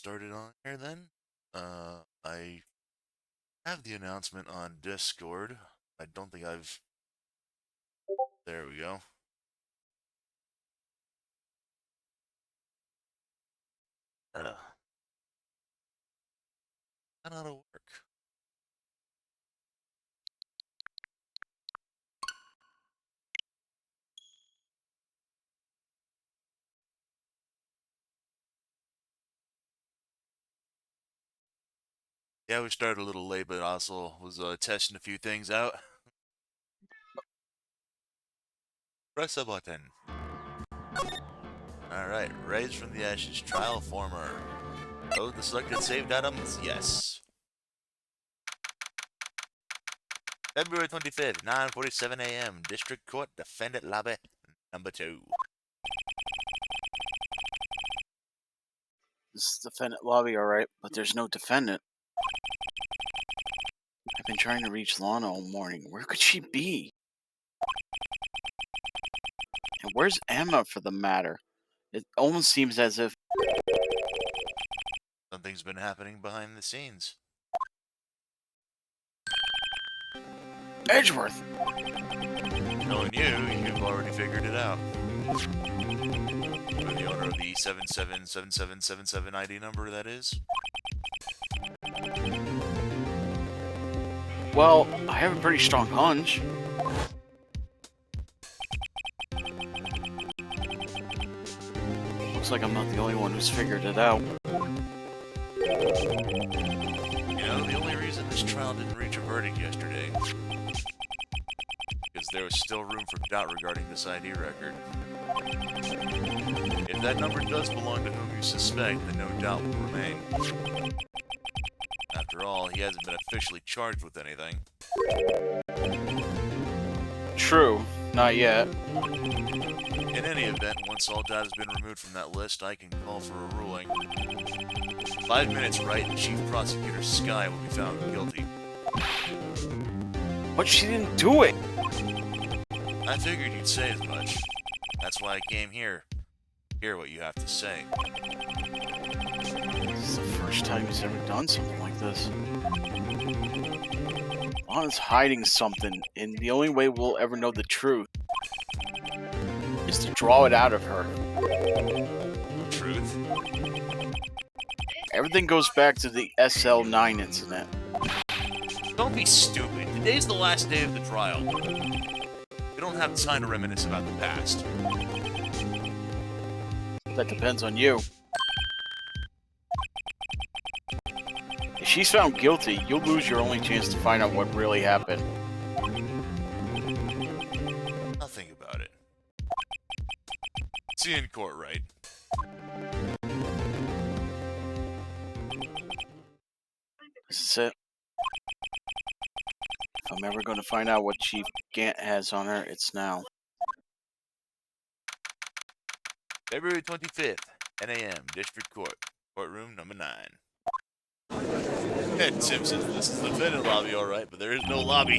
started on here then. I have the announcement on Discord. I don't think I've. There we go. That ought to work. Yeah, we started a little late, but also was testing a few things out. Press a button. Alright, Raised from the Ashes Trial Former. Load the selected saved items? Yes. February 25th, 9:47 a.m. District Court, Defendant Lobby, number 2. This is defendant lobby, alright, but there's no defendant. I've been trying to reach Lana all morning. Where could she be? And where's Emma, for the matter? It almost seems as if... Something's been happening behind the scenes. Edgeworth! Knowing you've already figured it out. You're the owner of the 777777 ID number, that is? Well, I have a pretty strong hunch. Looks like I'm not the only one who's figured it out. You know, the only reason this trial didn't reach a verdict yesterday is there was still room for doubt regarding this ID record. If that number does belong to whom you suspect, then no doubt will remain. After all, he hasn't been officially charged with anything. True, not yet. In any event, once all doubt has been removed from that list, I can call for a ruling. 5 minutes, Wright, and Chief Prosecutor Skye will be found guilty. But she didn't do it! I figured you'd say as much. That's why I came here. Hear what you have to say. This is the first time he's ever done something like this. Lana's hiding something, and the only way we'll ever know the truth is to draw it out of her. Truth? Everything goes back to the SL9 incident. Don't be stupid. Today's the last day of the trial. We don't have time to reminisce about the past. That depends on you. If she's found guilty, you'll lose your only chance to find out what really happened. I'll think about it. See you in court, Wright. This is it. If I'm ever going to find out what Chief Gant has on her, it's now. February 25th, 10 a.m., District Court, courtroom number 9. Tim says this is the defendant lobby, alright, but there is no lobby.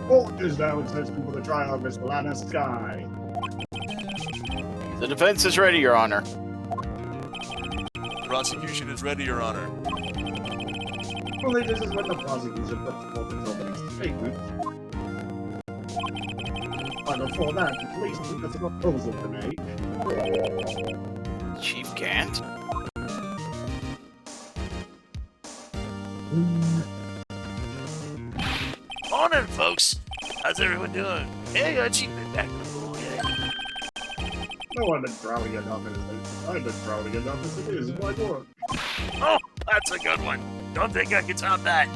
Court is now in session for the trial of Miss Lana Skye. The defense is ready, Your Honor. The prosecution is ready, Your Honor. Only this is when the prosecution puts forth its opening statement. But before that, the police think there's a proposal to make. Chief Gant? Morning, folks. How's everyone doing? Hey, Chief, back with the little guy. No, I've been drowning enough as it is. I've been drowning enough as it is. My lord. Oh, that's a good one. Don't think I can top that.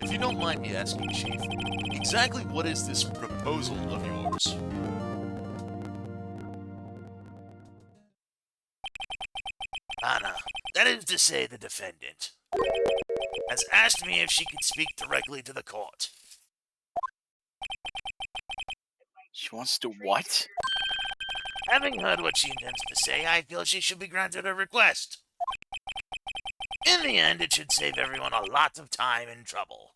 If you don't mind me asking, Chief, exactly what is this proposal of yours? Anna, that is to say the defendant, has asked me if she could speak directly to the court. She wants to what? Having heard what she intends to say, I feel she should be granted her request. In the end, it should save everyone a lot of time and trouble.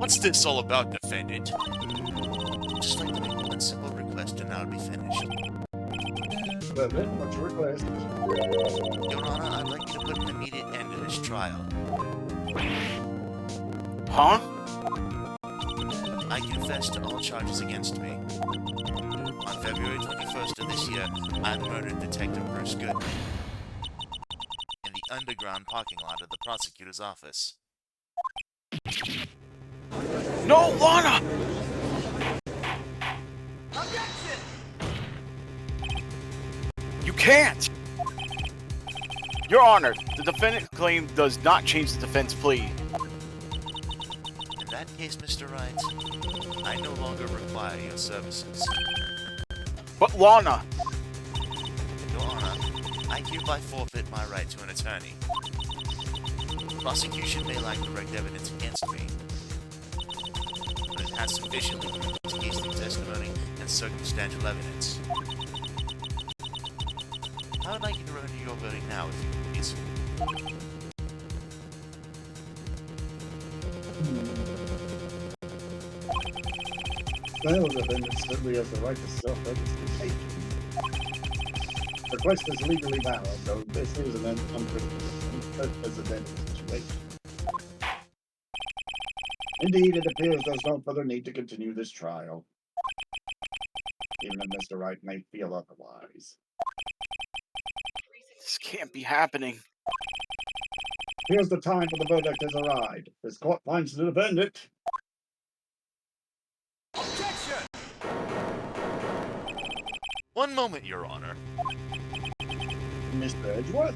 What's this all about, defendant? I'd just like to make one simple request and I'll be finished. Well then, what's your request? Your Honor, I'd like you to put an immediate end to this trial. Huh? I confess to all charges against me. On February 21st of this year, I murdered Detective Bruce Goodman in the underground parking lot of the prosecutor's office. No, Lana! You can't! Your Honor, the defendant's claim does not change the defense plea. In that case, Mr. Wright, I no longer require your services. But Lana! Your Honor, I hereby forfeit my right to an attorney. The prosecution may lack direct evidence against me, but it has sufficiently proved its case through testimony and circumstantial evidence. I would like you to render your verdict now, if you please. Well, the defendant certainly has the right to self-representation. The request is legally valid, though this is an unprecedented situation. Indeed, it appears there's no further need to continue this trial, even if Mr. Wright may feel otherwise. This can't be happening. Here's the time for the verdict has arrived. This court finds the defendant. One moment, Your Honor. Mr. Edgeworth?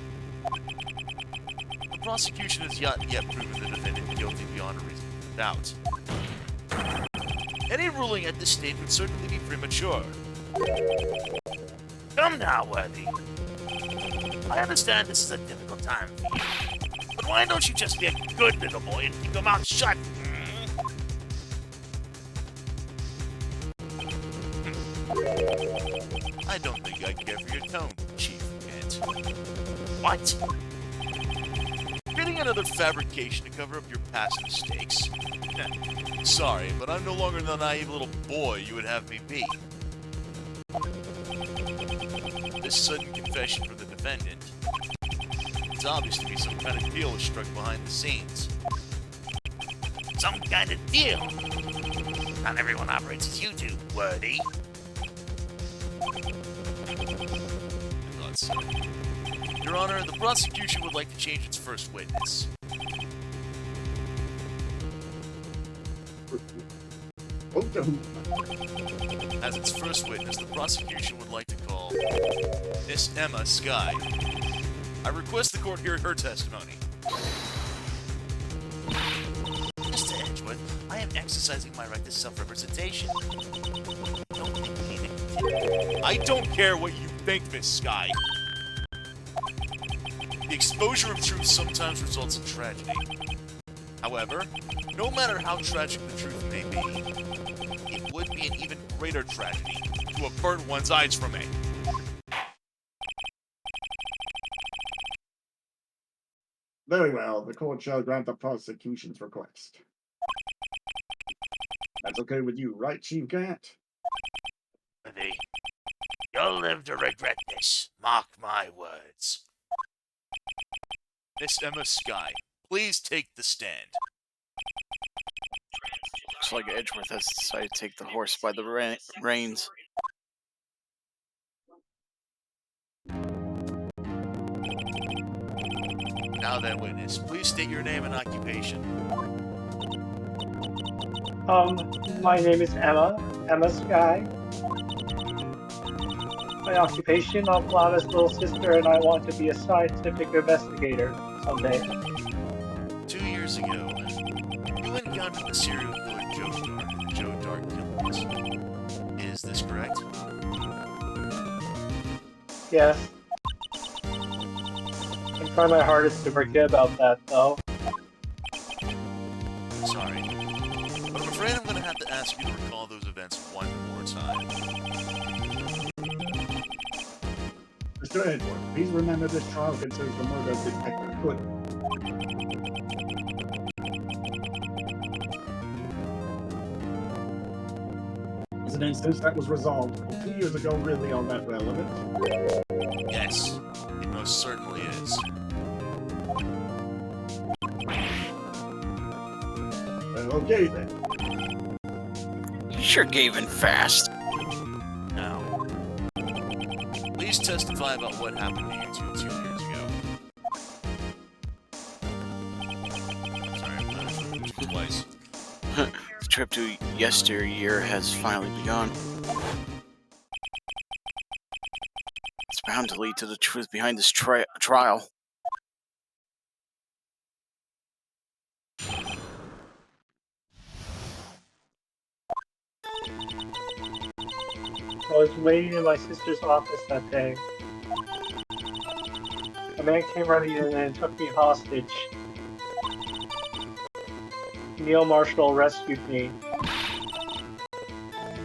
The prosecution has yet proven the defendant guilty beyond a reasonable doubt. Any ruling at this stage would certainly be premature. Come now, Worthy. I understand this is a difficult time for you, but why don't you just be a good little boy and keep your mouth shut? I don't think I care for your tone, Chief Kent. What? Getting another fabrication to cover up your past mistakes? Sorry, but I'm no longer the naive little boy you would have me be. This sudden confession from the defendant. It's obvious to be some kind of deal was struck behind the scenes. Some kind of deal? Not everyone operates as you do, Worthy. I thought so. Your Honor, the prosecution would like to change its first witness. As its first witness, the prosecution would like to call Miss Emma Skye. I request the court hear her testimony. Mr. Edgeworth, I am exercising my right to self-representation. Don't think we need to continue. I don't care what you think, Miss Skye. The exposure of truth sometimes results in tragedy. However, no matter how tragic the truth may be, it would be an even greater tragedy to avert one's eyes from it. Very well, the court shall grant the prosecution's request. That's okay with you, right, Chief Gant? You'll live to regret this. Mark my words. Miss Emma Skye, please take the stand. Looks like Edgeworth has decided to take the horse by the reins. Now then, witness, please state your name and occupation. My name is Emma Skye. My occupation, I'm Lana's little sister, and I want to be a scientific investigator someday. 2 years ago, you encountered the serial killer Joe Dart in the Joe Dart killings. Is this correct? Yes. I'm trying my hardest to forget about that, though. Sorry, but I'm afraid I'm going to have to ask you to recall those events one more time. Mr. Edgeworth, please remember this trial concerns the murder of Detective Hood. an instance that was resolved 2 years ago really all that relevant? Yes, it most certainly is. Okay then. You sure gave in fast. Now, please testify about what happened to you 2 years ago. Sorry, twice. The trip to yesteryear has finally begun. It's bound to lead to the truth behind this trial. I was waiting in my sister's office that day. A man came running in and took me hostage. Neil Marshall rescued me.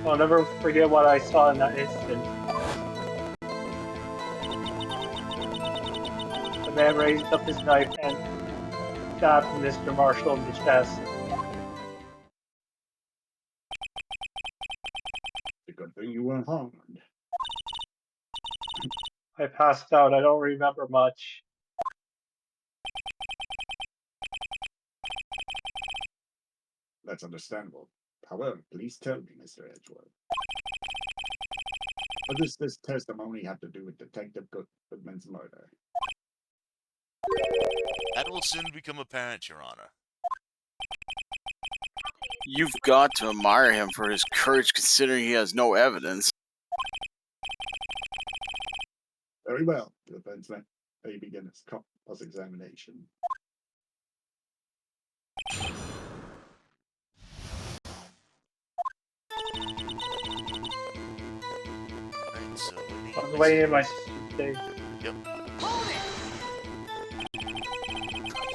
I'll never forget what I saw in that instant. The man raised up his knife and stabbed Mr. Marshall in the chest. It's a good thing you weren't harmed. I passed out. I don't remember much. That's understandable. However, please tell me, Mr. Edgeworth. What does this testimony have to do with Detective Goodman's murder? That will soon become apparent, Your Honor. You've got to admire him for his courage considering he has no evidence. Very well, the defense may begin its cross-examination. Right, so I was waiting in my sister's day. Yep.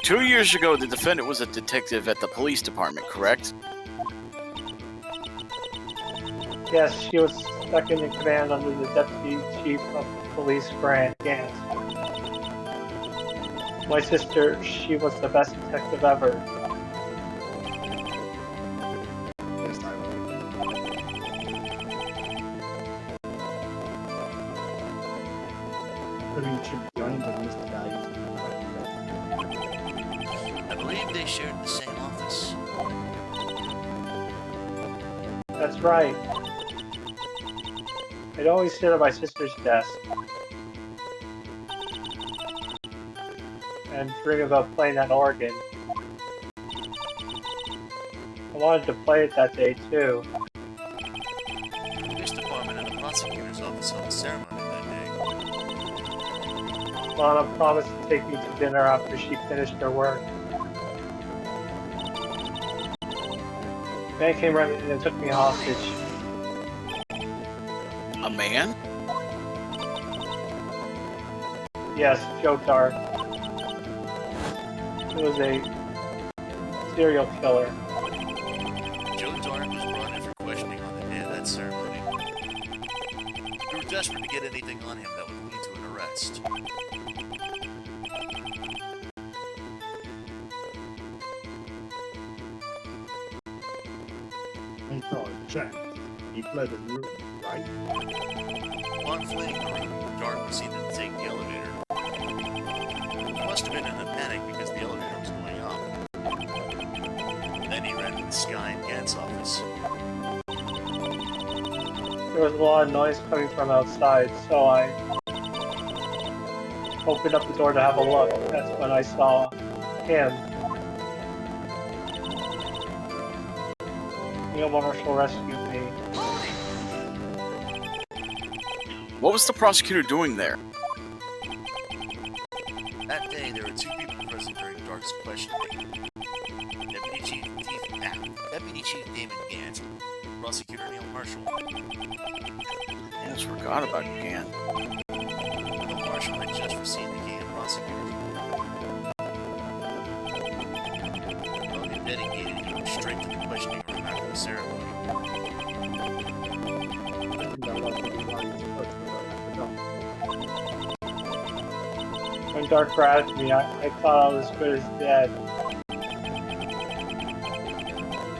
2 years ago, the defendant was a detective at the police department, correct? Yes, she was second in command under the Deputy Chief of Police, Grant Gant. My sister, she was the best detective ever. Yes, I will. Couldn't you join the Mr. Guys? I believe they shared the same office. That's right. I'd always sit at my sister's desk and dream about playing that organ. I wanted to play it that day too. The police department and the prosecutor's office held a ceremony that day. Lana promised to take me to dinner after she finished her work. The man came running in and took me hostage. A man? Yes, Joe Dart. He was a serial killer. Joe Dart was brought in for questioning on the day of that ceremony. We were desperate to get anything on him that would lead to an arrest. I thought, Jack, he fled his room, right? Upon fleeing the room, Dart proceeded to take the elevator. He must have been in a panic because the elevator was going up. Then he ran to the Sky and Gant's office. There was a lot of noise coming from outside, so I opened up the door to have a look. That's when I saw him. Neil Marshall rescued me. What was the prosecutor doing there? That day, there were two people present during Dart's questioning. Deputy Chief Damon Gant, Prosecutor Neil Marshall. I just forgot about Gant. Neil Marshall had just received the Gant prosecutor's order. While they dedicated, he went straight to the questioning room after the ceremony. I think that was the why he's supposed to When Dart grabbed me, I thought I was as good as dead.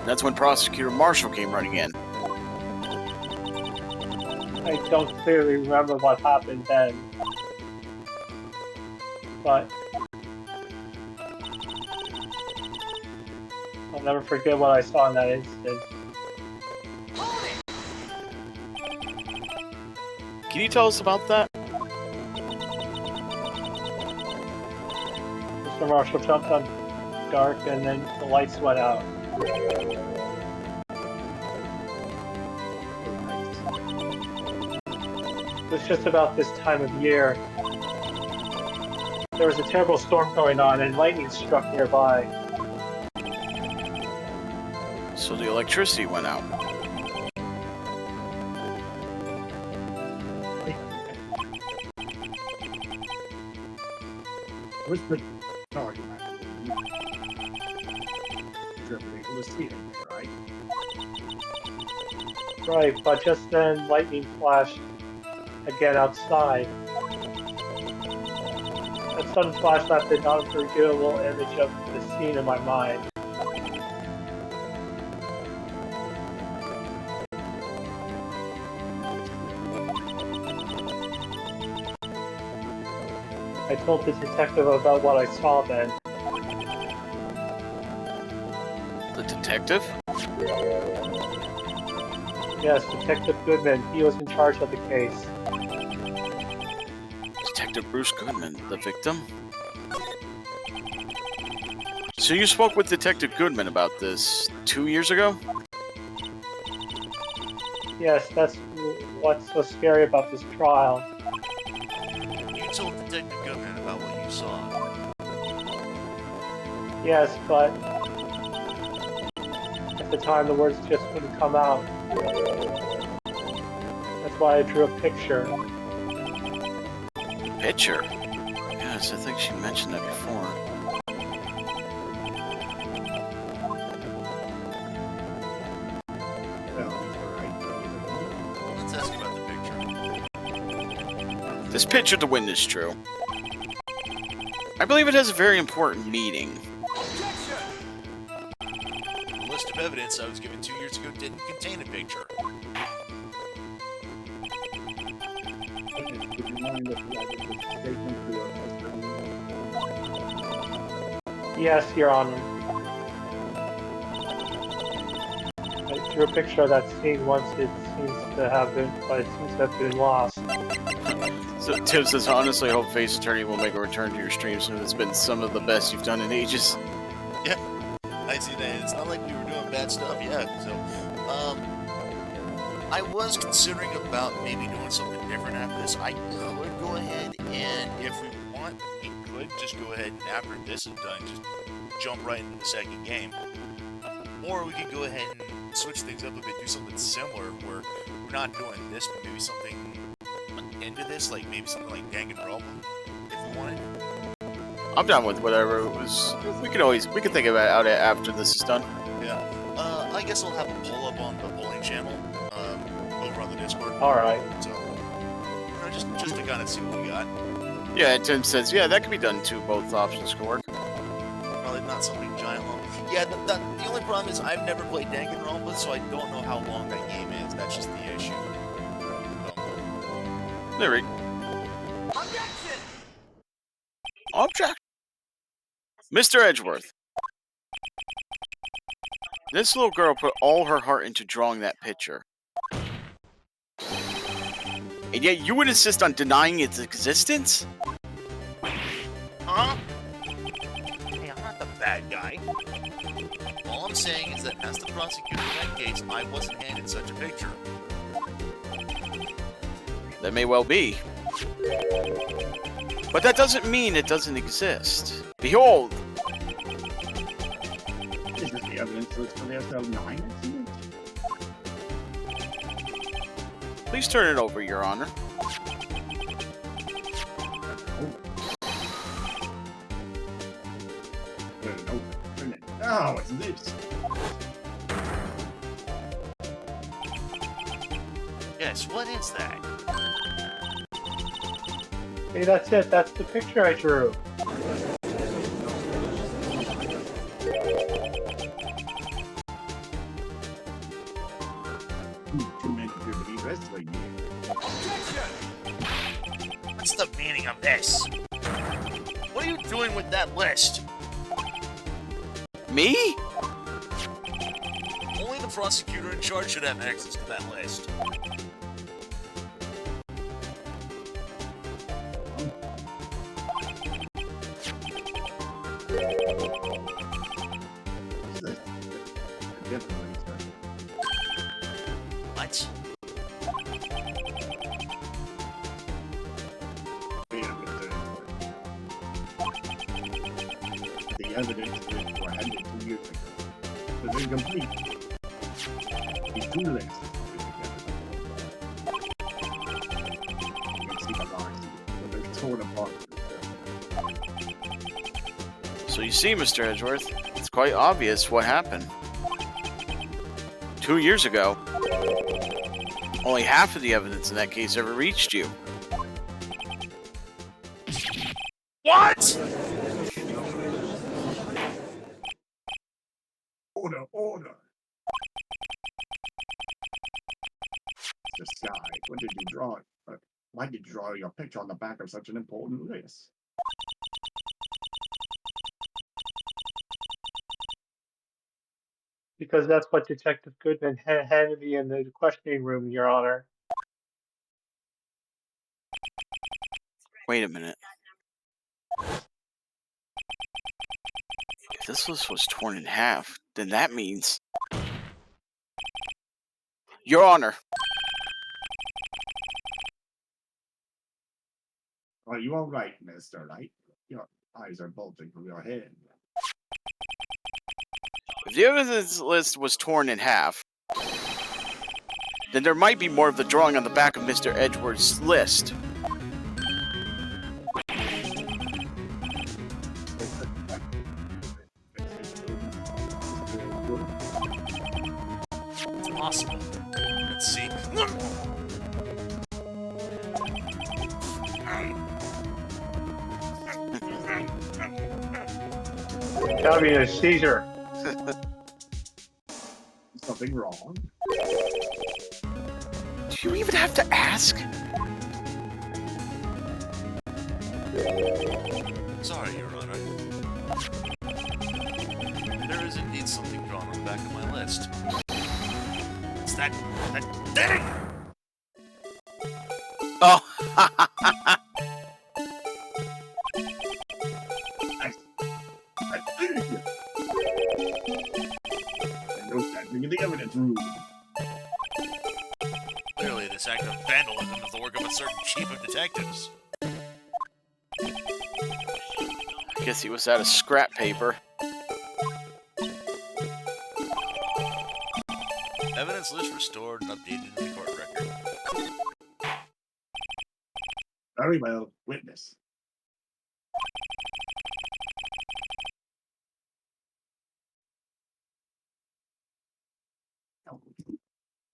That's when Prosecutor Marshall came running in. I don't clearly remember what happened then. But I'll never forget what I saw in that instant. Can you tell us about that? Mr. Marshall jumped on dark and then the lights went out. It was just about this time of year. There was a terrible storm going on and lightning struck nearby. So the electricity went out. It was pretty dark in that room. You're able to see it, right? Right, but just then lightning flashed again outside. That sudden flash left an unforgettable image of the scene in my mind. I told the detective about what I saw then. The detective? Yes, Detective Goodman. He was in charge of the case. Detective Bruce Goodman, the victim? So you spoke with Detective Goodman about this 2 years ago? Yes, that's what's so scary about this trial. You told Detective Goodman about what you saw. Yes, but at the time the words just wouldn't come out. That's why I drew a picture. Picture? Yes, I think she mentioned that before. Well, alright. Let's ask about the picture. This picture to win is true. I believe it has a very important meaning. The list of evidence I was given 2 years ago didn't contain a picture. Would you mind if I did this statement to your husband? Yes, Your Honor. I drew a picture of that scene once it seems to have been, but it seems to have been lost. So Tim says, honestly, I hope Face Attorney will make a return to your streams, and it's been some of the best you've done in ages. Yeah, I see that. It's not like we were doing bad stuff, yeah. So, I was considering about maybe doing something different after this. I could go ahead and, if we want, we could just go ahead and after this is done, just jump right into the second game. Or we could go ahead and switch things up a bit, do something similar where we're not doing this, but maybe something into this, like maybe something like Danganronpa, if we wanted. I'm down with whatever it was. We can think about it after this is done. Yeah. I guess I'll have a poll up on the polling channel, over on the Discord. Alright. So, just to kind of see what we got. Yeah, Tim says, yeah, that could be done too. Both options could work. Probably not something giant long. Yeah, the only problem is I've never played Danganronpa, so I don't know how long that game is. That's just the issue. There we go. Objection! Mr. Edgeworth. This little girl put all her heart into drawing that picture. And yet you would insist on denying its existence? Huh? Hey, I'm not the bad guy. All I'm saying is that as the prosecutor in that case, I wasn't handed such a picture. That may well be. But that doesn't mean it doesn't exist. Behold! Is this the evidence that's for the SL9 incident? Please turn it over, Your Honor. Oh, it's this. Yes, what is that? Hey, that's it. That's the picture I drew. Two men appear to be wrestling here. What's the meaning of this? What are you doing with that list? Me? Only the prosecutor in charge should have access to that list. What's this? Definitely. What? The evidence which were handed 2 years ago was incomplete. The two lists you can see the lines, but they're torn apart. So you see, Mr. Edgeworth, it's quite obvious what happened. 2 years ago, only half of the evidence in that case ever reached you. What? Order, order! The sky. When did you draw it? Why did you draw your picture on the back of such an important list? Because that's what Detective Goodman handed me in the questioning room, Your Honor. Wait a minute. If this list was torn in half, then that means... Your Honor! Are you all right, Mr. Wright? Your eyes are bulging from your head. If the evidence list was torn in half, then there might be more of the drawing on the back of Mr. Edgeworth's list. It's possible. Let's see. Gotta be a seizure. Something wrong? Do you even have to ask? Sorry, Your Honor. There is indeed something drawn on the back of my list. It's that thing! Oh! And no standing in the evidence room. Clearly, this act of vandalism is the work of a certain chief of detectives. I guess he was out of scrap paper. Evidence list restored and updated in the court record. Very well, witness.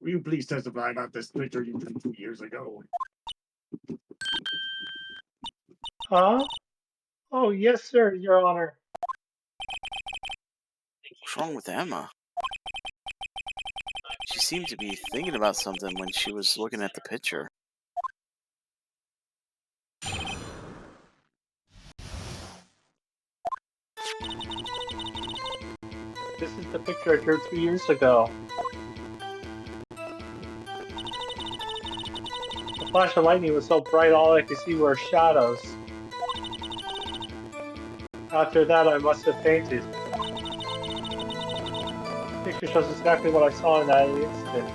Will you please testify about this picture you took 2 years ago? Huh? Oh, yes, sir, Your Honor. What's wrong with Emma? She seemed to be thinking about something when she was looking at the picture. This is the picture I drew 2 years ago. The flash of lightning was so bright all I could see were shadows. After that, I must have fainted. The picture shows exactly what I saw in that instant.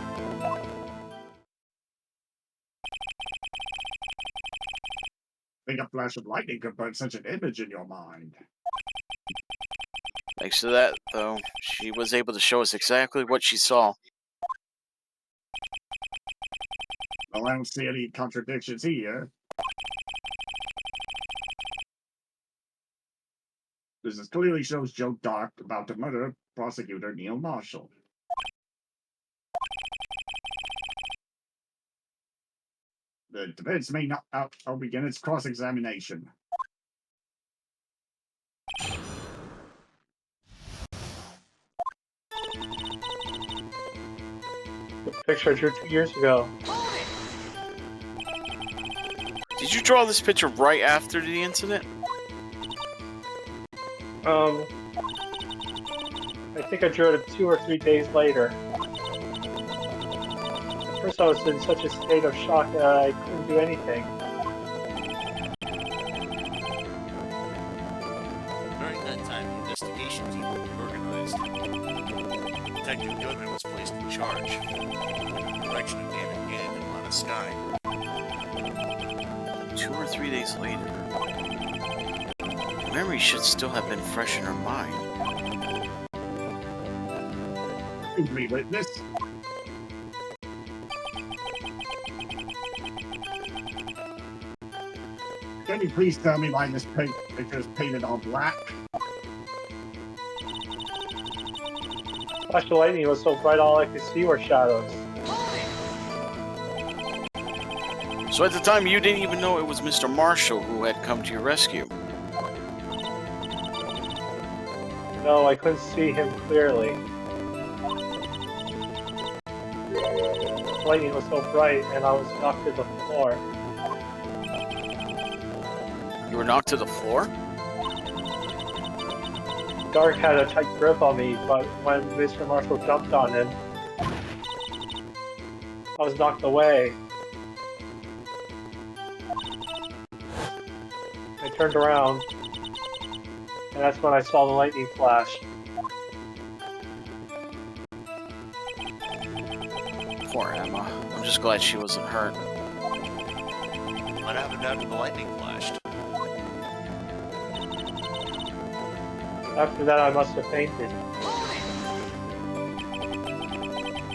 Think a flash of lightning could burn such an image in your mind. Thanks to that, though, she was able to show us exactly what she saw. Well, I don't see any contradictions here. This clearly shows Joe Dark about to murder prosecutor Neil Marshall. The defense may not begin its cross-examination. The picture I drew 2 years ago. Did you draw this picture right after the incident? I think I drew it 2 or 3 days later. At first I was in such a state of shock that I couldn't do anything. During that time, the investigation team was organized. Detective Goodman was placed in charge. The direction of David Gannon and Lana Sky. 2 or 3 days later. The memory should still have been fresh in her mind. Angry witness. Can you please tell me why this picture is painted all black? Flash of lightning was so bright all I could see were shadows. So at the time, you didn't even know it was Mr. Marshall who had come to your rescue. No, I couldn't see him clearly. The lightning was so bright and I was knocked to the floor. You were knocked to the floor? Dark had a tight grip on me, but when Mr. Marshall jumped on him, I was knocked away. I turned around, and that's when I saw the lightning flash. Poor Emma. I'm just glad she wasn't hurt. What happened after the lightning flashed? After that, I must have fainted.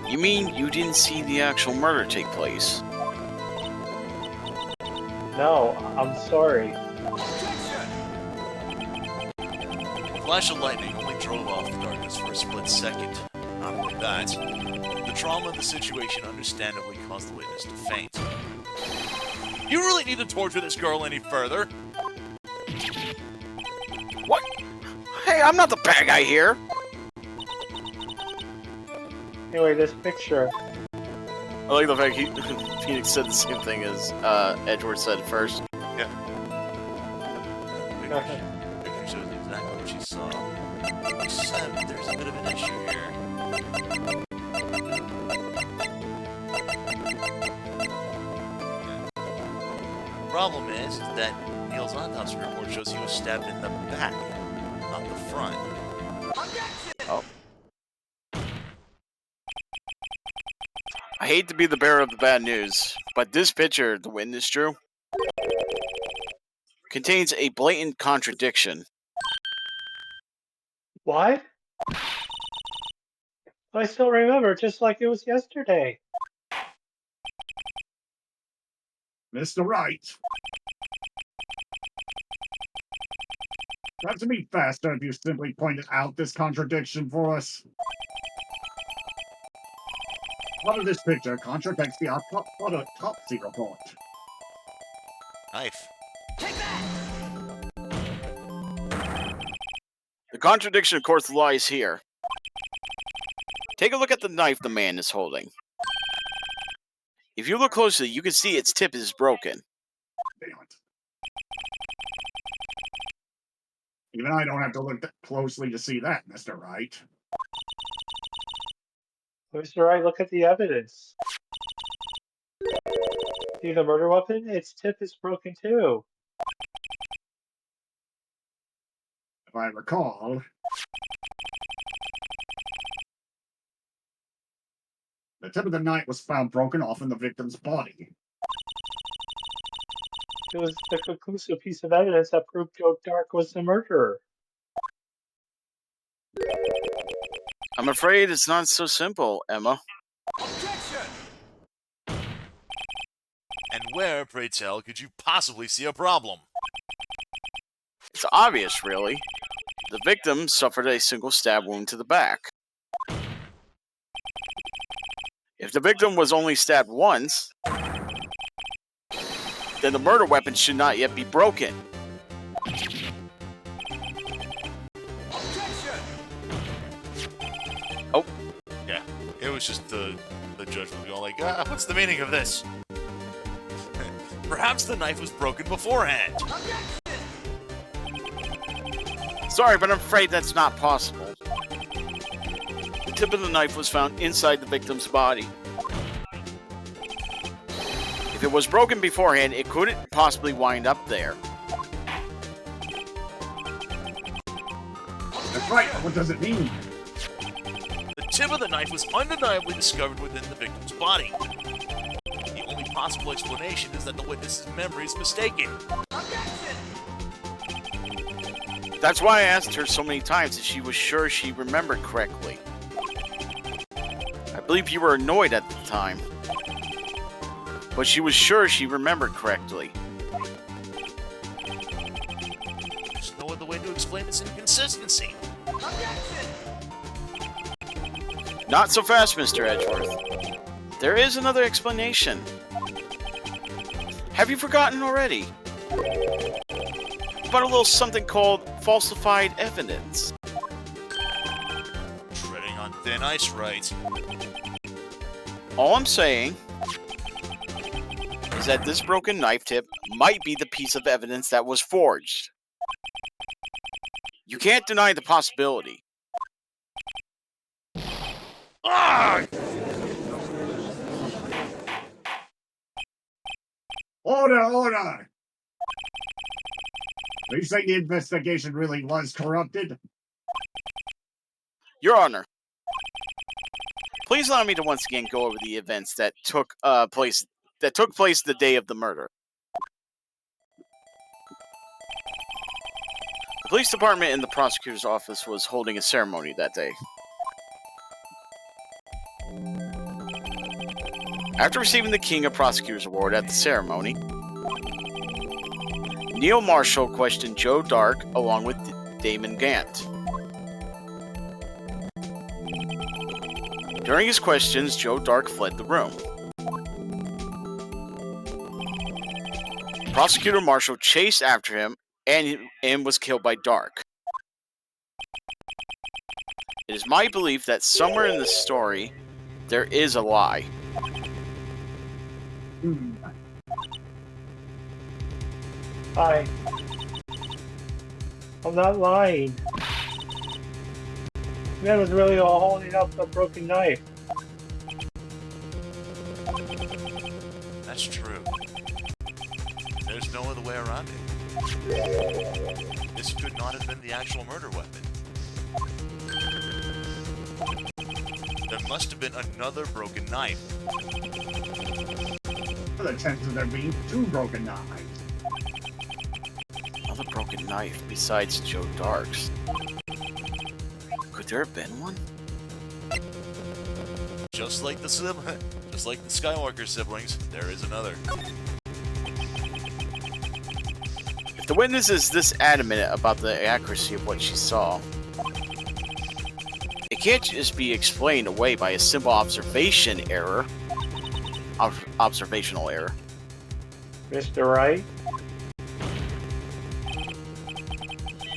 You mean you didn't see the actual murder take place? No, I'm sorry. The flash of lightning only drove off the darkness for a split second. Not only that, the trauma of the situation understandably caused the witness to faint. You really need to torture this girl any further? What? Hey, I'm not the bad guy here! Anyway, this picture. I like the fact Phoenix said the same thing as Edward said first. Yeah. Picture shows exactly what she saw. Except there's a bit of an issue here. The problem is that Neil's autopsy report shows he was stabbed in the back, not the front. Oh. I hate to be the bearer of the bad news, but this picture the witness drew contains a blatant contradiction. What? I still remember, just like it was yesterday. Mr. Wright. That to be faster if you simply pointed out this contradiction for us. Part of this picture contradicts the autopsy report. Knife. The contradiction, of course, lies here. Take a look at the knife the man is holding. If you look closely, you can see its tip is broken. Damn it. Even I don't have to look that closely to see that, Mr. Wright. Mr. Wright, look at the evidence. See the murder weapon? Its tip is broken too. If I recall, the tip of the knife was found broken off in the victim's body. It was the conclusive piece of evidence that proved Joe Dark was the murderer. I'm afraid it's not so simple, Emma. And where, pray tell, could you possibly see a problem? It's obvious, really. The victim suffered a single stab wound to the back. If the victim was only stabbed once, then the murder weapon should not yet be broken. Yeah, it was just the the judge will be all like, what's the meaning of this? Perhaps the knife was broken beforehand. Sorry, but I'm afraid that's not possible. The tip of the knife was found inside the victim's body. If it was broken beforehand, it couldn't possibly wind up there. That's right. What does it mean? The tip of the knife was undeniably discovered within the victim's body. The only possible explanation is that the witness's memory is mistaken. That's why I asked her so many times if she was sure she remembered correctly. I believe you were annoyed at the time, but she was sure she remembered correctly. There's no other way to explain this inconsistency. Not so fast, Mr. Edgeworth. There is another explanation. Have you forgotten already? About a little something called falsified evidence. Treading on thin ice, right? All I'm saying is that this broken knife tip might be the piece of evidence that was forged. You can't deny the possibility. Ah! Order, order! Are you saying the investigation really was corrupted? Your Honor, please allow me to once again go over the events that took place the day of the murder. The police department and the prosecutor's office was holding a ceremony that day. After receiving the King of Prosecutors Award at the ceremony, Neil Marshall questioned Joe Dark along with Damon Gant. During his questions, Joe Dark fled the room. Prosecutor Marshall chased after him and was killed by Dark. It is my belief that somewhere in the story, there is a lie. I'm not lying. Man was really holding up a broken knife. That's true. There's no other way around it. This could not have been the actual murder weapon. There must have been another broken knife. What are the chances of there being two broken knives? Another broken knife besides Joe Dark's. Could there have been one? Just like the Skywalker siblings, there is another. If the witness is this adamant about the accuracy of what she saw, it can't just be explained away by a simple observational error. Mr. Wright?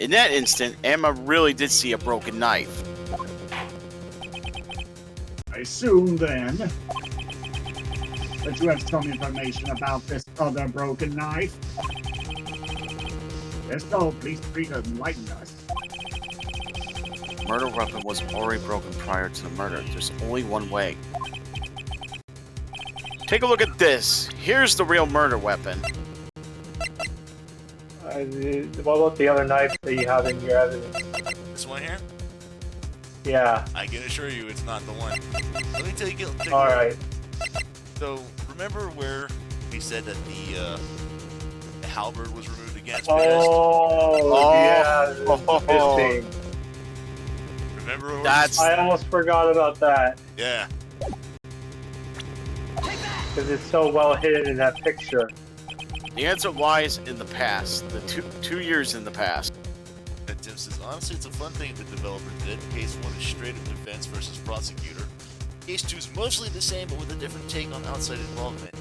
In that instant, Emma really did see a broken knife. I assume, then, that you have some information about this other broken knife. If so, please free to enlighten us. The murder weapon was already broken prior to the murder. There's only one way. Take a look at this. Here's the real murder weapon. What about the other knife that you have in your evidence? This one here? Yeah. I can assure you it's not the one. Let me take a look. Alright. So, remember where we said that the halberd was removed against yeah. Interesting. Remember where I almost forgot about that. Yeah. Because it's so well hidden in that picture. The answer lies in the past. The two years in the past. And Tim says, honestly, it's a fun thing the developer did. Case 1 is straight up defense versus prosecutor. Case 2 is mostly the same, but with a different take on outside involvement.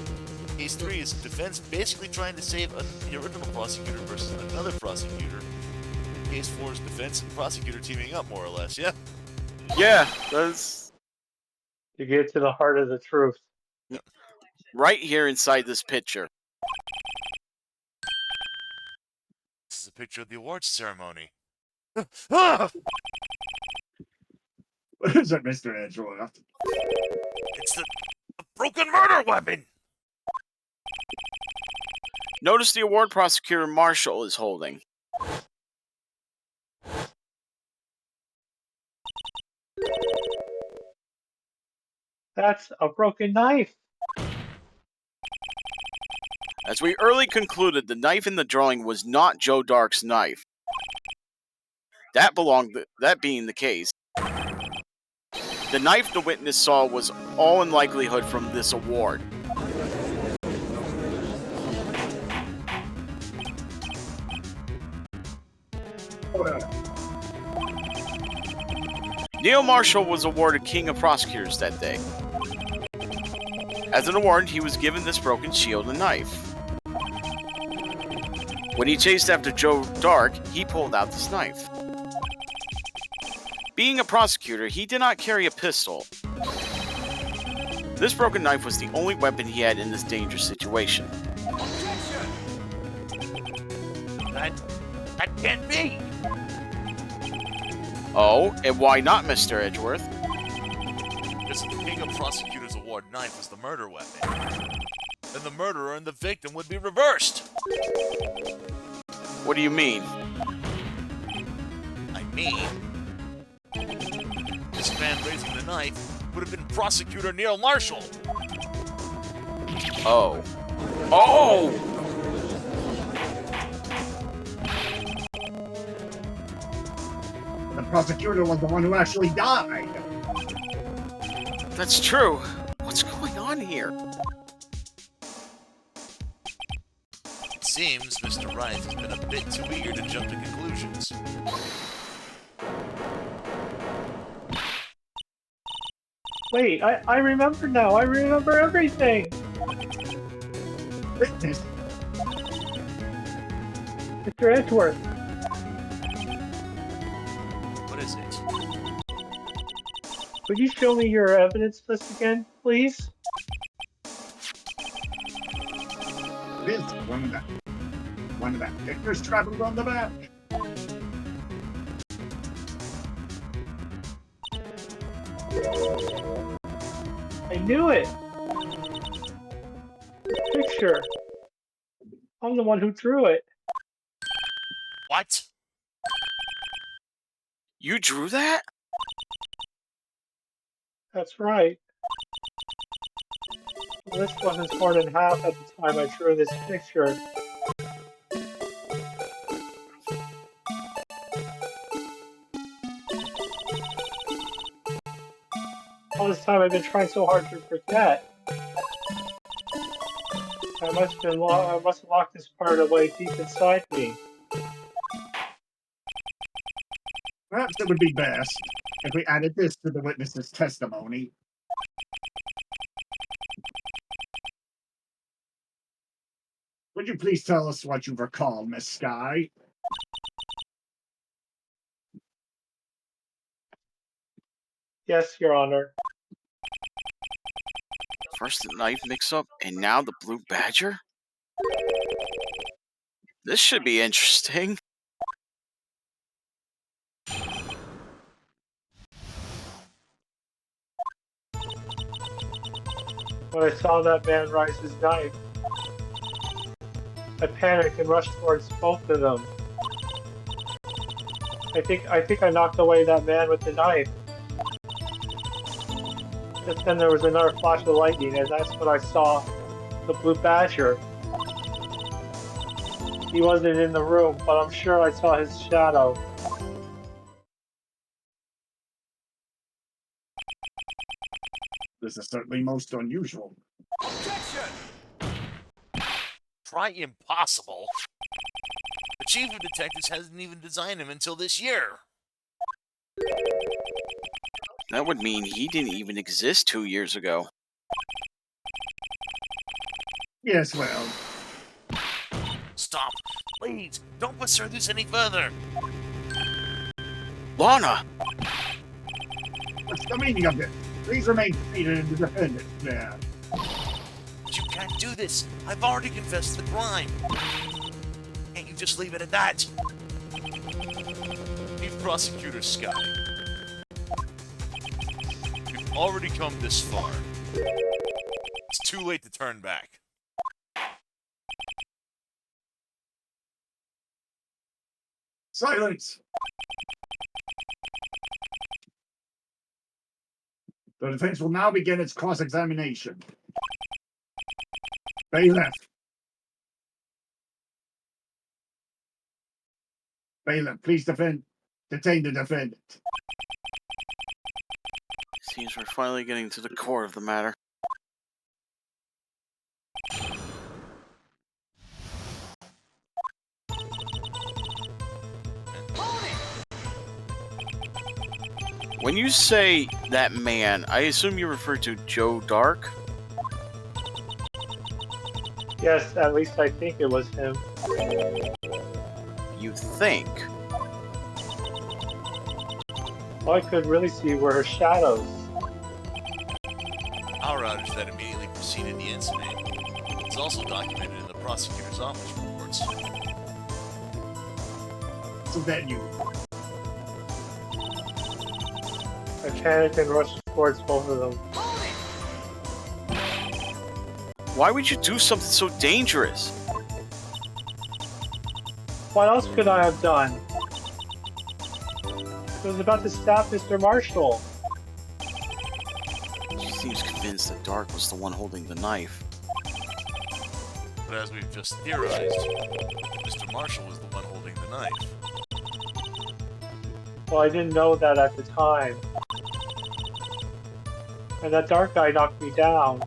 Case 3 is defense basically trying to save the original prosecutor versus another prosecutor. Case 4 is defense and prosecutor teaming up, more or less, yeah? Yeah, that's... To get to the heart of the truth. Right here inside this picture. This is a picture of the awards ceremony. Ah! What is it, Mr. Edgeworth? It's the broken murder weapon! Notice the award prosecutor Marshall is holding. That's a broken knife. As we early concluded, the knife in the drawing was not Joe Dark's knife. That being the case, the knife the witness saw was all in likelihood from this award. Neil Marshall was awarded King of Prosecutors that day. As an award, he was given this broken shield and knife. When he chased after Joe Dark, he pulled out this knife. Being a prosecutor, he did not carry a pistol. This broken knife was the only weapon he had in this dangerous situation. That can't be! Oh, and why not, Mr. Edgeworth? Because the King of Prosecutors Award knife was the murder weapon. Then the murderer and the victim would be reversed. What do you mean? I mean, this man raising the knife would have been Prosecutor Neil Marshall. Oh. Oh! The prosecutor was the one who actually died. That's true. What's going on here? It seems Mr. Wright has been a bit too eager to jump to conclusions. Wait, I remember now. I remember everything. Witness. Mr. Edgeworth. What is it? Could you show me your evidence list again, please? This one of that pictures traveled on the back. I knew it. The picture. I'm the one who drew it. What? You drew that? That's right. The list wasn't torn in half at the time I drew this picture. All this time I've been trying so hard to forget. I must have locked this part away deep inside me. Perhaps it would be best if we added this to the witness's testimony. Would you please tell us what you recall, Miss Sky? Yes, Your Honor. First the knife mix-up, and now the blue badger? This should be interesting. When I saw that man raise his knife, I panicked and rushed towards both of them. I think I knocked away that man with the knife. Just then there was another flash of lightning, and that's when I saw the blue badger. He wasn't in the room, but I'm sure I saw his shadow. This is certainly most unusual. Objection! Try impossible. The chief of detectives hasn't even designed him until this year. That would mean he didn't even exist 2 years ago. Yes, well, Stop. Please, don't pursue this any further. Lana! what's the meaning of this? Please remain seated and defend it, there. But you can't do this. I've already confessed the crime. Can't you just leave it at that? Chief Prosecutor Sky. You've already come this far. It's too late to turn back. Silence! The defense will now begin its cross-examination. Bailiff. Bailiff, please detain the defendant. Seems we're finally getting to the core of the matter. When you say that man, I assume you refer to Joe Dark? Yes, at least I think it was him. You think? All I could really see were her shadows. Our outage that immediately preceded the incident is also documented in the prosecutor's office reports. So then you. I panicked and rushed towards both of them. Why would you do something so dangerous? What else could I have done? I was about to stab Mr. Marshall. She seems convinced that Dark was the one holding the knife. But as we've just theorized, Mr. Marshall was the one holding the knife. Well, I didn't know that at the time. And that dark guy knocked me down.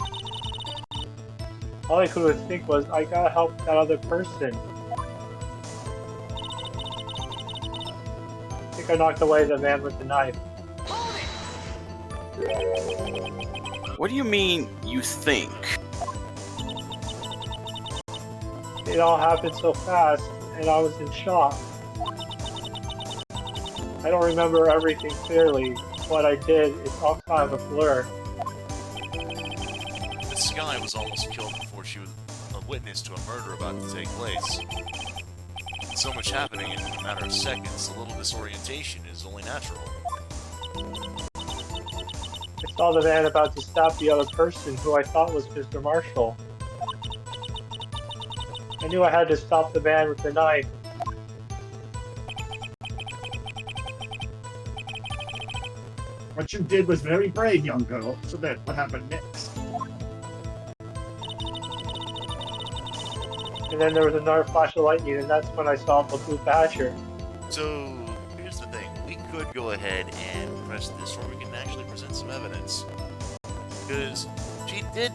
All I could think was, I gotta help that other person. I think I knocked away the man with the knife. What do you mean, you think? It all happened so fast, and I was in shock. I don't remember everything clearly. What I did, it's all kind of a blur. The Sky was almost killed before she was a witness to a murder about to take place. With so much happening in a matter of seconds, a little disorientation is only natural. I saw the man about to stab the other person, who I thought was Mr. Marshall. I knew I had to stop the man with the knife. What you did was very brave, young girl. So then, what happened next? And then there was another flash of lightning, and that's when I saw the blue badger. So, here's the thing. We could go ahead and press this, or we can actually present some evidence. Because she did,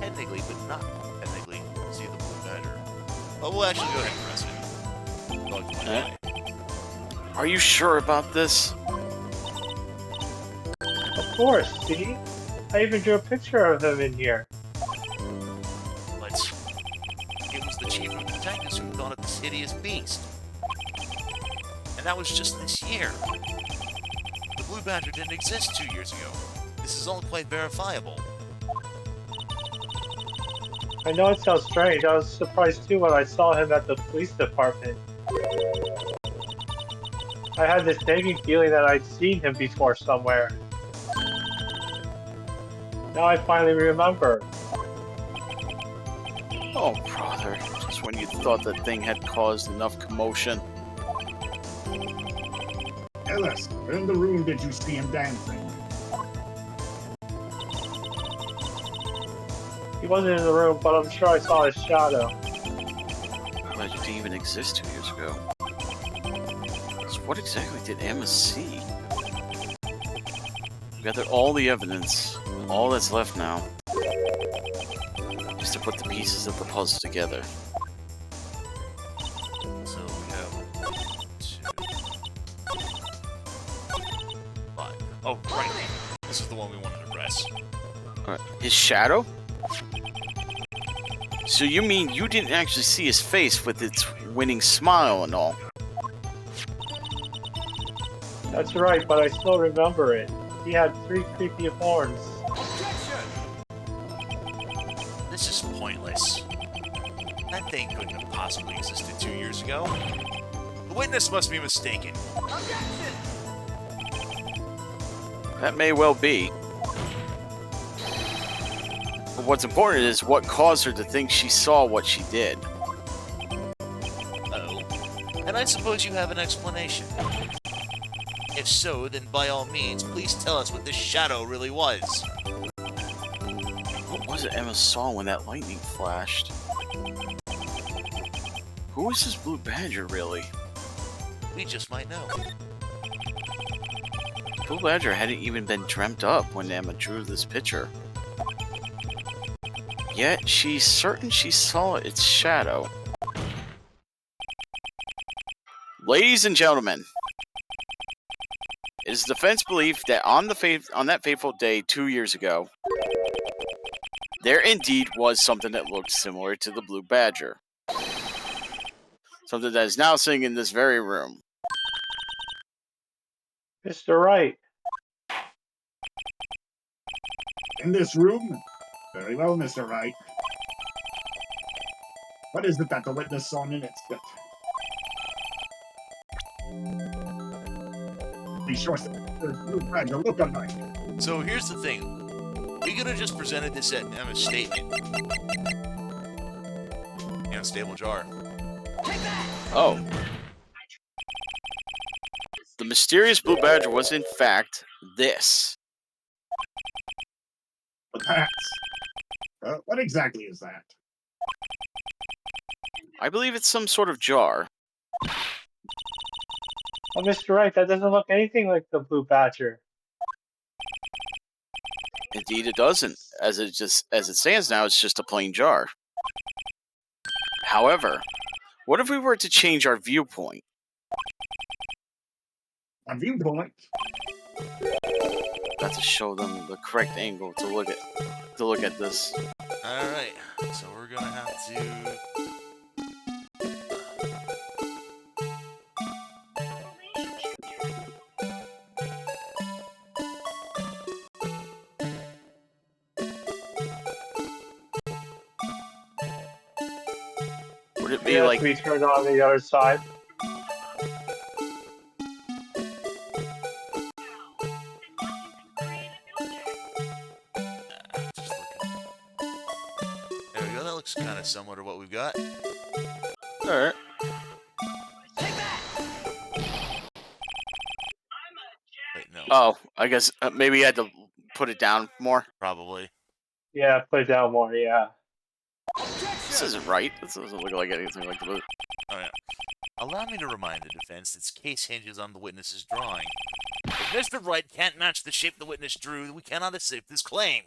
technically, but not technically, see the blue badger. Oh, we'll actually go ahead and press it. Dog to my eye. Are you sure about this? Of course, see? I even drew a picture of him in here. But it was the chief of detectives who thought of this hideous beast. And that was just this year. The blue badger didn't exist 2 years ago. This is all quite verifiable. I know it sounds strange. I was surprised too when I saw him at the police department. I had this nagging feeling that I'd seen him before somewhere. Now I finally remember. Oh, brother. Just when you thought that thing had caused enough commotion. Ellis, where in the room did you see him dancing? He wasn't in the room, but I'm sure I saw his shadow. But it didn't even exist 2 years ago. So what exactly did Emma see? We gathered all the evidence. All that's left now is to put the pieces of the puzzle together. So we have 2, 5. Oh, right. This is the one we wanted to press. Alright, his shadow? So you mean you didn't actually see his face with its winning smile and all? That's right, but I still remember it. He had 3 creepy horns. This is pointless. That thing couldn't have possibly existed 2 years ago. The witness must be mistaken. That may well be. But what's important is what caused her to think she saw what she did. Oh. And I suppose you have an explanation. If so, then by all means, please tell us what this shadow really was. What was it Emma saw when that lightning flashed? Who is this blue badger, really? We just might know. Blue badger hadn't even been dreamt up when Emma drew this picture. Yet, she's certain she saw its shadow. Ladies and gentlemen, it is the defense belief that on that fateful day 2 years ago, there indeed was something that looked similar to the blue badger. Something that is now sitting in this very room. Mr. Wright. In this room? Very well, Mr. Wright. What is it that the witness saw in its gut? Be sure the blue badger look alike. So here's the thing. We could have just presented this at Emma's statement. In a stable jar. Oh. The mysterious blue badger was in fact this. But that's... what exactly is that? I believe it's some sort of jar. Oh, Mr. Wright, that doesn't look anything like the blue badger. Indeed it doesn't. As it stands now, it's just a plain jar. However, what if we were to change our viewpoint? A viewpoint? Got to show them the correct angle to look at this. Alright, so we're gonna have to... Would it be Yeah, like... we turned on the other side. Just looking. There we go, that looks kind of similar to what we've got. Alright. Wait, no. Oh, I guess maybe I had to put it down more. Probably. Yeah, put it down more, yeah. This isn't right. This doesn't look like anything like the blue. Oh, yeah. Allow me to remind the defense its case hinges on the witness's drawing. If Mr. Wright can't match the shape the witness drew, we cannot accept this claim.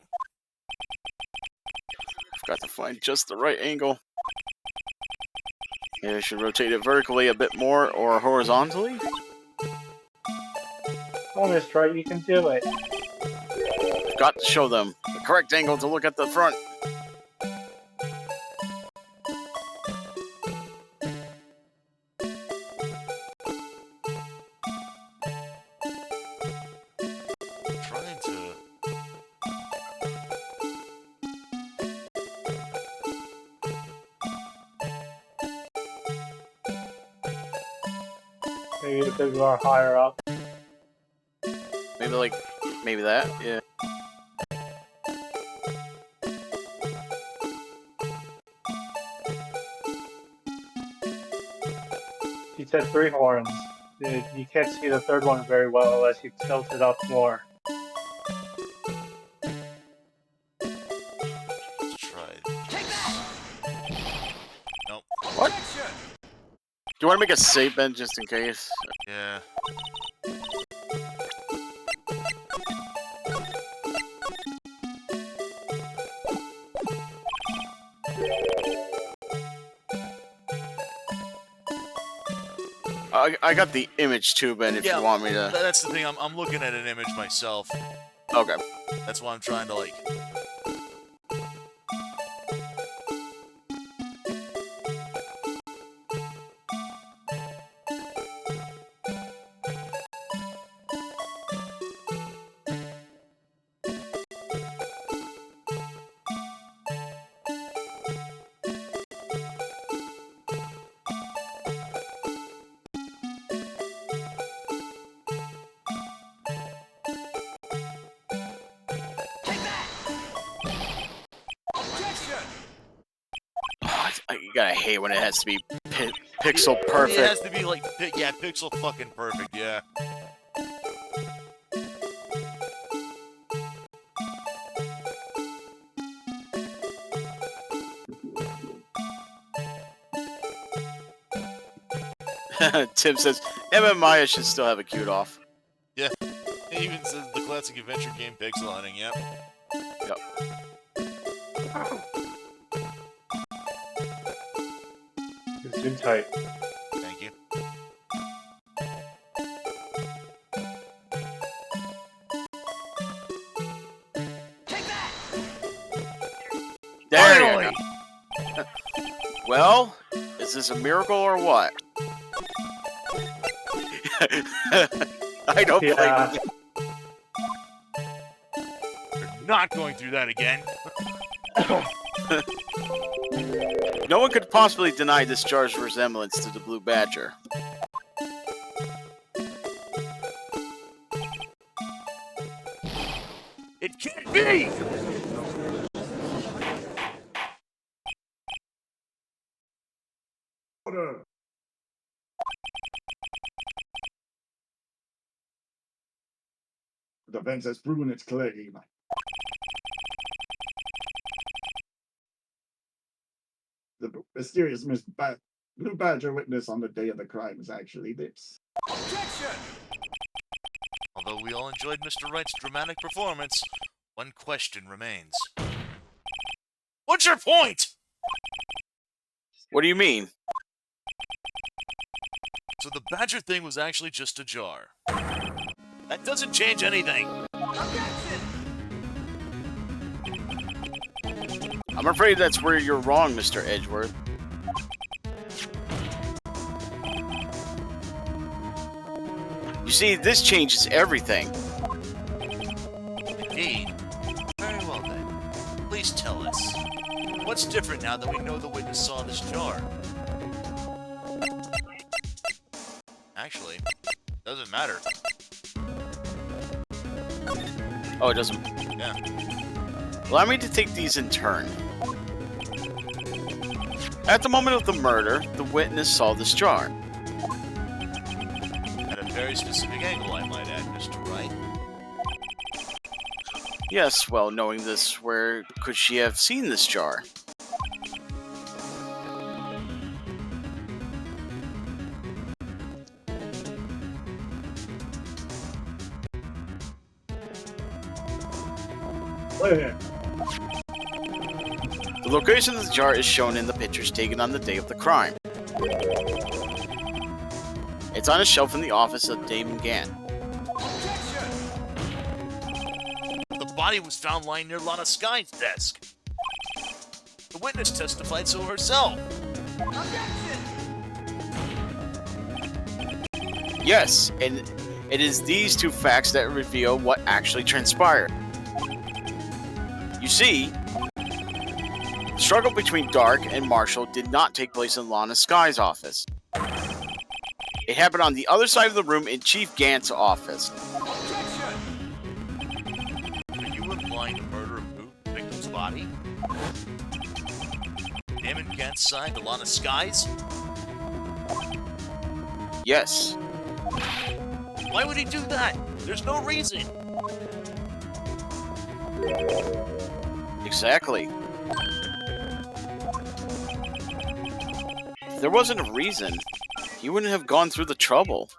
I've got to find just the right angle. Maybe I should rotate it vertically a bit more or horizontally. Oh, Mr. Wright, you can do it. I've got to show them the correct angle to look at the front. Trying to... Maybe a bit more higher up. Maybe that, yeah. You said 3 horns. You can't see the third one very well unless you tilt it up more. Let's try this. Nope. What? Do you want to make a save, Ben, just in case? Yeah. I got the image too, Ben, if you want me to... That's the thing, I'm looking at an image myself. Okay. That's why I'm trying to, like... You gotta hate when it has to be pixel It perfect. has to be like, yeah, pixel fucking perfect, yeah. Tim says, Emma and Maya should still have a cute off. Yeah. It even says the classic adventure game pixel hunting, yep. Yep. Zoom tight. Thank you. There Finally! you go. Well, is this a miracle or what? I don't blame Yeah. you. We're not going through that again. No one could possibly deny this jar's resemblance to the Blue Badger. It can't be! Order. The defense has proven its claim. The mysterious Blue Badger witness on the day of the crime is actually this. Although we all enjoyed Mr. Wright's dramatic performance, one question remains. What's your point? What do you mean? So the badger thing was actually just a jar. That doesn't change anything. I'm afraid that's where you're wrong, Mr. Edgeworth. You see, this changes everything. Indeed. Very well then. Please tell us. What's different now that we know the witness saw this jar? Actually, doesn't matter. Oh, it doesn't. Yeah. Allow me to take these in turn. At the moment of the murder, the witness saw this jar. At a very specific angle, I might add, Mr. Wright. Yes, well, knowing this, where could she have seen this jar? Where? The location of the jar is shown in the pictures taken on the day of the crime. It's on a shelf in the office of Damon Gant. The body was found lying near Lana Sky's desk. The witness testified so herself. Yes, and it is these two facts that reveal what actually transpired. You see, the struggle between Dark and Marshall did not take place in Lana Sky's office. It happened on the other side of the room in Chief Gant's office. Are you implying the murder of who? The victim's body? Damon Gant's side to Lana Sky's? Yes. Why would he do that? There's no reason. Exactly. If there wasn't a reason, he wouldn't have gone through the trouble.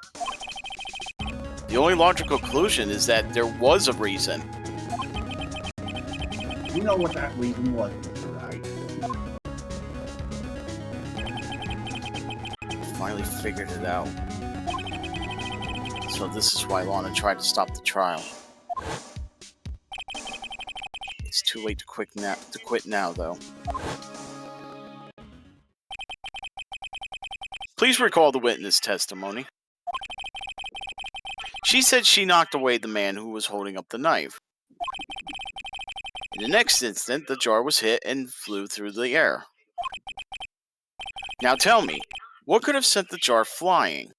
The only logical conclusion is that there was a reason. You know what that reason was, Mr. Wright. Finally figured it out. So this is why Lana tried to stop the trial. It's too late to quit now, though. Please recall the witness testimony. She said she knocked away the man who was holding up the knife. In the next instant, the jar was hit and flew through the air. Now tell me, what could have sent the jar flying?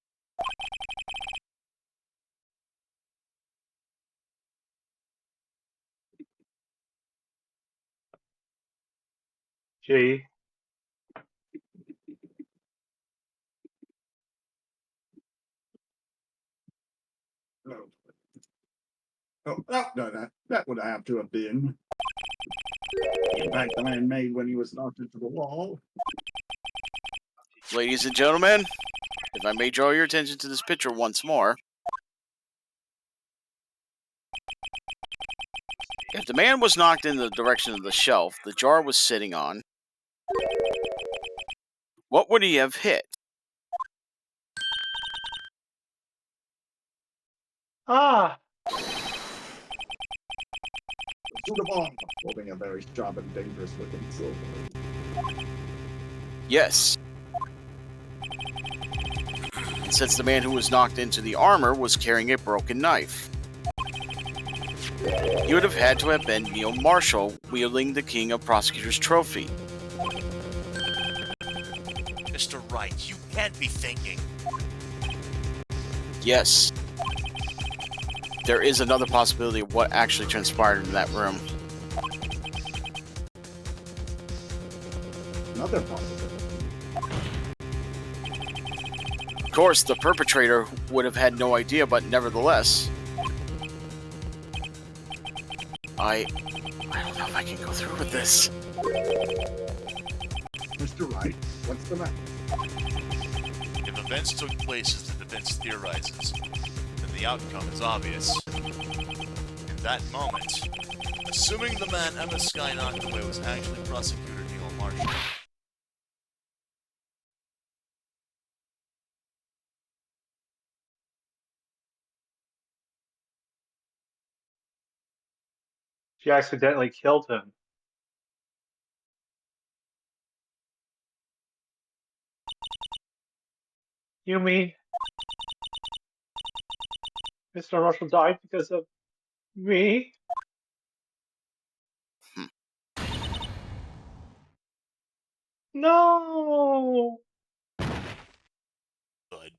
G. Oh, no, that would have to have been the impact the man made when he was knocked into the wall. Ladies and gentlemen, if I may draw your attention to this picture once more. If the man was knocked in the direction of the shelf the jar was sitting on, what would he have hit? Ah, To the ball, holding a very sharp and dangerous looking silver. Yes. Since the man who was knocked into the armor was carrying a broken knife. He would have had to have been Neil Marshall wielding the King of Prosecutors trophy. Mr. Wright, you can't be thinking. Yes. There is another possibility of what actually transpired in that room. Another possibility. Of course, the perpetrator would have had no idea, but nevertheless, I don't know if I can go through with this. Mr. Wright, what's the matter? If events took place as the defense theorizes, then the outcome is obvious. In that moment, assuming the man Emma Sky knocked away was actually Prosecutor Neil Marshall, she accidentally killed him. You mean Mr. Marshall died because of me? No! good.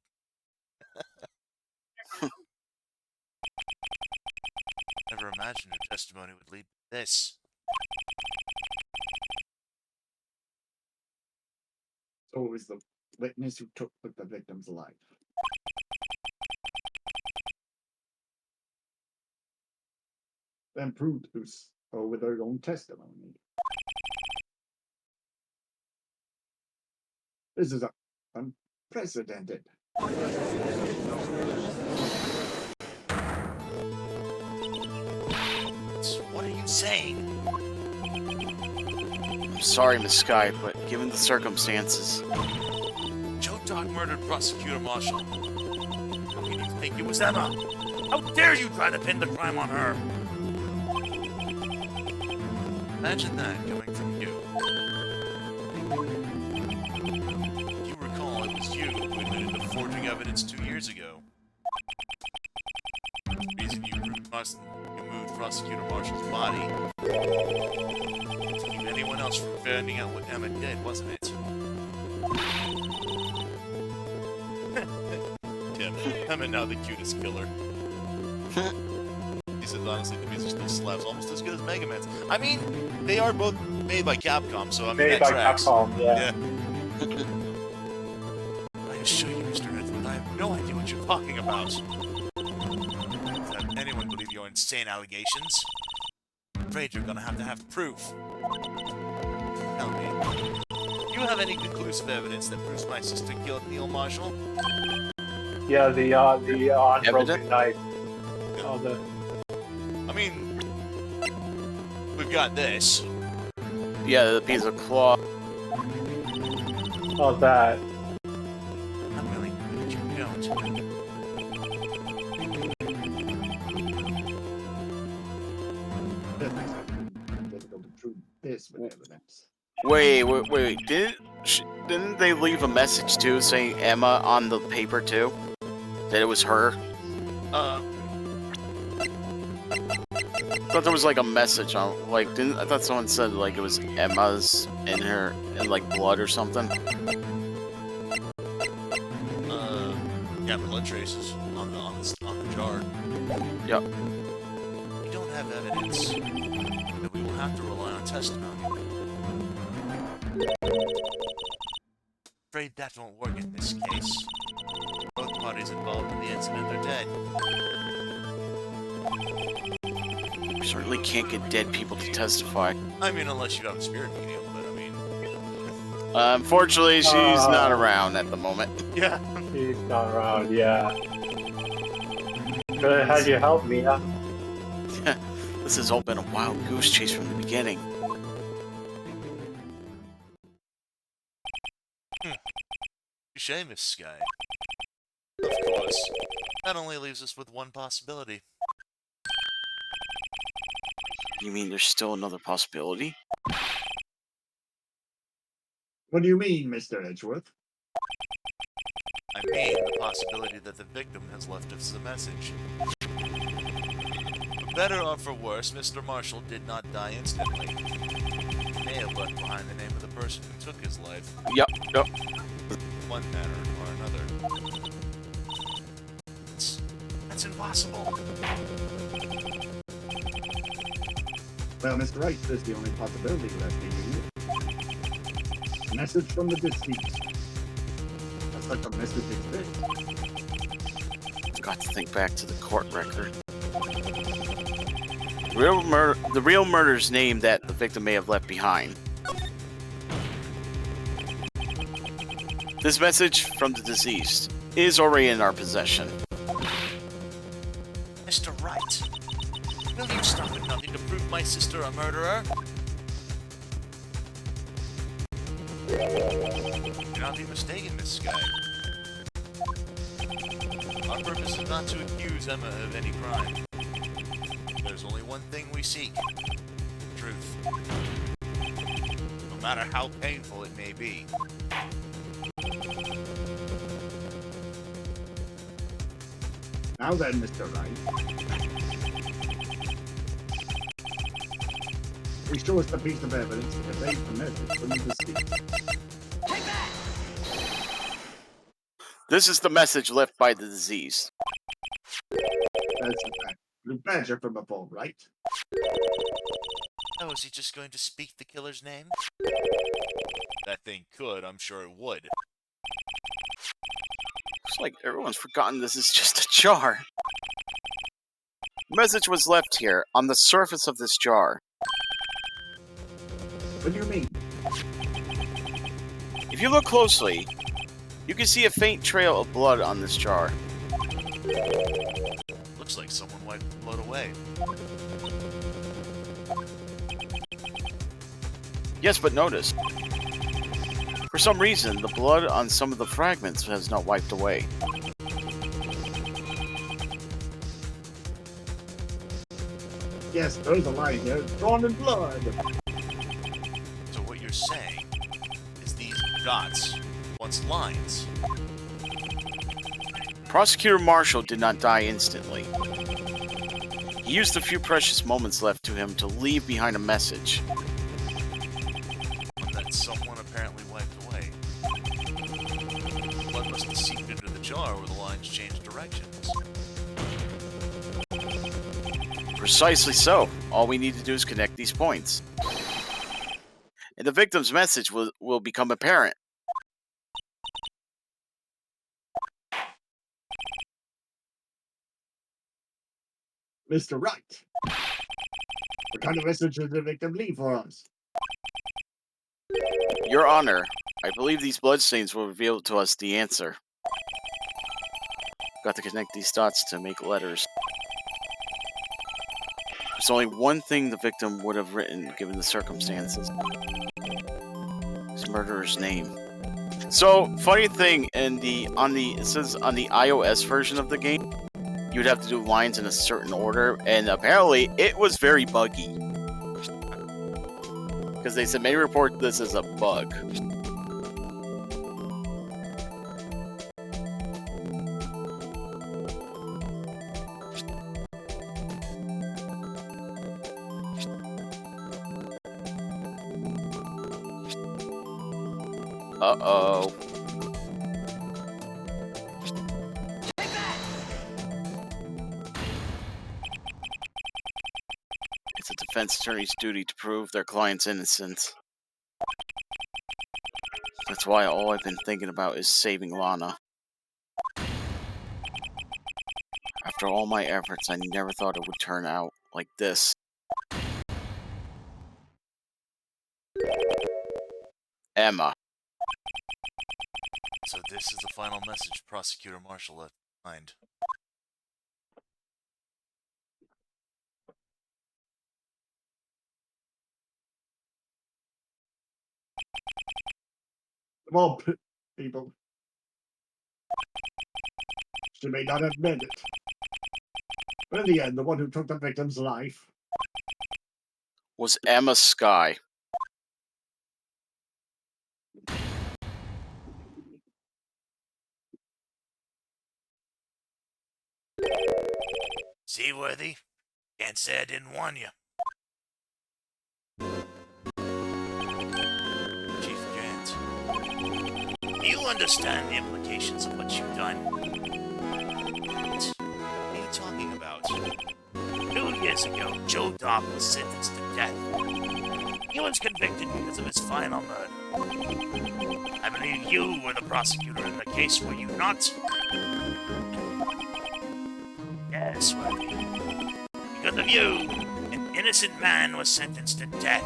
Never imagined her testimony would lead to this. So it was the witness who took the victim's life. Then proved with their own testimony. This is unprecedented. What are you saying? I'm sorry, Miss Sky, but given the circumstances, Joe Dodd murdered Prosecutor Marshall. How can you think it was Emma? How dare you try to pin the crime on her? Imagine that coming from you. You recall it was you who admitted to forging evidence 2 years ago. The reason you moved Prosecutor Marshall's body to keep anyone else from finding out what Emma did, wasn't it? Tim, Emma now the cutest killer. He said honestly the music still slaps almost as good as Mega Man's. I mean, they are both made by Capcom, so I mean Made that by tracks. Capcom, yeah. I assure you, Mr. Redwood, I have no idea what you're talking about. Have anyone believe your insane allegations? I'm afraid you're gonna have proof. Tell me, do you have any conclusive evidence that proves my sister killed Neil Marshall? Yeah, the unbroken Evident? knife. Oh, I mean, we've got this. yeah, the piece of cloth. that. I'm willing to bet you don't. Difficult to prove this with evidence. Wait. Didn't they leave a message too, saying Emma on the paper too? That it was her? I thought there was like a message on, like, I thought someone said like it was Emma's in like blood or something. Yeah, blood traces on the jar. Yep. We don't have evidence, but we will have to rely on testimony. Afraid that won't work in this case. Both parties involved in the incident are dead. We certainly can't get dead people to testify. I mean, unless you have a spirit medium, but I mean... Unfortunately, she's not around at the moment. Yeah. She's not around, yeah. Could have had you help me, huh? This has all been a wild goose chase from the beginning. Touché, Miss Sky. Of course. That only leaves us with one possibility. You mean there's still another possibility? What do you mean, Mr. Edgeworth? I mean the possibility that the victim has left us a message. For better or for worse, Mr. Marshall did not die instantly. He may have left behind the name of the person who took his life, Yep. one manner or another. That's impossible. Well, Mr. Wright, there's the only possibility left for you. A message from the deceased. That's such a message exists. I've got to think back to the court record. The real murder's name that the victim may have left behind. This message from the deceased is already in our possession. Mr. Wright, will you stop at nothing to prove my sister a murderer? Do not be mistaken, Miss Sky. Our purpose is not to accuse Emma of any crime. There's only one thing we seek. Truth. No matter how painful it may be. Now then, Mr. Wright. Please show us the piece of evidence that conveys the message from the deceased. This is the message left by the deceased. That's a fact. Blue Badger from above, right? Oh, is he just going to speak the killer's name? That thing could, I'm sure it would. Looks like everyone's forgotten this is just a jar. The message was left here, on the surface of this jar. What do you mean? If you look closely, you can see a faint trail of blood on this jar. Looks like someone wiped the blood away. Yes, but notice. For some reason, the blood on some of the fragments has not wiped away. Yes, there's a line here. It's drawn in blood. So what you're saying is these dots, once lines. Prosecutor Marshall did not die instantly. He used the few precious moments left to him to leave behind a message. One that someone apparently wiped away. Blood must have seeped into the jar where the lines changed directions. Precisely so. All we need to do is connect these points. And the victim's message will become apparent. Mr. Wright. What kind of message did the victim leave for us? Your Honor, I believe these bloodstains will reveal to us the answer. Got to connect these dots to make letters. There's only one thing the victim would have written, given the circumstances. His murderer's name. So, funny thing, it says on the iOS version of the game, you'd have to do lines in a certain order, and apparently it was very buggy. Because they said, may report this as a bug. Uh-oh. It's a defense attorney's duty to prove their client's innocence. That's why all I've been thinking about is saving Lana. After all my efforts, I never thought it would turn out like this. Emma. So this is the final message Prosecutor Marshall left behind. Come on, people. She may not have meant it. But in the end, the one who took the victim's life Was Emma Sky. Seaworthy, can't say I didn't warn you. Chief Grant, do you understand the implications of what you've done? What are you talking about? 2 years ago, Joe Dock was sentenced to death. He was convicted because of his final murder. I believe you were the prosecutor in the case, were you not? Yes, Worthy. Because of you, an innocent man was sentenced to death.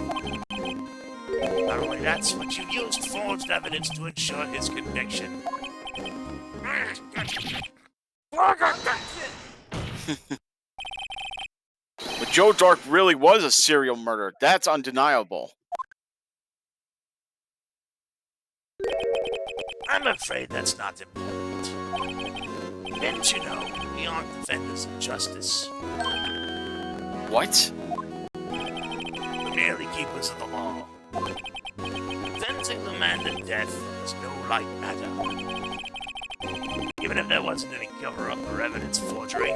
Not only that, but you used forged evidence to ensure his conviction. But Joe Dark really was a serial murderer. That's undeniable. I'm afraid that's not important. Didn't you know we aren't defenders of justice? What? We're merely keepers of the law. Sentencing the man to death is no light matter. Even if there wasn't any cover-up or evidence forgery,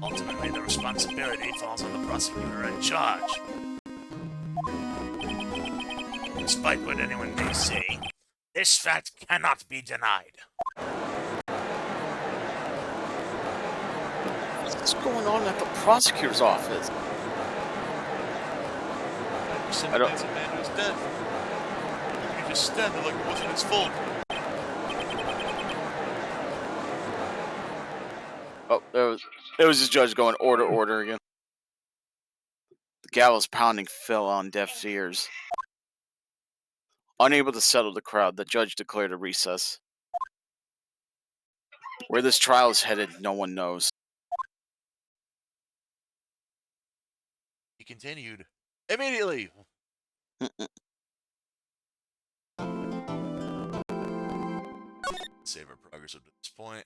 ultimately the responsibility falls on the prosecutor in charge. Despite what anyone may say, this fact cannot be denied. What's going on at the prosecutor's office? I don't. A man who's dead. You just stand there like it wasn't his fault. Oh, it was his judge going order, order again. The gallows pounding fell on deaf ears. Unable to settle the crowd, the judge declared a recess. Where this trial is headed, no one knows. He continued, immediately. Save our progress up to this point.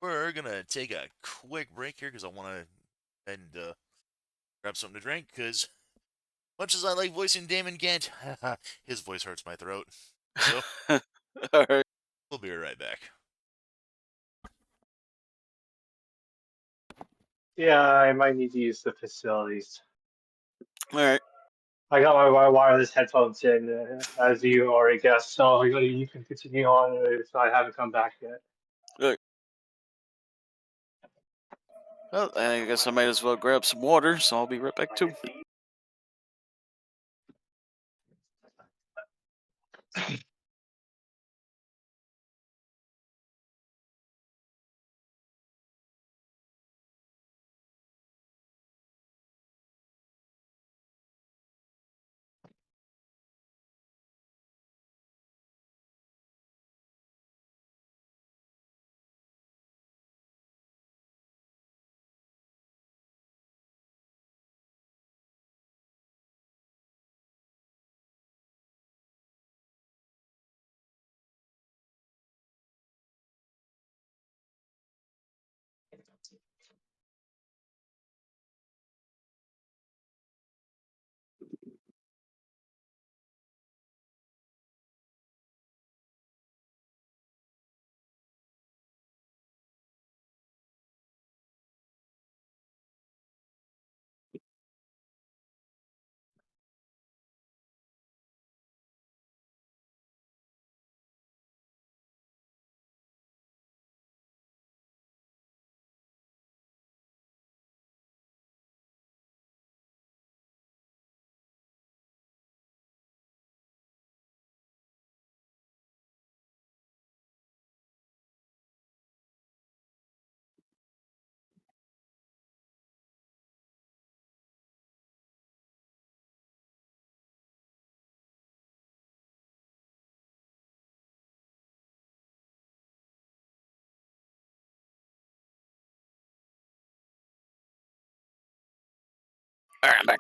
We're gonna take a quick break here because I want to head and grab something to drink. Because much as I like voicing Damon Gant, his voice hurts my throat. So Alright. we'll be right back. Yeah, I might need to use the facilities. Alright. I got my wireless headphones in, as you already guessed, so you can continue on if I haven't come back yet. Well, I guess I might as well grab some water, so I'll be right back too. Alright, I'm back.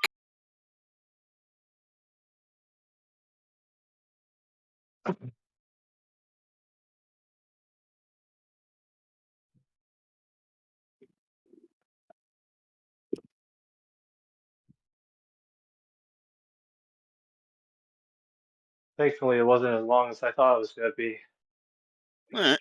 Thankfully, it wasn't as long as I thought it was gonna be. Alright.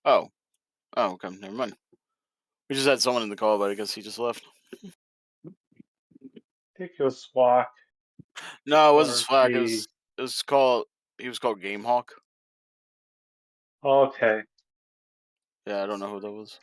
Oh. Oh, okay. Never mind. We just had someone in the call, but I guess he just left. I think it was Swak No, it wasn't or Slack. maybe. It was called. He was called Gamehawk. Okay. Yeah, I don't know who that was.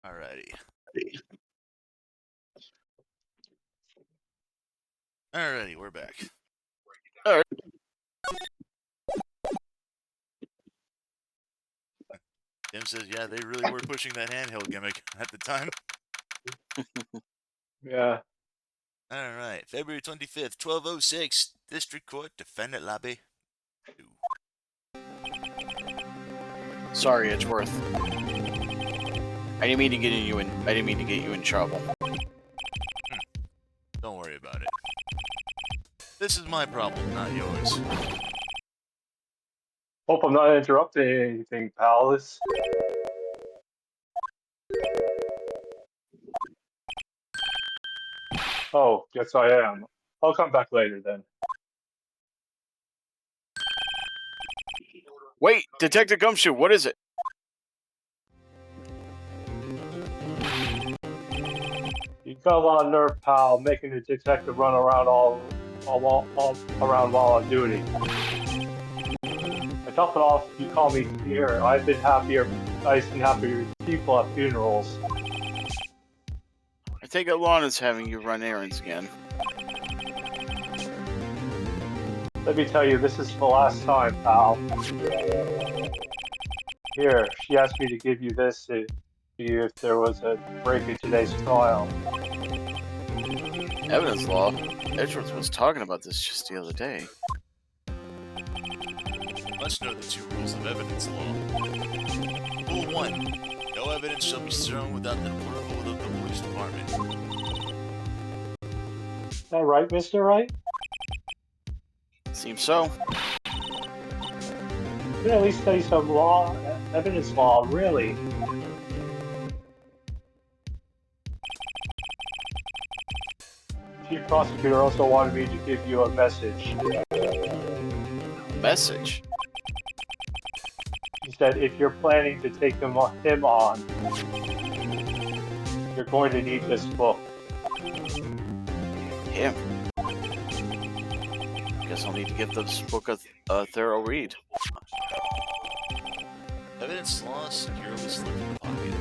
Alrighty. Alrighty, we're back. Alright. Tim says, yeah, they really were pushing that handheld gimmick at the time. Yeah. Alright, February 25th, 12:06, District Court, Defendant Lobby 2. Sorry, Edgeworth. I didn't mean to get you in trouble. Don't worry about it. This is my problem, not yours. Hope I'm not interrupting anything, pal. Oh, yes I am. I'll come back later then. Wait, Detective Gumshoe, what is it? You got a lot of nerve, pal, making the detective run around all around while on duty. I top it off, you call me here. I've seen happier people at funerals. I take it Lana's having you run errands again. Let me tell you, this is the last time, pal. Here, she asked me to give you this to see if there was a break in today's trial. Evidence law? Edgeworth was talking about this just the other day. You must know the 2 rules of evidence law. Rule 1. No evidence shall be shown without the approval of the police department. Is that right, Mr. Wright? Seems so. You can at least study some law, evidence law, really. Chief prosecutor also wanted me to give you a message. Message? He said if you're planning to take him on, you're going to need this book. Him. Guess I'll need to give this book a thorough read. Evidence law securely slipped in the pocket.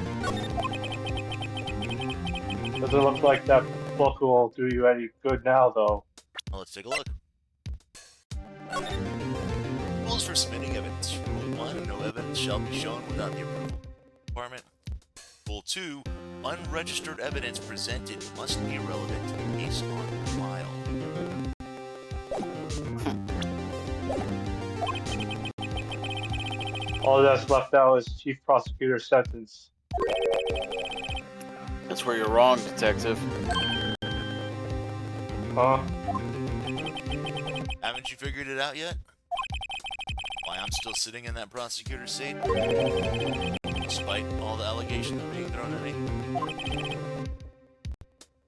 Doesn't look like that book will do you any good now, though. Well, let's take a look. Rules for submitting evidence. Rule 1. No evidence shall be shown without the approval of the department. Rule 2. Unregistered evidence presented must be relevant to the case on trial. All that's left now is chief prosecutor's sentence. That's where you're wrong, Detective. Huh? Haven't you figured it out yet? Why I'm still sitting in that prosecutor's seat? Despite all the allegations being thrown at me?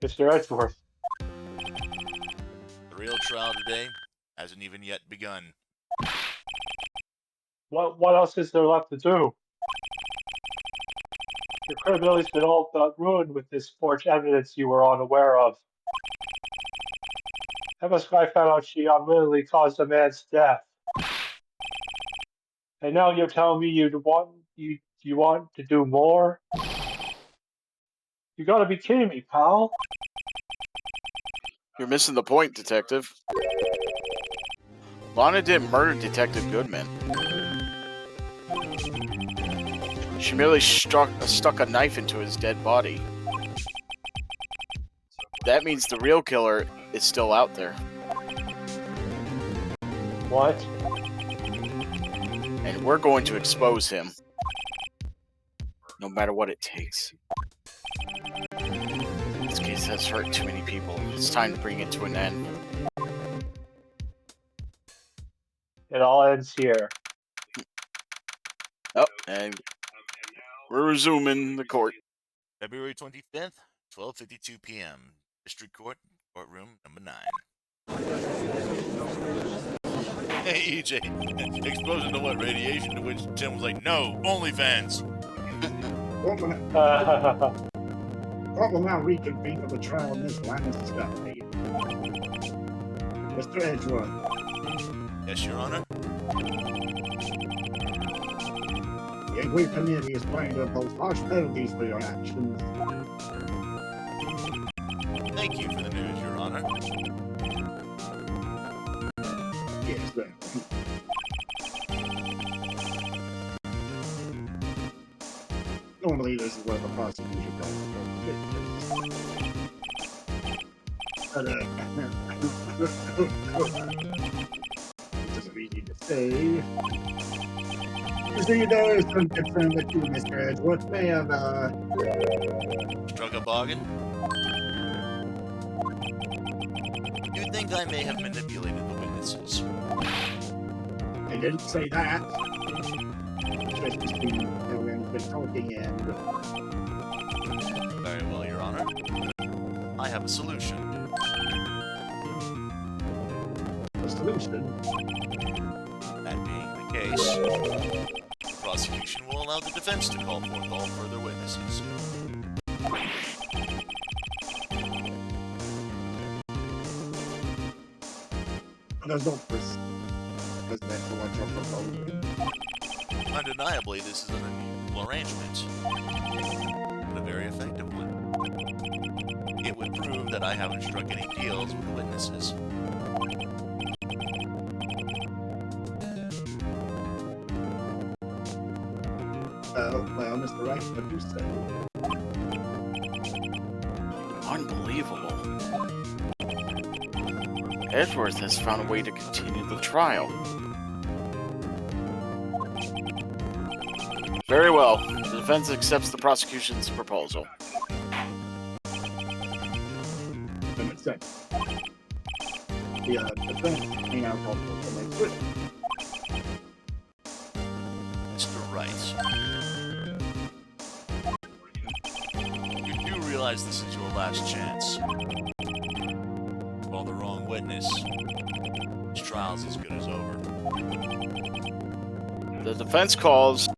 Mr. Edgeworth. The real trial today hasn't even yet begun. What else is there left to do? Your credibility's been all but ruined with this forged evidence you were unaware of. MS Guy found out she unwittingly caused a man's death. And now you're telling me you want to do more? You gotta be kidding me, pal. You're missing the point, Detective. Lana didn't murder Detective Goodman. She merely stuck a knife into his dead body. That means the real killer is still out there. What? And we're going to expose him. No matter what it takes. This case has hurt too many people. It's time to bring it to an end. It all ends here. Oh, and we're resuming the court. February 25th, 12:52 p.m. District Court, courtroom number 9. Hey, EJ, exposing to what radiation? To which Tim was like, no, OnlyFans. What will now reconvene for the trial of Miss Linus Discovery? Mr. Edgeworth. Yes, Your Honor. Inquiry Committee is planning to impose harsh penalties for your actions. Thank you for the news, Your Honor. Yes, ma'am. Normally, this is where the prosecution goes. But, this isn't easy to say. You see, there is some concern that you, Mr. Edgeworth, may have, Struck a bargain? You think I may have manipulated the witnesses? I didn't say that. Just between everyone's been talking and Very well, Your Honor. I have a solution. the solution. That being the case, the prosecution will allow the defense to call forth all further witnesses. There's no president for what you're proposing. Undeniably, this is an unusual arrangement, but a very effective one. It would prove that I haven't struck any deals with the witnesses. Well, Mr. Wright, what do you say? Unbelievable. Edgeworth has found a way to continue the trial. Very well. The defense accepts the prosecution's proposal. Amendment 6. The defense may now call for the next witness. Mr. Wright, you do realize this is your last chance. Call the wrong witness. This trial's as good as over. The defense calls.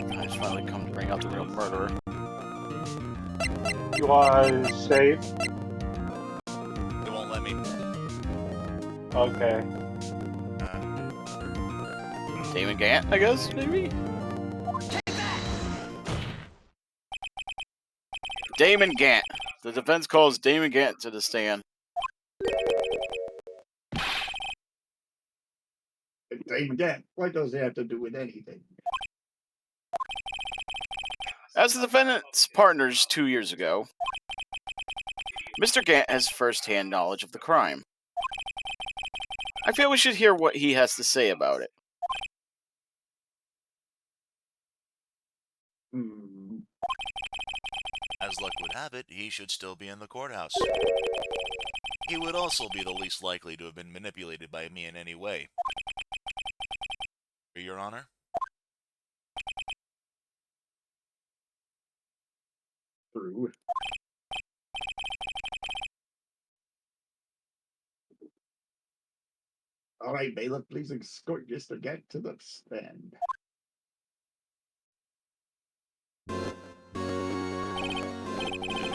Guys finally come to bring out the real murderer. You are safe. They won't let me. Okay. Damon Gant, I guess, maybe? Damon Gant. The defense calls Damon Gant to the stand. Same again. What does it have to do with anything? As the defendant's partners 2 years ago, Mr. Gant has first-hand knowledge of the crime. I feel we should hear what he has to say about it. As luck would have it, he should still be in the courthouse. He would also be the least likely to have been manipulated by me in any way. Your Honor? True. All right, bailiff, please escort Mr. Gant to the stand.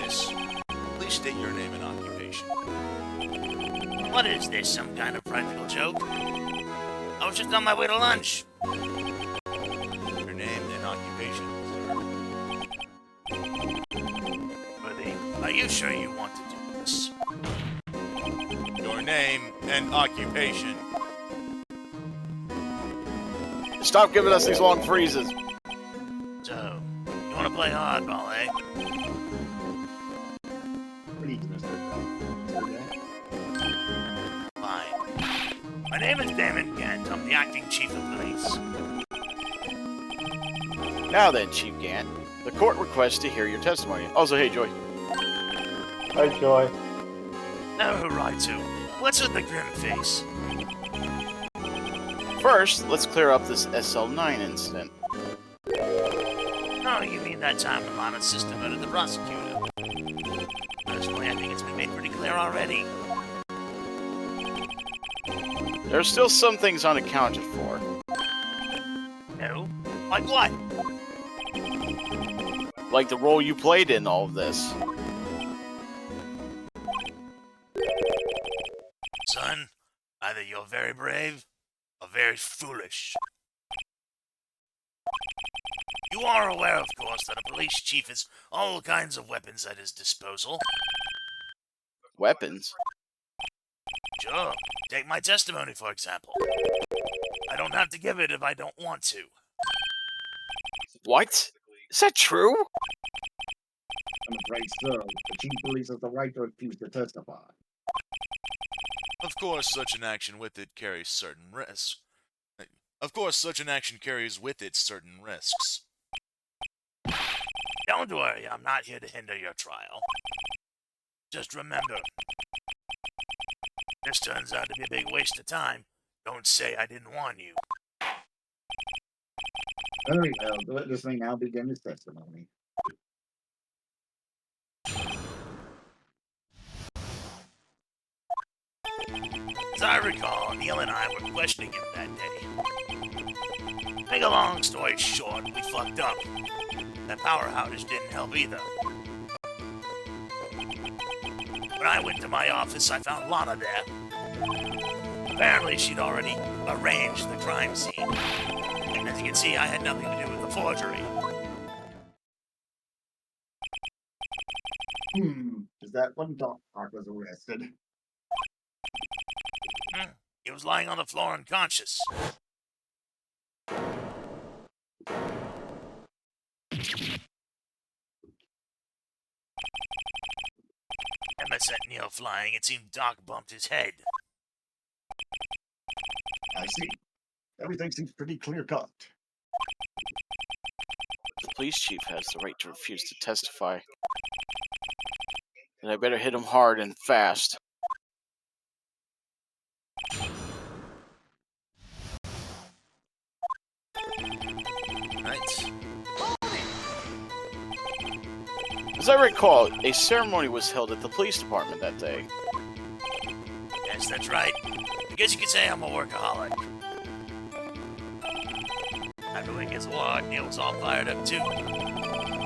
Miss, please state your name and occupation. What is this, some kind of practical joke? I was just on my way to lunch. Your name and occupation, Are you sure you want to do this? sir. Your name and occupation. Stop giving us these long freezes. So, you want to play hardball, eh? Please, Mr. Gant. Fine. My name is Damon Gant. I'm the acting chief of police. Now then, Chief Gant, the court requests to hear your testimony. Also, hey, Joy. Hi, Joy. Now who right to? What's with the grim face? First, let's clear up this SL9 incident. Oh, you mean that time the modern system murdered the prosecutor? Personally, I think it's been made pretty clear already. There are still some things unaccounted for. No? Like what? Like the role you played in all of this. Son, either you're very brave or very foolish. You are aware, of course, that a police chief has all kinds of weapons at his disposal. Weapons? Sure. Take my testimony, for example. I don't have to give it if I don't want to. What? Is that true? I'm afraid so. The chief believes has the right to refuse to testify. Of course, such an action with it carries certain risks. Don't worry, I'm not here to hinder your trial. Just remember, this turns out to be a big waste of time. Don't say I didn't warn you. Very well. The witness may now begin his testimony. As I recall, Neil and I were questioning him that day. Make a long story short, we fucked up. That power outage didn't help either. When I went to my office, I found Lana there. Apparently, she'd already arranged the crime scene. And as you can see, I had nothing to do with the forgery. Is that when Doc Park was arrested? He was lying on the floor unconscious. Emma sent Neil flying. It seemed Doc bumped his head. I see. Everything seems pretty clear-cut. The police chief has the right to refuse to testify. And I better hit him hard and fast. Right. As I recall, a ceremony was held at the police department that day. Yes, that's right. I guess you could say I'm a workaholic. After we gets war, Neil was all fired up too.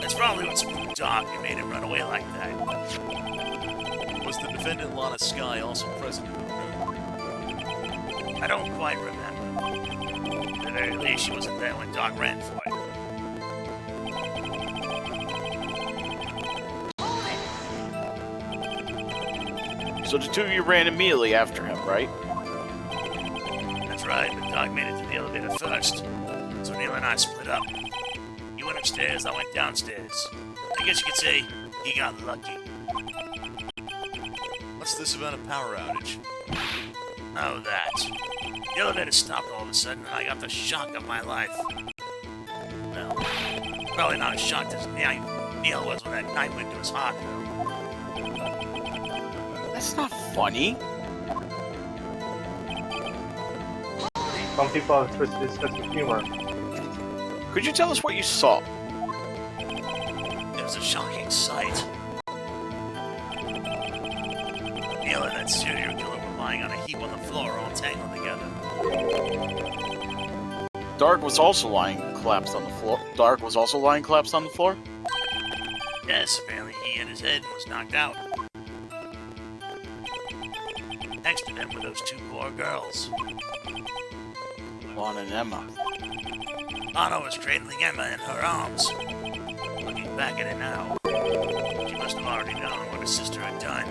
That's probably what spooked Doc and made him run away like that. Was the defendant Lana Skye also present in the room? I don't quite remember. At the very least, she wasn't there when Doc ran for it. So the two of you ran immediately after him, right? That's right, but Doc made it to the elevator first. So Neil and I split up. He went upstairs, I went downstairs. I guess you could say he got lucky. What's this about a power outage? Oh, that. The elevator stopped all of a sudden, and I got the shock of my life. Well, probably not as shocked as Neil was when that knife went to his heart. That's not funny. Some people have twisted sense of humor. Could you tell us what you saw? It was a shocking sight. Neil and that serial killer were lying on a heap on the floor, all tangled together. Dark was also lying collapsed on the floor. Dark was also lying collapsed on the floor? Yes, apparently he hit his head and was knocked out. Next to them were those two poor girls. Lana and Emma. Lana was cradling Emma in her arms. Looking back at it now, she must have already known what her sister had done.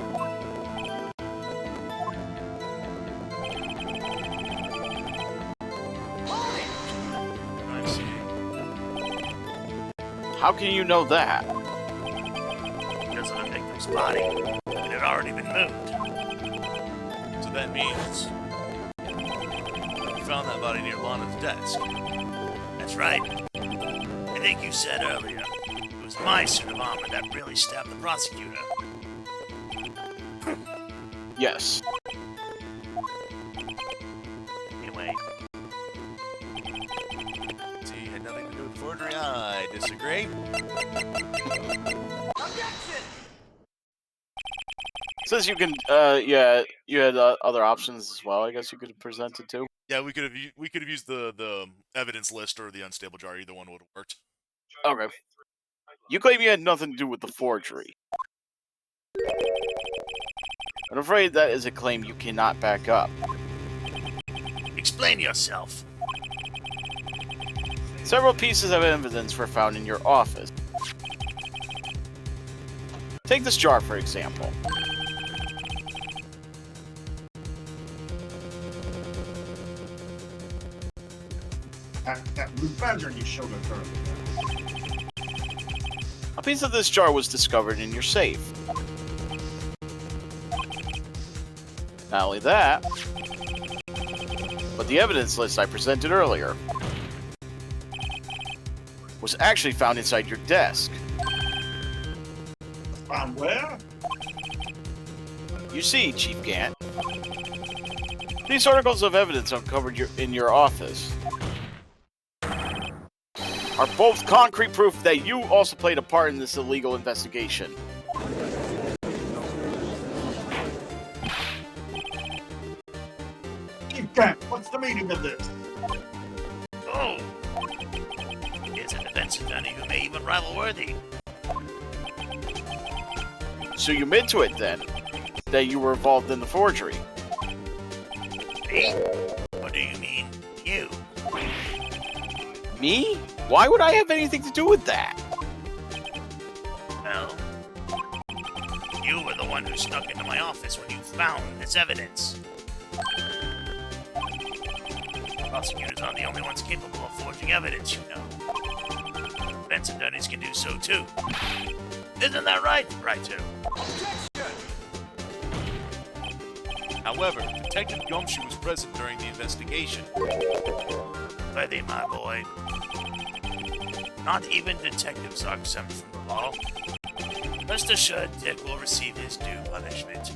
I see. How can you know that? Because of the victim's body. It had already been moved. So that means you found that body near Lana's desk. That's right. I think you said earlier, it was my suit of armor that really stabbed the prosecutor. Yes. Anyway, See, had nothing to do with forgery. I disagree. Says you can, yeah, you had other options as well, I guess you could have presented too. Yeah, we could have used the evidence list or the unstable jar. Either one would have worked. Okay. You claim you had nothing to do with the forgery. I'm afraid that is a claim you cannot back up. explain yourself. Several pieces of evidence were found in your office. Take this jar, for example. That blue badger you showed us earlier. A piece of this jar was discovered in your safe. Not only that, but the evidence list I presented earlier was actually found inside your desk. Found where? You see, Chief Gant, these articles of evidence uncovered in your office are both concrete proof that you also played a part in this illegal investigation. Chief Gant, what's the meaning of this? Oh! Here's an defense attorney who may even rival Worthy. So you admit to it, then, that you were involved in the forgery. Me? What do you mean, you? Me? Why would I have anything to do with that? Well, you were the one who snuck into my office when you found this evidence. Prosecutors aren't the only ones capable of forging evidence, you know. Defense attorneys can do so too. Isn't that right, Wright? However, Detective Gumshoe was present during the investigation. Worthy, my boy. Not even detectives are exempt from the law. Rest assured, Dick will receive his due punishment.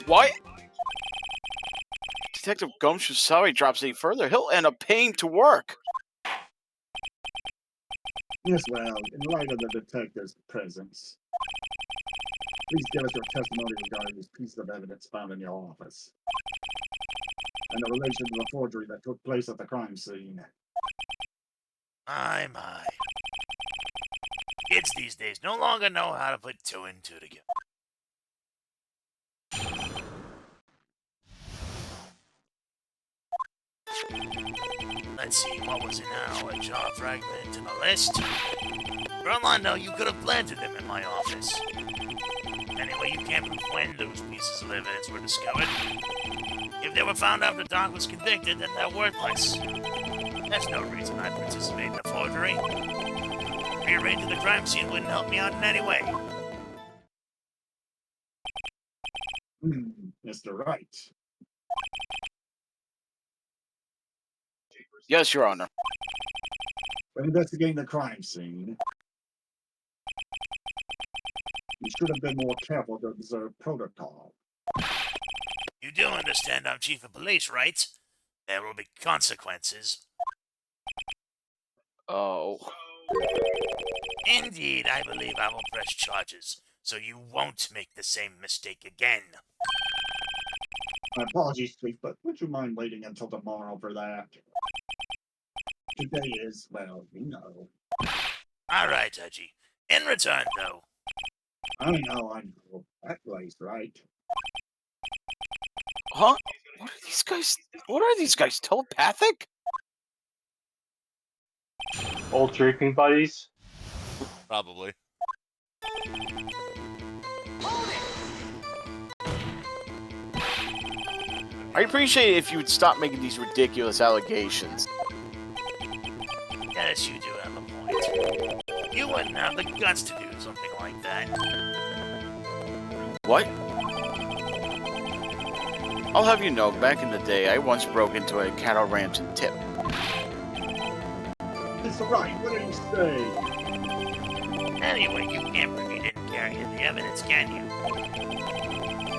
Why? Detective Gumshoe's salary drops any further, he'll end up paying to work. Yes, well, in light of the detective's presence, please give us your testimony regarding this piece of evidence found in your office and the relation to the forgery that took place at the crime scene. My. Kids these days no longer know how to put two and two together. Let's see, what was it now? A jaw fragment and a list? For all I know, you could have planted them in my office. Anyway, you can't prove when those pieces of evidence were discovered. If they were found after Doc was convicted, then they're worthless. There's no reason I'd participate in a forgery. Rearranging the crime scene wouldn't help me out in any way. Mr. Wright. Yes, Your Honor. When investigating the crime scene, you should have been more careful to observe protocol. You do understand I'm chief of police, right? There will be consequences. Oh. Indeed, I believe I will press charges, so you won't make the same mistake again. My apologies, Chief, but would you mind waiting until tomorrow for that? Today is, well, you know. All right, Edgy. In return, though. I know. That place, right? Huh? What are these guys, telepathic? Old drinking buddies. Probably. I appreciate it if you would stop making these ridiculous allegations. Yes, you do have a point. You wouldn't have the guts to do something like that. What? I'll have you know, back in the day, I once broke into a cattle ranch in Tip. Mr. Wright, what did you say? Anyway, you can't prove you didn't carry the evidence, can you?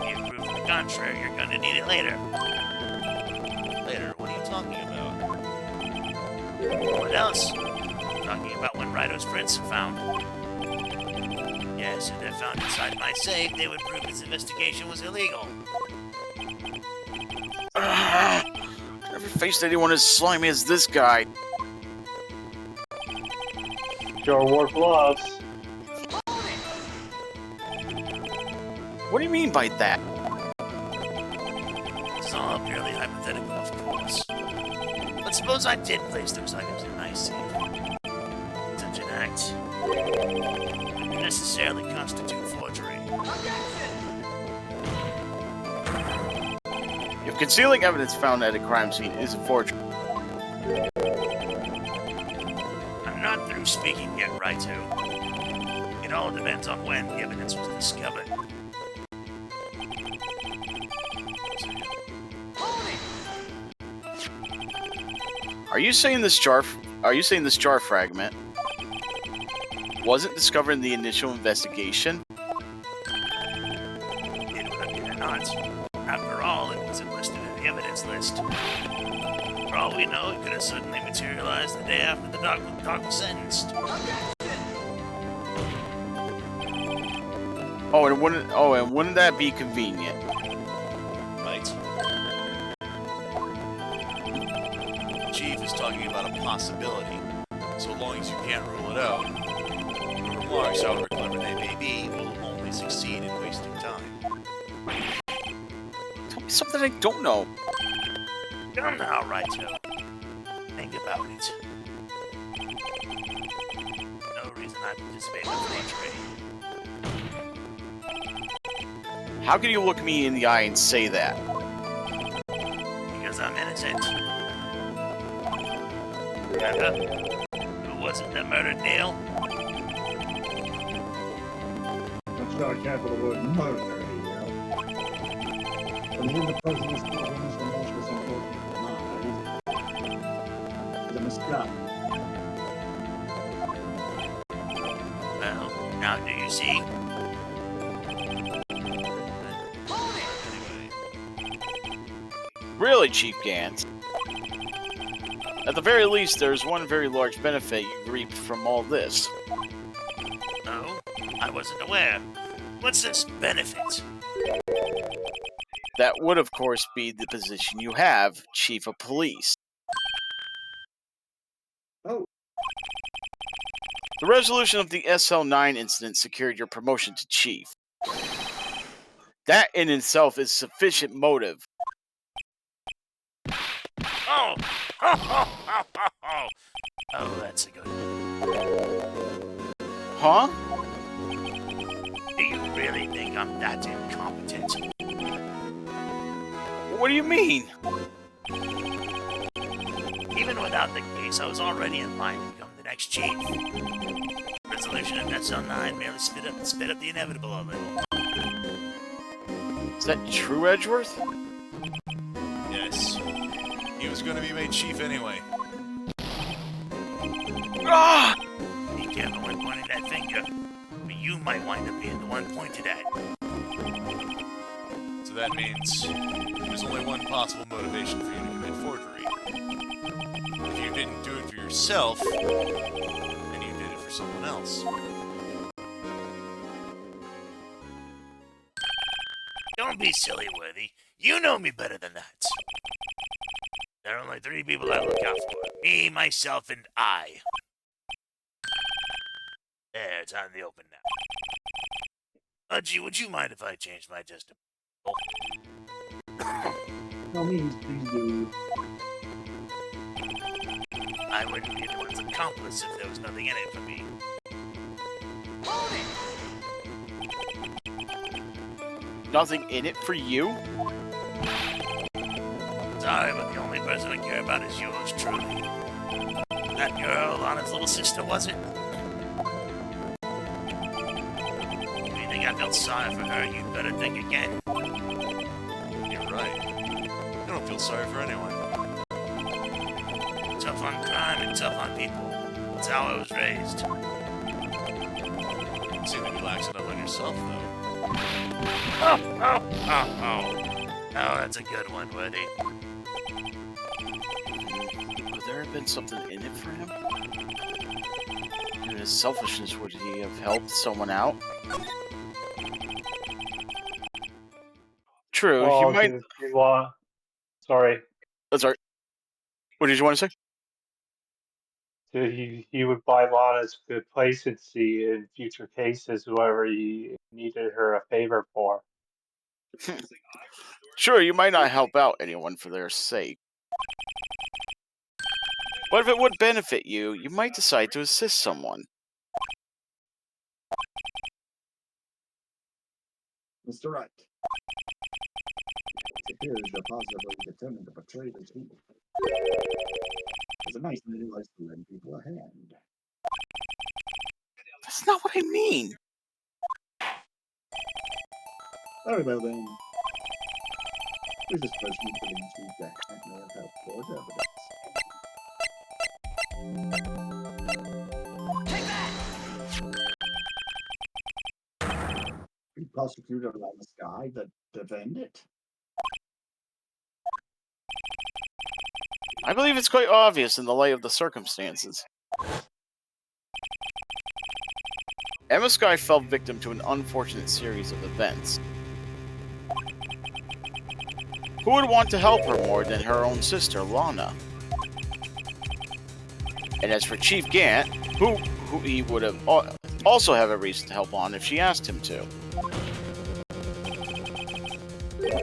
If you prove the contrary, you're gonna need it later. Later, what are you talking about? What else? Talking about when Rido's prints are found. Yes, if they're found inside my safe, they would prove this investigation was illegal. Never faced anyone as slimy as this guy. Sure wore gloves. What do you mean by that? This is all purely hypothetical, of course. But suppose I did place those items in my safe. Such an act wouldn't necessarily constitute forgery. If concealing evidence found at a crime scene is a forgery, I'm not through speaking yet, Righto. It all depends on when the evidence was discovered. are you saying this jar fragment wasn't discovered in the initial investigation? It would appear not. After all, it wasn't listed in the evidence list. For all we know, it could have suddenly materialized the day after the dog was sentenced. And wouldn't that be convenient? Right? Chief is talking about a possibility. So long as you can't rule it out, your remarks, however clever they may be, will only succeed in wasting time. Tell me something I don't know. Come now, Righto. Think about it. No reason I participate in forgery. How can you look me in the eye and say that? Because I'm innocent. Remember? Who was it that murdered Neil? I'm sure I can't put the word murder, you know. From the president's problems from most was important than the misguided. Well, now do you see? Really, Chief Gantz? At the very least, there's one very large benefit you've reaped from all this. No, I wasn't aware. What's this benefit? That would, of course, be the position you have, Chief of Police. Oh, The resolution of the SL9 incident secured your promotion to Chief. That in itself is sufficient motive. Oh! Oh, that's a good one. Huh? Do you really think I'm that incompetent? What do you mean? Even without the case, I was already in line to become the next chief. Resolution of SL9 merely sped up the inevitable a little. Is that true, Edgeworth? Yes. He was going to be made chief anyway. Ah! Be careful when pointing that finger, but you might wind up being the one pointed at. So that means there's only one possible motivation for you to commit forgery. If you didn't do it for yourself, then you did it for someone else. Don't be silly, Worthy. You know me better than that. There are only 3 people I look out for. Me, myself, and I. There, it's out in the open now. Gee, would you mind if I changed my just no means please do. I wouldn't be the one's accomplice if there was nothing in it for me. Nothing in it for you? Sorry, but the only person I care about is yours truly. That girl, Lana's little sister, was it? If you think I felt sorry for her, you'd better think again. You're right. I don't feel sorry for anyone. Tough on crime and tough on people. That's how I was raised. You seem to be laxing up on yourself, though. Oh, that's a good one, Woody. Could there have been something in it for him? In his selfishness, would he have helped someone out? True, Oh, you might... Sorry. That's all right. What did you want to say? So he would buy Lana's complacency in future cases, whoever he needed her a favor for. Sure, you might not help out anyone for their sake. But if it would benefit you, you might decide to assist someone. Mr. Wright, it appears you're positively determined to betray the people. It's a nice man who likes to lend people a hand. That's not what I mean. Very well then. Who's this person who believes you that may have helped forge evidence? The prosecutor on the sky that defend it? I believe it's quite obvious in the light of the circumstances. Emma Sky fell victim to an unfortunate series of events. Who would want to help her more than her own sister, Lana? And as for Chief Gant, who he would have also have a reason to help on if she asked him to.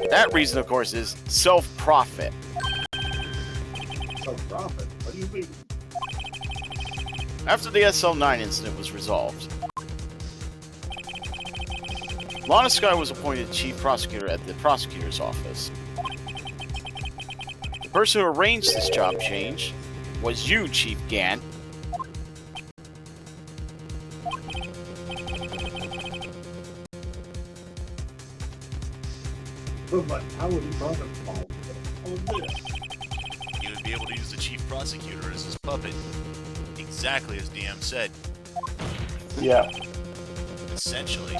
That reason, of course, is self-profit. Self-profit? What do you mean? After the SL9 incident was resolved, Lana Sky was appointed chief prosecutor at the prosecutor's office. The person who arranged this job change was you, Chief Gant. But how would he profit from all this? He would be able to use the chief prosecutor as his puppet. Exactly as DM said. Yeah. Essentially,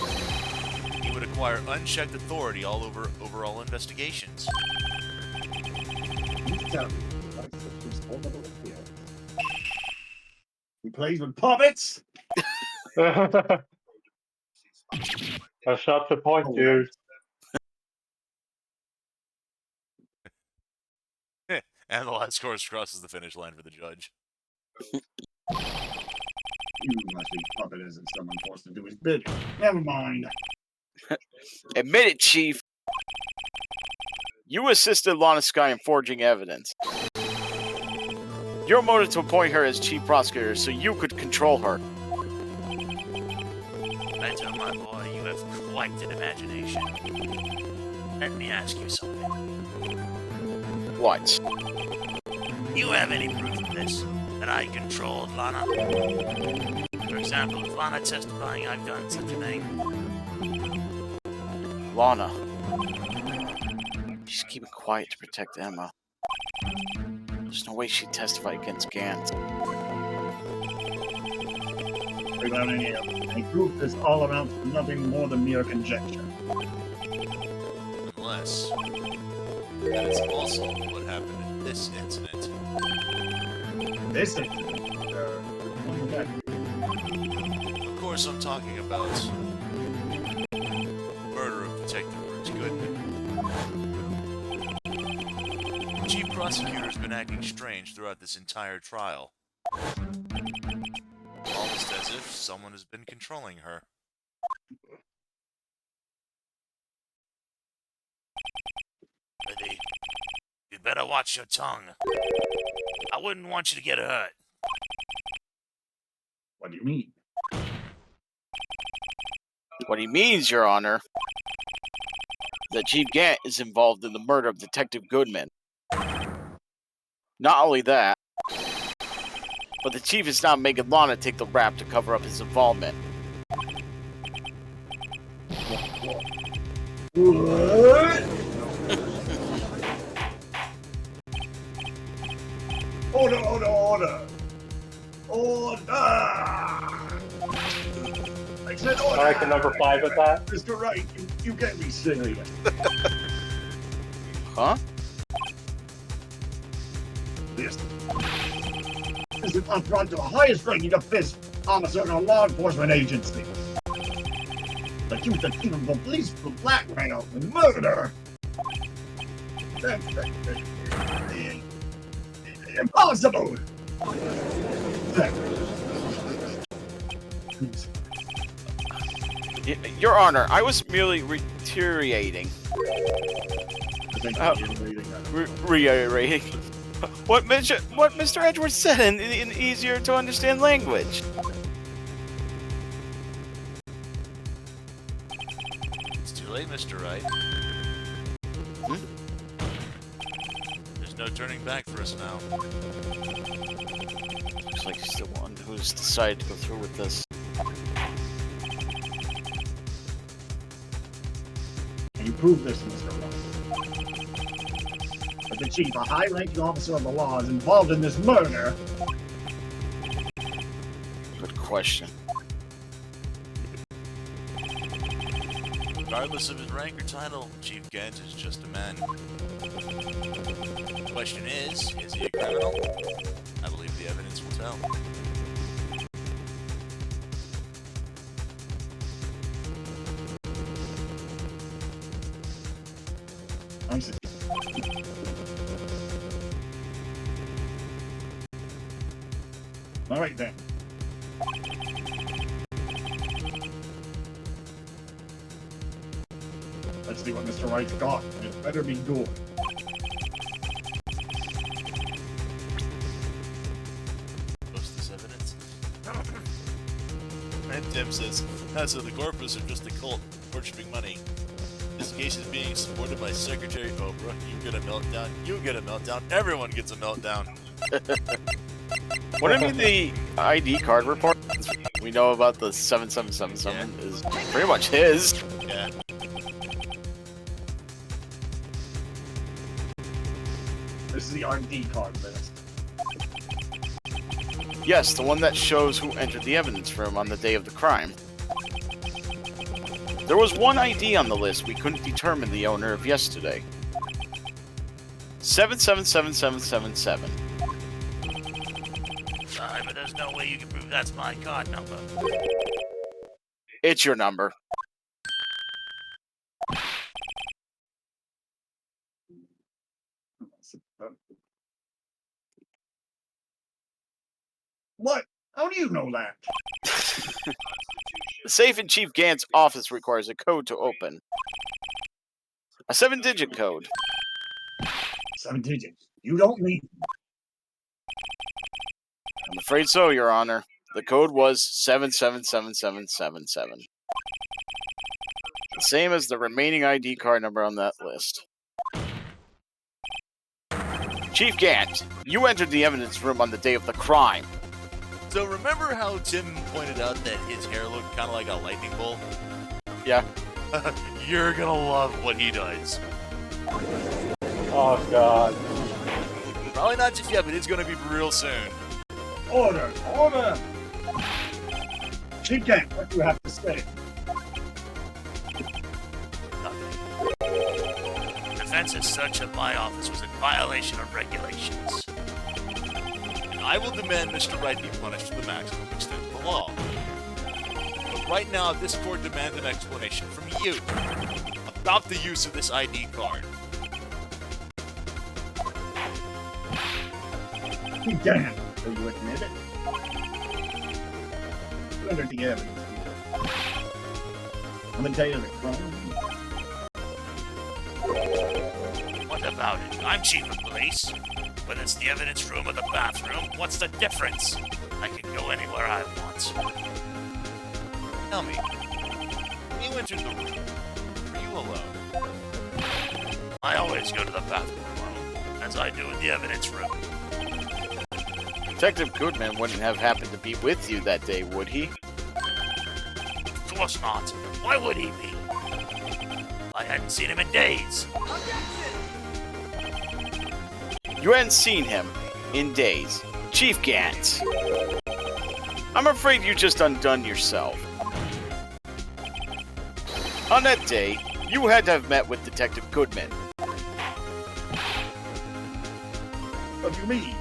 he would acquire unchecked authority over all investigations. You tell me, Wright's the chief's formidable appeal. He plays with puppets? That's not the point, dude. And the last course crosses the finish line for the judge. You must be puppet isn't someone forced to do his bidding. Never mind. Admit it, Chief. You assisted Lana Sky in forging evidence. Your motive to appoint her as chief prosecutor so you could control her. I tell my boy, you have quite an imagination. Let me ask you something. What? You have any proof of this? That I controlled Lana? For example, if Lana testifying I've done such a thing. Lana. She's keeping quiet to protect Emma. There's no way she'd testify against Gant. Without any proof, this all amounts to nothing more than mere conjecture. Unless that is also what happened in this incident. This incident? Of course, I'm talking about the murder of Detective Rich Goodman. The chief prosecutor's been acting strange throughout this entire trial. Almost as if someone has been controlling her. Liddy, you better watch your tongue. I wouldn't want you to get hurt. What do you mean? What he means, Your Honor, that Chief Gant is involved in the murder of Detective Goodman. Not only that, but the Chief is now making Lana take the rap to cover up his involvement. What? Order, order, order! Order! I said order! I like the number 5 of that. Mr. Wright, you can't be serious. Huh? This is an affront to the highest ranking officer in a law enforcement agency. Accuse the chief of the police for blackmail and murder. That's impossible! Your Honor, I was merely reiterating. Reiterating What Mr. Edwards said in easier to understand language. It's too late, Mr. Wright. Hmm? There's no turning back for us now. Looks like he's the one who's decided to go through with this. Can you prove this, Mr. Wright? But the chief, a high-ranking officer of the law, is involved in this murder. Good question. Regardless of his rank or title, Chief Gant is just a man. The question is he a criminal? I believe the evidence will tell. I see. All right, then. Let's see what Mr. Wright's got. It better be good. Post this evidence. And Tim says, so the corpus are just a cult worshipping money. This case is being supported by Secretary Oprah. You get a meltdown. You get a meltdown. Everyone gets a meltdown. Wouldn't it be the ID card report? We know about the 7777 is pretty much his. Yeah. This is the RD card list. Yes, the one that shows who entered the evidence room on the day of the crime. There was one ID on the list we couldn't determine the owner of yesterday. 777777. Sorry, but there's no way you can prove that's my card number. It's your number. What? How do you know that? The safe in Chief Gant's office requires a code to open. A 7-digit code. 7 digits. You don't need. I'm afraid so, Your Honor. The code was 777777. The same as the remaining ID card number on that list. Chief Gant, you entered the evidence room on the day of the crime. So remember how Tim pointed out that his hair looked kind of like a lightning bolt? Yeah. You're gonna love what he does. Oh god. Probably not just yet, but it's gonna be real soon. Order! Order! Chief Gant, what do you have to say? Nothing. Defense's search of my office was in violation of regulations. I will demand Mr. Wright be punished to the maximum extent of the law. But right now, this court demands an explanation from you about the use of this ID card. Chief Gant, will you admit it? You entered the evidence room on the day of the crime. What about it? I'm chief of police. Whether it's the evidence room or the bathroom, what's the difference? I can go anywhere I want. Tell me, when you entered the room, were you alone? I always go to the bathroom alone, as I do in the evidence room. Detective Goodman wouldn't have happened to be with you that day, would he? Of course not. Why would he be? I hadn't seen him in days. You hadn't seen him in days. Chief Gant. I'm afraid you just undone yourself. On that day, you had to have met with Detective Goodman. What do you mean?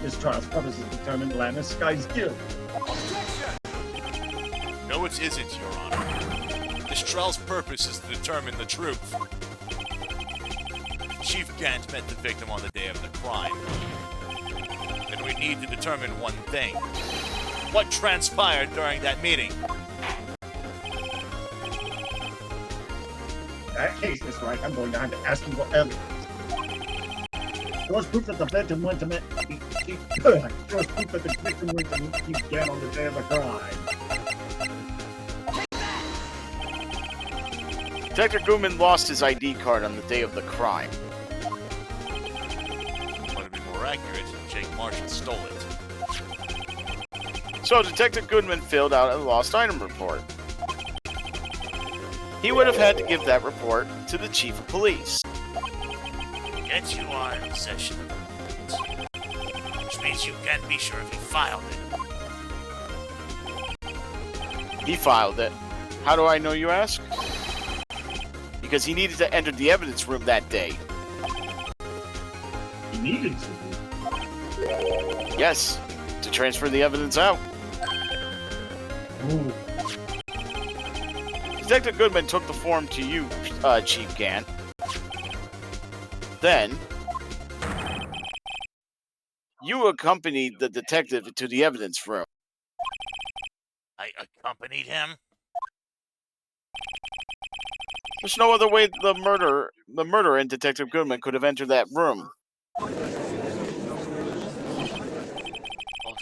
This trial's purpose is to determine Lannister's guilt. No, it isn't, Your Honor. This trial's purpose is to determine the truth. Chief Gant met the victim on the day of the crime. And we need to determine one thing. What transpired during that meeting? In that case, Mr. Wright, I'm going to have to ask you for evidence. Shows proof that the victim went to meet. Shows proof that the victim went to meet Chief Gant on the day of the crime. Detective Goodman lost his ID card on the day of the crime. But to be more accurate, Jake Marshall stole it. So Detective Goodman filled out a lost item report. He would have had to give that report to the chief of police. Yet you are in possession of it. Which means you can't be sure if he filed it. He filed it. How do I know, you ask? Because he needed to enter the evidence room that day. He needed to. Yes, to transfer the evidence out. Ooh. Detective Goodman took the form to you, Chief Gant. Then, you accompanied the detective to the evidence room. I accompanied him? There's no other way the murderer and Detective Goodman could have entered that room. Hold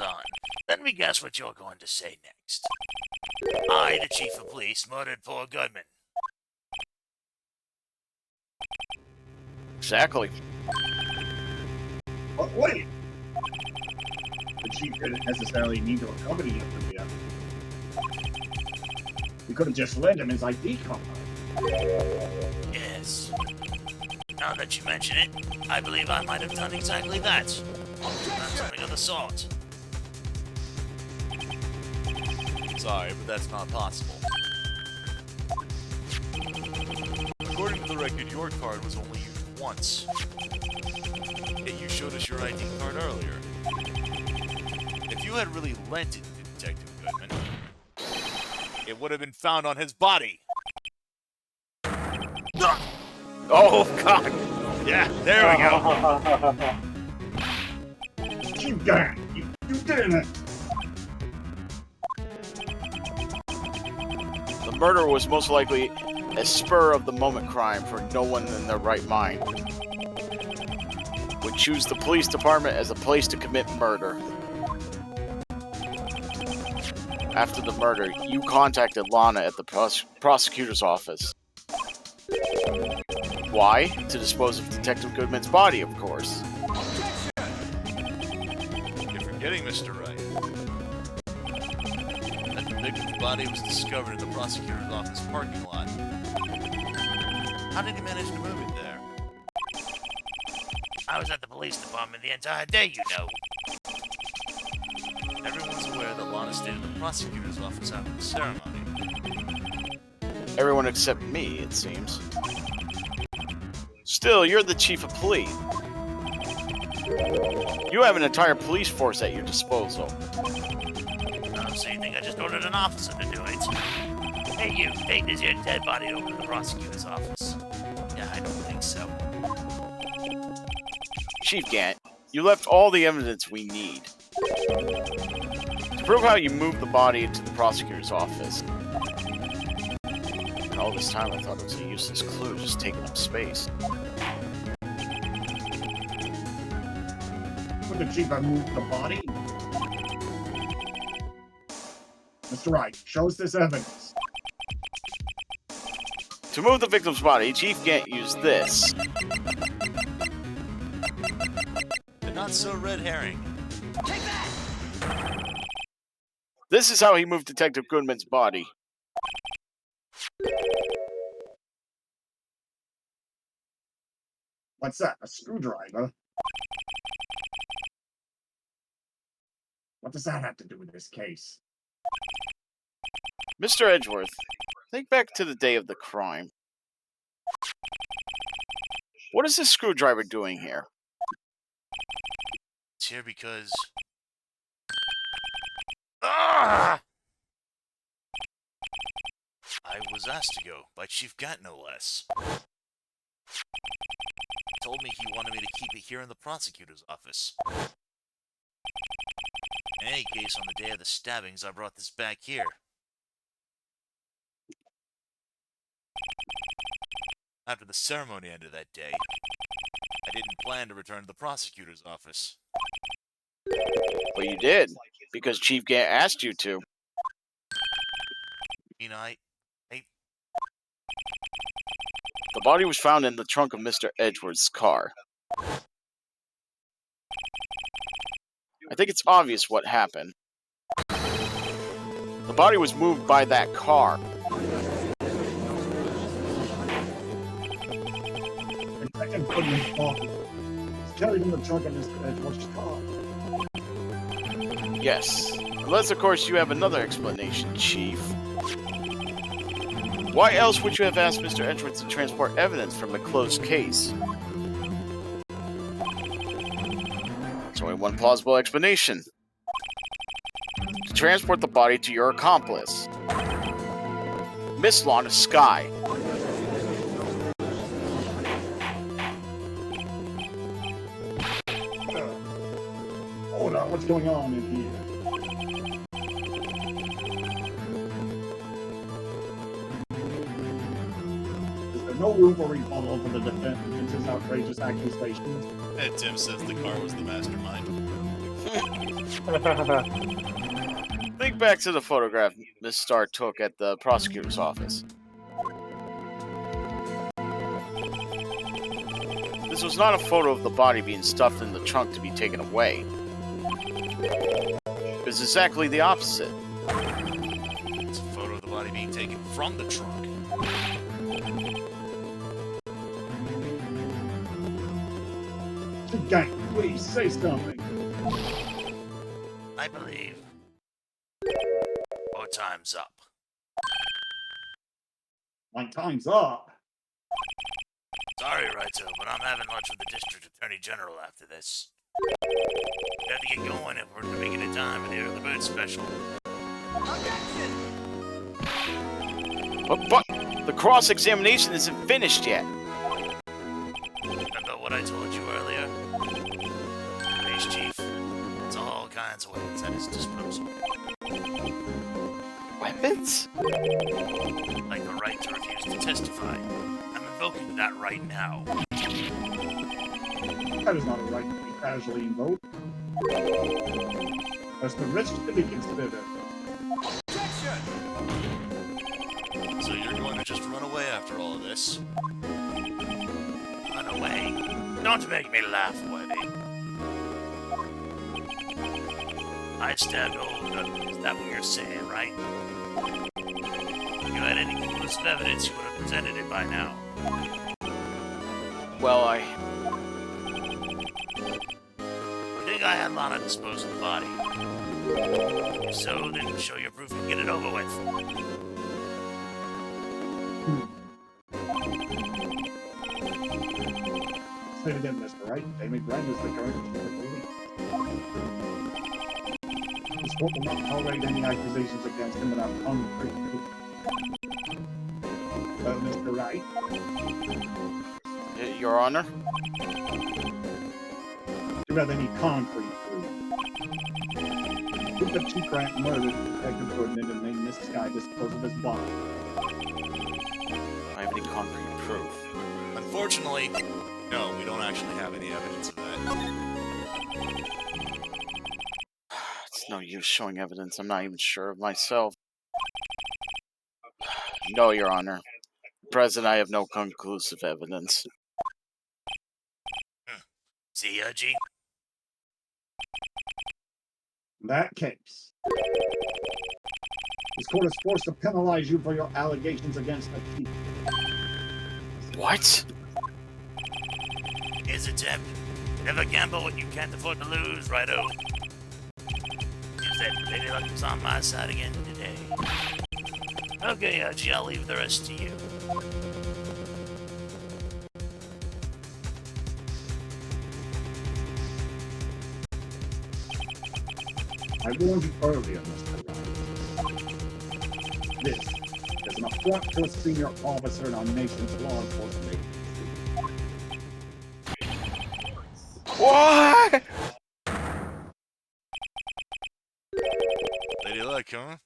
on. Let me guess what you're going to say next. I, the chief of police, murdered poor Goodman. Exactly. But wait! The chief didn't necessarily need to accompany him to the evidence. We could have just lent him his ID card. Yes. Now that you mention it, I believe I might have done exactly that. Or something of the sort. Sorry, but that's not possible. According to the record, your card was only used once. Yet you showed us your ID card earlier. If you had really lent it to Detective Goodman, it would have been found on his body. Oh, God. Yeah, there we go. Chief Gant, you did it! The murder was most likely a spur-of-the-moment crime, for no one in their right mind would choose the police department as a place to commit murder. After the murder, you contacted Lana at the prosecutor's office. Why? To dispose of Detective Goodman's body, of course. You're forgetting, Mr. Wright. That the victim's body was discovered in the prosecutor's office parking lot. How did he manage to move it there? I was at the police department the entire day, you know. Everyone's aware that Lana stayed at the prosecutor's office after the ceremony. Everyone except me, it seems. Still, you're the chief of police. You have an entire police force at your disposal. So you think I just ordered an officer to do it? Hey, you, take this your dead body over to the prosecutor's office. Yeah, I don't think so. Chief Gant, you left all the evidence we need. To prove how you moved the body into the prosecutor's office. And all this time I thought it was a useless clue just taking up space. Would the chief have moved the body? Mr. Wright, show us this evidence. To move the victim's body, Chief Gant used this. The not-so-red herring. This is how he moved Detective Goodman's body. What's that, a screwdriver? What does that have to do with this case? Mr. Edgeworth, think back to the day of the crime. What is this screwdriver doing here? It's here because... Ah! I was asked to go, by Chief Gant no less. He told me he wanted me to keep it here in the prosecutor's office. In any case, on the day of the stabbings, I brought this back here. After the ceremony ended that day, I didn't plan to return to the prosecutor's office. But you did, because Chief Gant asked you to. You know, I The body was found in the trunk of Mr. Edgeworth's car. I think it's obvious what happened. The body was moved by that car. And second put in his pocket. It's carried in the trunk of Mr. Edgeworth's car. Yes. Unless, of course, you have another explanation, Chief. Why else would you have asked Mr. Edgeworth to transport evidence from a closed case? There's only one plausible explanation. To transport the body to your accomplice, Miss Lana Sky. Hold on, what's going on in here? Is there no room for rebuttal for the defense against his outrageous accusations? and Tim says the car was the mastermind. Think back to the photograph Miss Starr took at the prosecutor's office. This was not a photo of the body being stuffed in the trunk to be taken away. It was exactly the opposite. It's a photo of the body being taken from the trunk. Gang, please say something. I believe. Or time's up. My time's up. Sorry, Raito, but I'm having lunch with the District Attorney General after this. We have to get going if we're to make it in time for the early bird special. But the cross-examination isn't finished yet. Remember what I told you earlier? Police chief. It's all kinds of weapons at his disposal. Weapons? Like the right to refuse to testify. I'm invoking that right now. That is not a right to be casually invoked. That's the risk to be considered. So you're going to just run away after all of this? Run away. Don't make me laugh, Webby. I stabbed old Douglas. Is that what you're saying, right? If you had any conclusive evidence, you would have presented it by now. Well, You think I had Lana dispose of the body? If so, then show your proof and get it over with. Say it again, Mr. Wright. Amy Brand is the current chief of police. This court will not tolerate any accusations against him without concrete proof. Mr. Wright, Your Honor? do you have any concrete proof? Proof that Chief Grant murdered Detective Goodman and made Miss Sky dispose of his body. I have any concrete proof. Unfortunately, no, we don't actually have any evidence of that. It's no use showing evidence. I'm not even sure of myself. No, Your Honor. At present, I have no conclusive evidence. See, G? In that case, this court is forced to penalize you for your allegations against the chief. What? Here's a tip. Never gamble what you can't afford to lose, righto. Seems that Lady Luck is on my side again today. Okay, G, I'll leave the rest to you. I warned you earlier, Mr. Wright. This is an affront to a senior officer in our nation's law enforcement agency. What? Lady Luck, huh?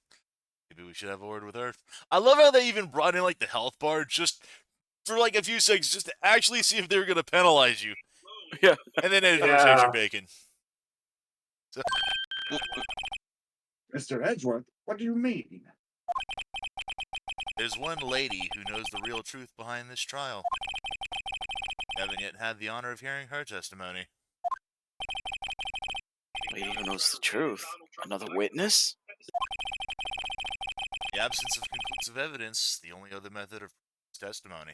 Maybe we should have a word with her. I love how they even brought in, like, the health bar just for, like, a few seconds just to actually see if they were going to penalize you. Yeah. And then there's Yeah. Rotation Bacon. So, Mr. Edgeworth, what do you mean? there's one lady who knows the real truth behind this trial. Haven't yet had the honor of hearing her testimony. Lady who knows the truth. Another witness? The absence of conclusive evidence, the only other method of testimony.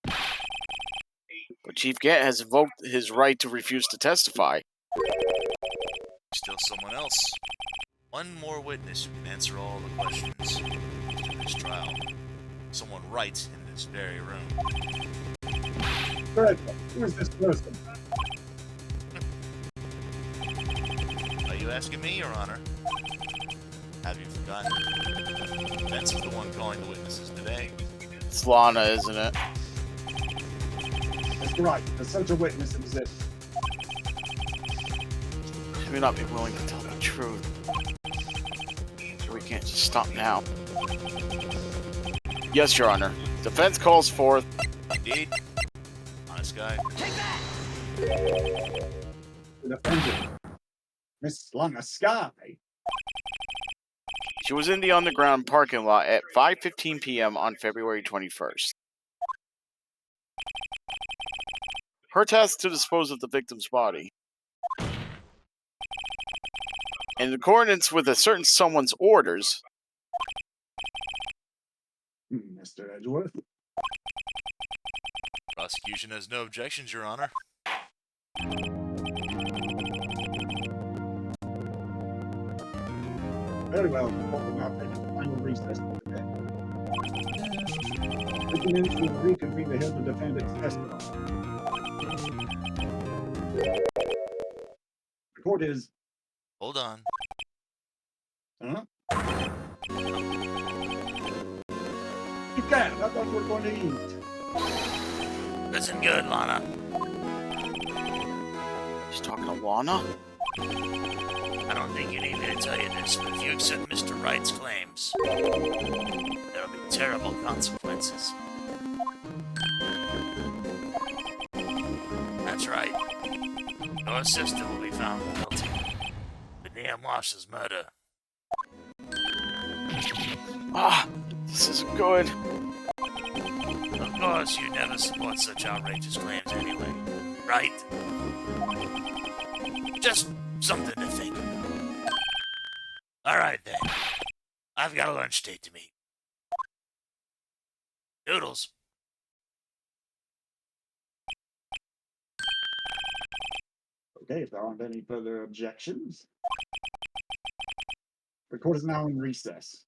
But Chief Gant has invoked his right to refuse to testify. Still someone else. One more witness who can answer all the questions in this trial. Someone right in this very room. Mr. Edgeworth, who is this person? Are you asking me, Your Honor? Have you forgotten? Vince is the one calling the witnesses today. It's Lana, isn't it? Mr. Wright, does such a witness exist? She may not be willing to tell the truth. So we can't just stop now. Yes, Your Honor. Defense calls forth. Indeed. Honest guy. The defendant, Miss Lana Sky. She was in the underground parking lot at 5:15 p.m. on February 21st. Her task to dispose of the victim's body. In accordance with a certain someone's orders, Mr. Edgeworth, Prosecution has no objections, Your Honor. very well. The court will now take a final recess for the day. We can then reconvene to hear the defendant's testimony. The court is. Hold on. Huh? You can. I thought we were going to eat. Listen good, Lana. she's talking to Lana. I don't think you need me to tell you this, but if you accept Mr. Wright's claims, there'll be terrible consequences. That's right. Your sister will be found guilty of Liam Walsh's murder. Ah, this isn't good. Of course, you never support such outrageous claims anyway, right? Just something to think about. All right, then. I've got a lunch date to meet. Noodles. Okay, if there aren't any further objections, the court is now in recess.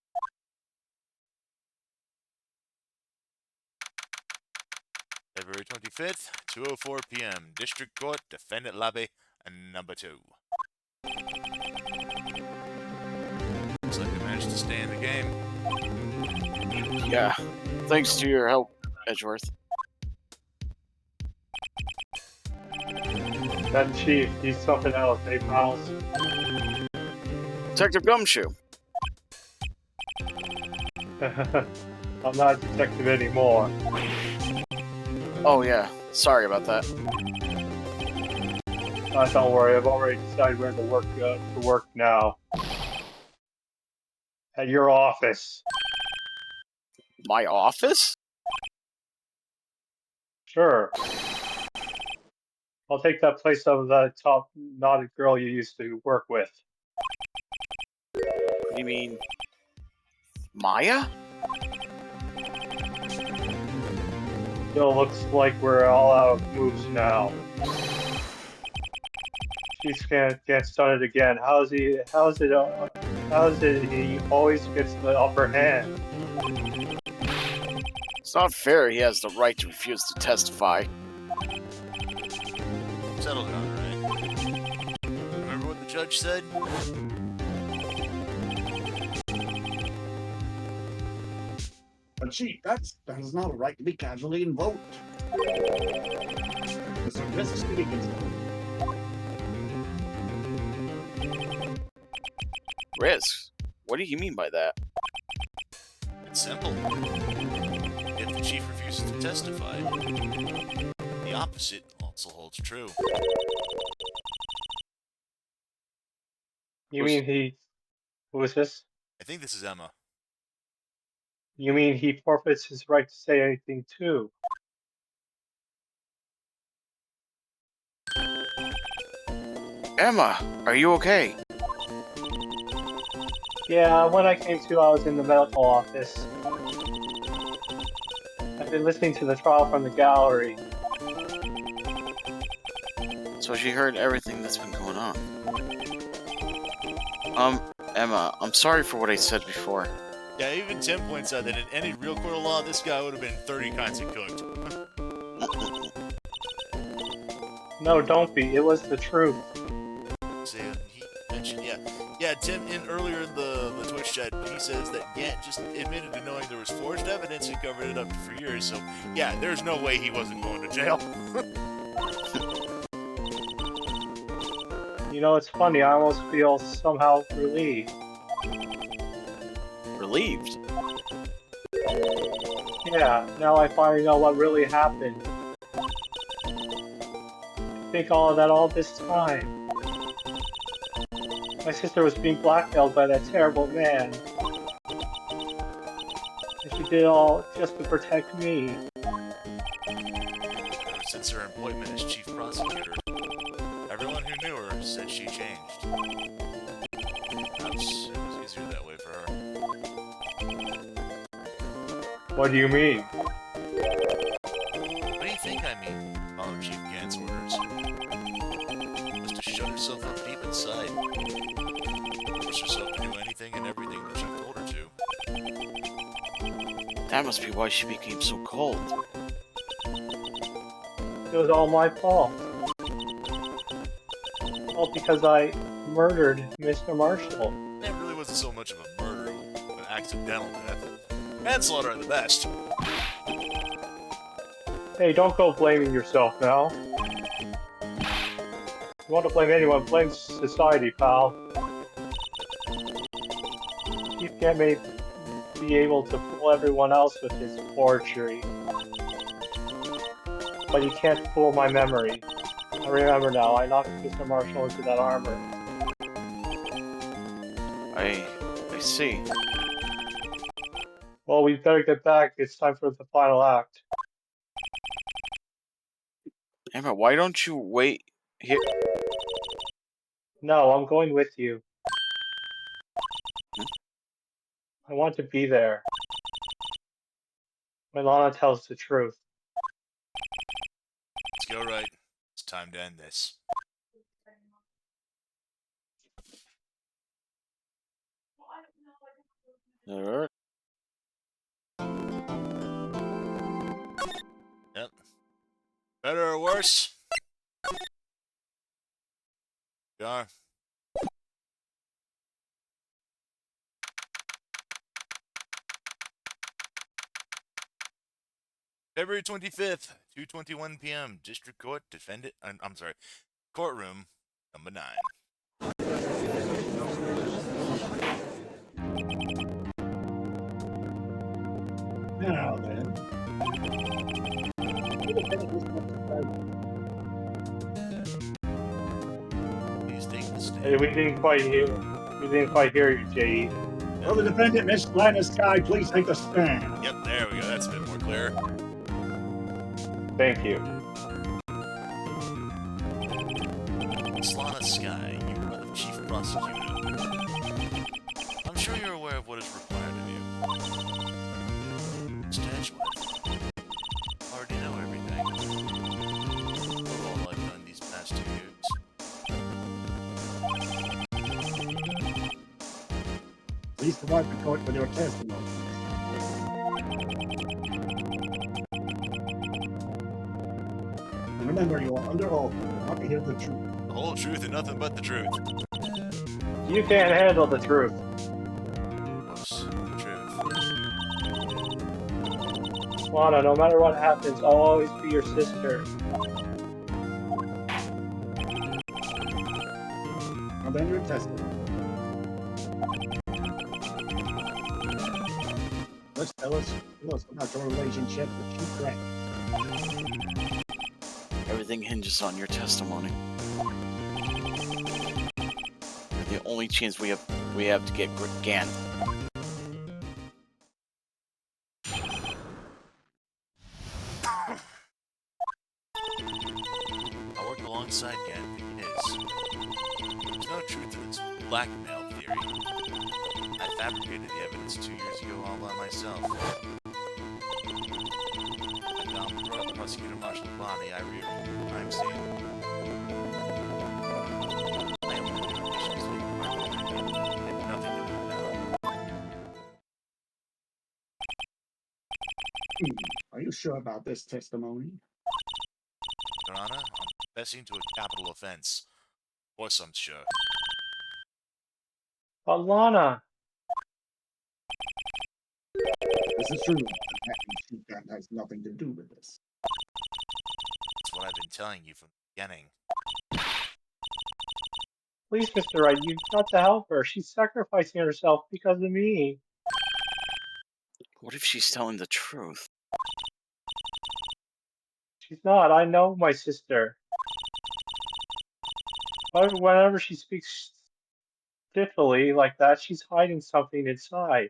February 25th, 2:04 p.m. District Court, Defendant Lobby, and number 2. Looks like they managed to stay in the game. Yeah, thanks to your help, Edgeworth. That chief, he's something else, eh, pals? Detective Gumshoe. I'm not a detective anymore. Oh yeah, sorry about that. Don't worry, I've already decided where to work now. At your office. My office? Sure. I'll take that place of the top knotted girl you used to work with. You mean Maya? Still looks like we're all out of moves now. Chief can't start it again. How is it he always gets the upper hand? It's not fair he has the right to refuse to testify. Settled down, right? Remember what the judge said? But Chief, that is not a right to be casually invoked. Mr. Business to be considered. Risks? What do you mean by that? It's simple. If the chief refuses to testify, the opposite, or Also holds true. You mean he... Who is this? I think this is Emma. You mean he forfeits his right to say anything too? Emma, are you okay? Yeah, when I came to, I was in the medical office. I've been listening to the trial from the gallery. So she heard everything that's been going on. Emma, I'm sorry for what I said before. Yeah, even Tim points out that in any real court of law, this guy would have been 30 kinds of cooked. No, don't be. It was the truth. See, he mentioned, yeah, Tim, earlier in the Twitch chat, he says that Gant just admitted to knowing there was forged evidence and covered it up for years, so, yeah, there's no way he wasn't going to jail. You know, it's funny. I almost feel somehow relieved. Relieved? Yeah, now I finally know what really happened. I think all of that all this time. My sister was being blackmailed by that terrible man. And she did it all just to protect me. Ever since her appointment as chief prosecutor, everyone who knew her said she changed. Perhaps it was easier that way for her. What do you mean? What do you think I mean? Followed Chief Gant's orders. Must have shut herself up deep inside. Forced herself to do anything and everything that Chief told her to. That must be why she became so cold. It was all my fault. All because I murdered Mr. Marshall. It really wasn't so much of a murder, but an accidental death. Manslaughter at the best. Hey, don't go blaming yourself now. If you want to blame anyone, blame society, pal. Chief Gant may be able to fool everyone else with his forgery. But you can't fool my memory. I remember now, I knocked Mr. Marshall into that armor. I see. Well, we better get back. It's time for the final act. Emma, why don't you wait here? No, I'm going with you. I want to be there. When Lana tells the truth. Let's go, Wright. It's time to end this. Alright. Yep. Better or worse? We are. February 25th, 2:21 p.m. District Court, defendant. I'm sorry, courtroom number 9. Now then. Please take the stand. Hey, we didn't quite hear you, J.E. Will the defendant, Miss Lana Sky, please take the stand? Yep, there we go. That's a bit more clear. Thank you. Slana Sky, you are the chief prosecutor. I'm sure you're aware of what is required of you. Mr. Edgeworth, already know everything. Of all I've done these past 2 years. Please provide the court with your testimony. And remember, you are under oath not to hear the truth. The whole truth and nothing but the truth. You can't handle the truth. Whoops, the truth. Lana, no matter what happens, I'll always be your sister. Now then, your testimony. Let's tell us about your relationship with Chief Wright. Everything hinges on your testimony. You're the only chance we have to get Gan. I work alongside Gan for years. There's no truth to this blackmail theory. I fabricated the evidence 2 years ago all by myself. I found Prosecutor Marshall Bonnie. I rewrote the crime scene. I am the issues with nothing to do with that. Are you sure about this testimony? Your Honor, I'm confessing to a capital offense. Of course I'm sure. But Lana, This is true. That has nothing to do with this. That's what I've been telling you from the beginning. please, Mr. Wright, you've got to help her. She's sacrificing herself because of me. What if she's telling the truth? She's not. I know my sister. But whenever she speaks stiffly like that, she's hiding something inside.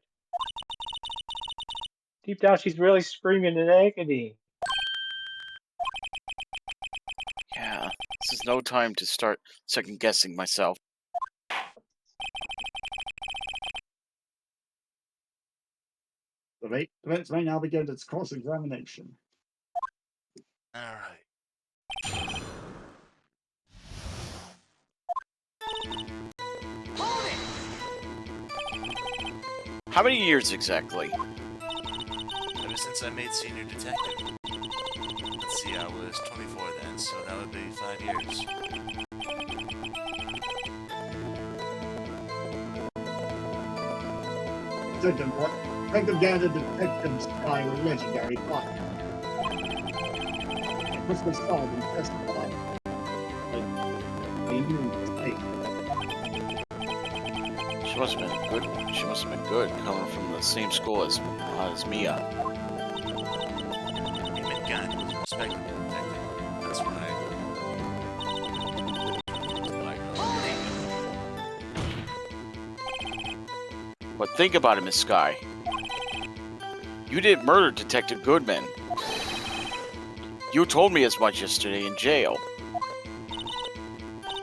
Deep down, she's really screaming in agony. Yeah, this is no time to start second-guessing myself. The defense may now begin its cross-examination. Alright. How many years exactly? Ever since I made senior detective. Let's see, I was 24 then, so that would be 5 years. Second, Frank of Gathered detectives by a legendary plot. Christmas card and testified. They knew it was fake. She must have been good. She must have been good, coming from the same school as Mia. Amen Gunn was a respectable detective. That's right. But think about it, Miss Sky. You didn't murder Detective Goodman. You told me as much yesterday in jail.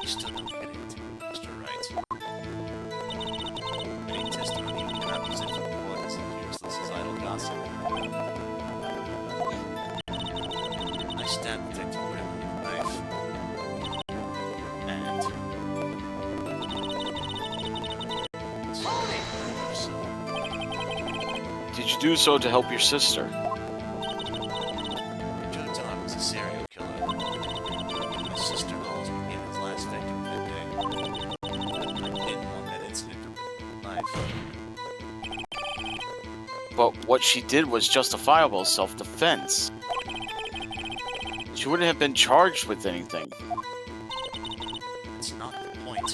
You still don't get it, Mr. Wright. Any testimony you cannot present to the court is as useless as idle gossip. I stabbed Detective Goodman with a knife. And... Did you do so to help your sister? Joe Don was a serial killer. My sister-in-law's became his last victim that day. I didn't want that incident to ruin my life. But what she did was justifiable self-defense. She wouldn't have been charged with anything. That's not the point.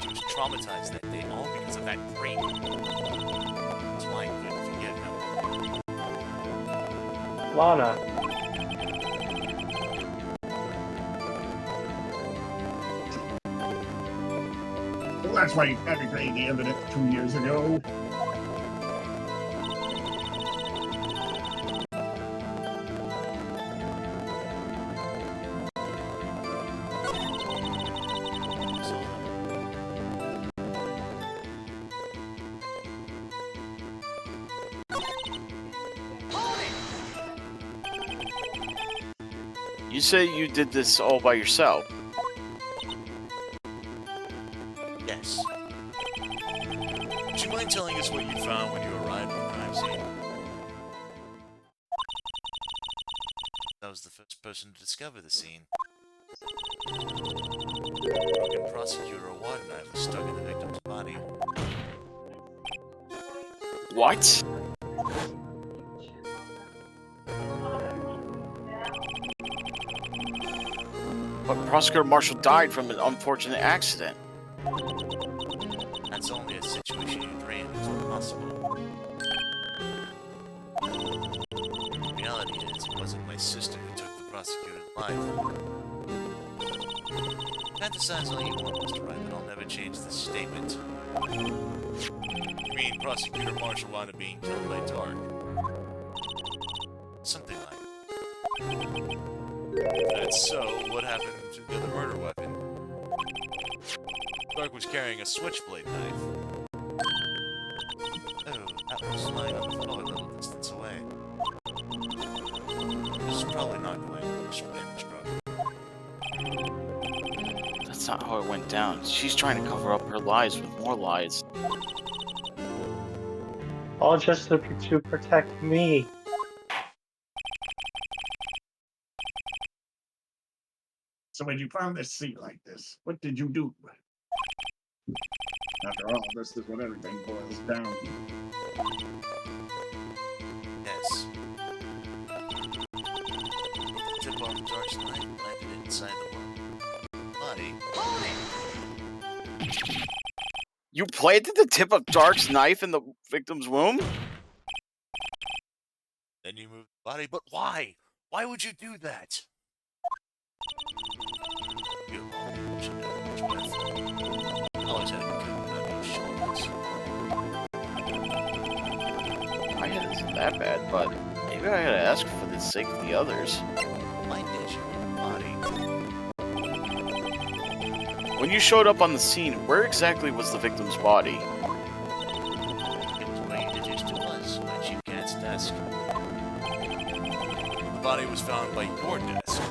She was traumatized that day all because of that dream. That's why I couldn't forgive him. Lana, Well, that's why you fabricated the evidence 2 years ago. You say you did this all by yourself. Yes. Would you mind telling us what you found when you arrived at the crime scene? I was the first person to discover the scene. A broken prosecutor water knife was stuck in the victim's body. What? But Prosecutor Marshall died from an unfortunate accident. That's only a situation you dreamed was possible. The reality is, it wasn't my sister who took the prosecutor's life. Fantasize all you want, Mr. Wright, but I'll never change this statement. You mean Prosecutor Marshall wound up being killed by Dark? Something like it. If that's so, what happened to the other murder weapon? Dark was carrying a switchblade knife. Oh, that was lying on the floor a little distance away. It's probably not going to damage struck. That's not how it went down. She's trying to cover up her lies with more lies. All just to protect me. So when you found this seat like this, what did you do? After all, this is what everything boils down to. Yes. The tip off Dark's knife and planted it inside the body. You planted the tip of Dark's knife in the victim's womb? Then you moved the body, but why? Why would you do that? You should know which with. Always had a good on your shoulders. My head isn't that bad, but maybe I gotta ask for the sake of the others. Why did you move the body? When you showed up on the scene, where exactly was the victim's body? It was where you deduced it was, on Chief Cat's desk. The body was found by your desk.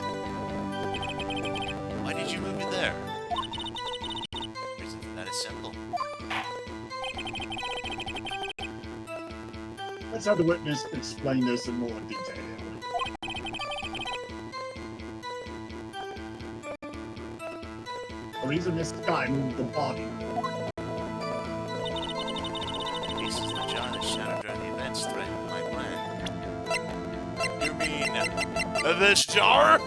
Why did you move it there? The reason for that is simple. Let's have the witness explain this in more detail. The reason this guy moved the body. Pieces of the jar that shattered during the events threatened my plan. You mean this jar?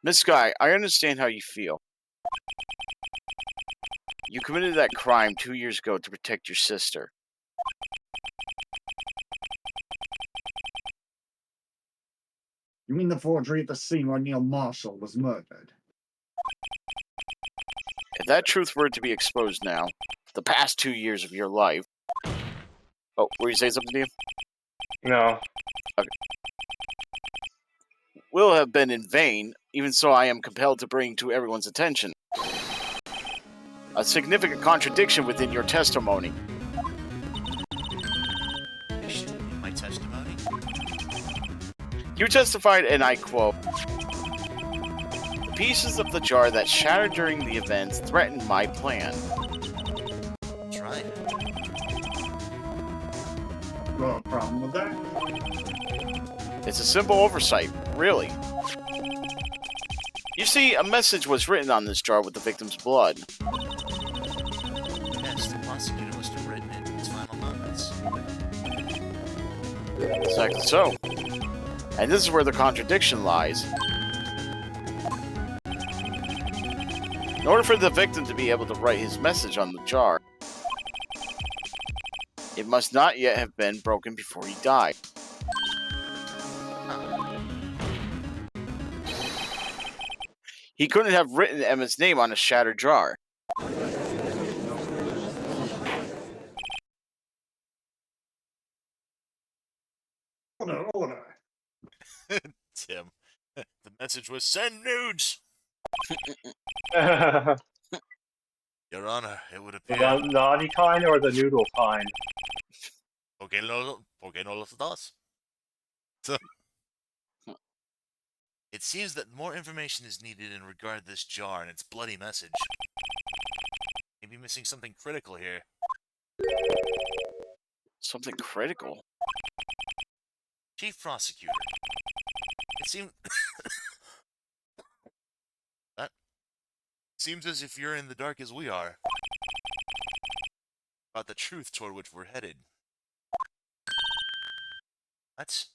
Miss Sky, I understand how you feel. You committed that crime 2 years ago to protect your sister. You mean the forgery at the scene where Neil Marshall was murdered? If that truth were to be exposed now, the past 2 years of your life... Oh, were you saying something to you? No. Will have been in vain, even so I am compelled to bring to everyone's attention a significant contradiction within your testimony. My testimony? You testified, and I quote, "The pieces of the jar that shattered during the events threatened my plan." That's right. Got a problem with that? It's a simple oversight, really. You see, a message was written on this jar with the victim's blood. Yes, the prosecutor must have written it in his final moments. Exactly so. And this is where the contradiction lies. In order for the victim to be able to write his message on the jar, it must not yet have been broken before he died. He couldn't have written Emma's name on a shattered jar. Order. Tim, the message was send nudes! The Your Honor, it would appear... naughty kind or the noodle kind? Okay, no los dos. So, it seems that more information is needed in regard to this jar and its bloody message. Maybe missing something critical here. Something critical? Chief Prosecutor. It seems... that seems as if you're in the dark as we are. About the truth toward which we're headed. That's...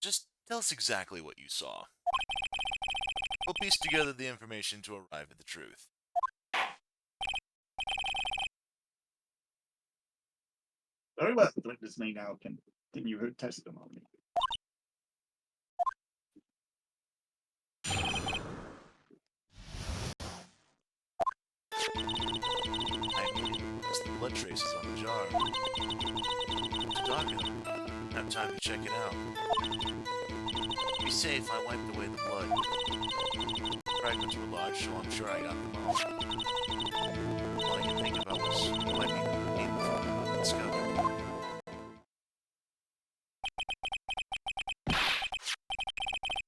Just tell us exactly what you saw. We'll piece together the information to arrive at the truth. Very well, the witness may now continue her testimony. I mean, it's the blood traces on the jar. It's darkened. I have time to check it out. To be safe, I wiped away the blood. Fragments were large, so I'm sure I got them all. All I could think about was wiping the name before the discovery.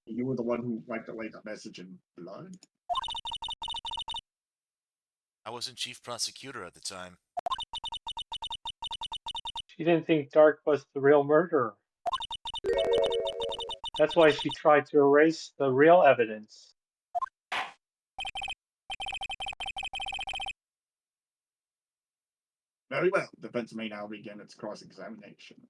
You were the one who wiped away the message in blood? I wasn't chief prosecutor at the time. She didn't think Dark was the real murderer. That's why she tried to erase the real evidence. Very well, the defense may now begin its cross-examination.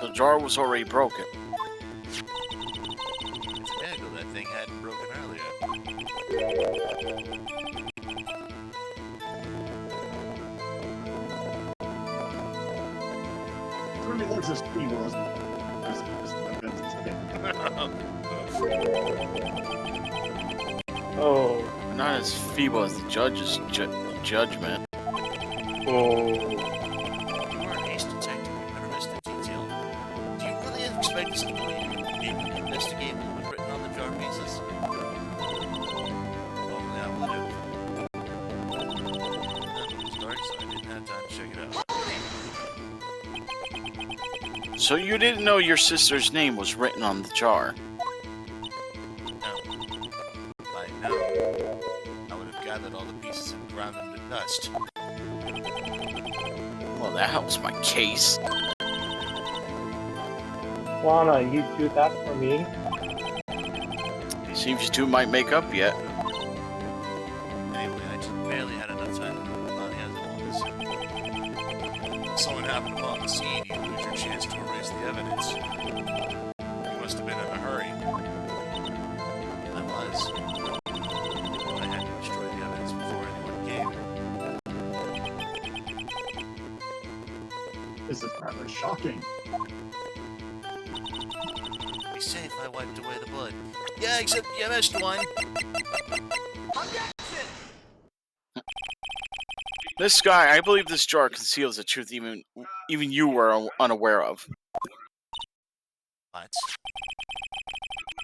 The jar was already broken. It's a miracle that thing hadn't broken earlier. It really looks as evil as the defense has been. Oh. Not as feeble as the judge's judgment. Oh. You are an ace detective. You never missed a detail. Do you really expect us to believe you didn't investigate what was written on the jar pieces? Well, now would have. It was dark, so I didn't have time to check it out. So you didn't know your sister's name was written on the jar? No. If I'd known, I would have gathered all the pieces and ground them to dust. Well, that helps my case. Lana, you do that for me? Seems you two might make up yet. Anyway, I just barely had enough time to move Lonnie as it was. If someone happened upon the scene, you'd lose your chance to erase the evidence. You must have been in a hurry. I was. I had to destroy the evidence before anyone came. This is rather shocking. Be safe, I wiped away the blood. Yeah, except you missed one. This guy, I believe this jar conceals a truth even you were unaware of. What?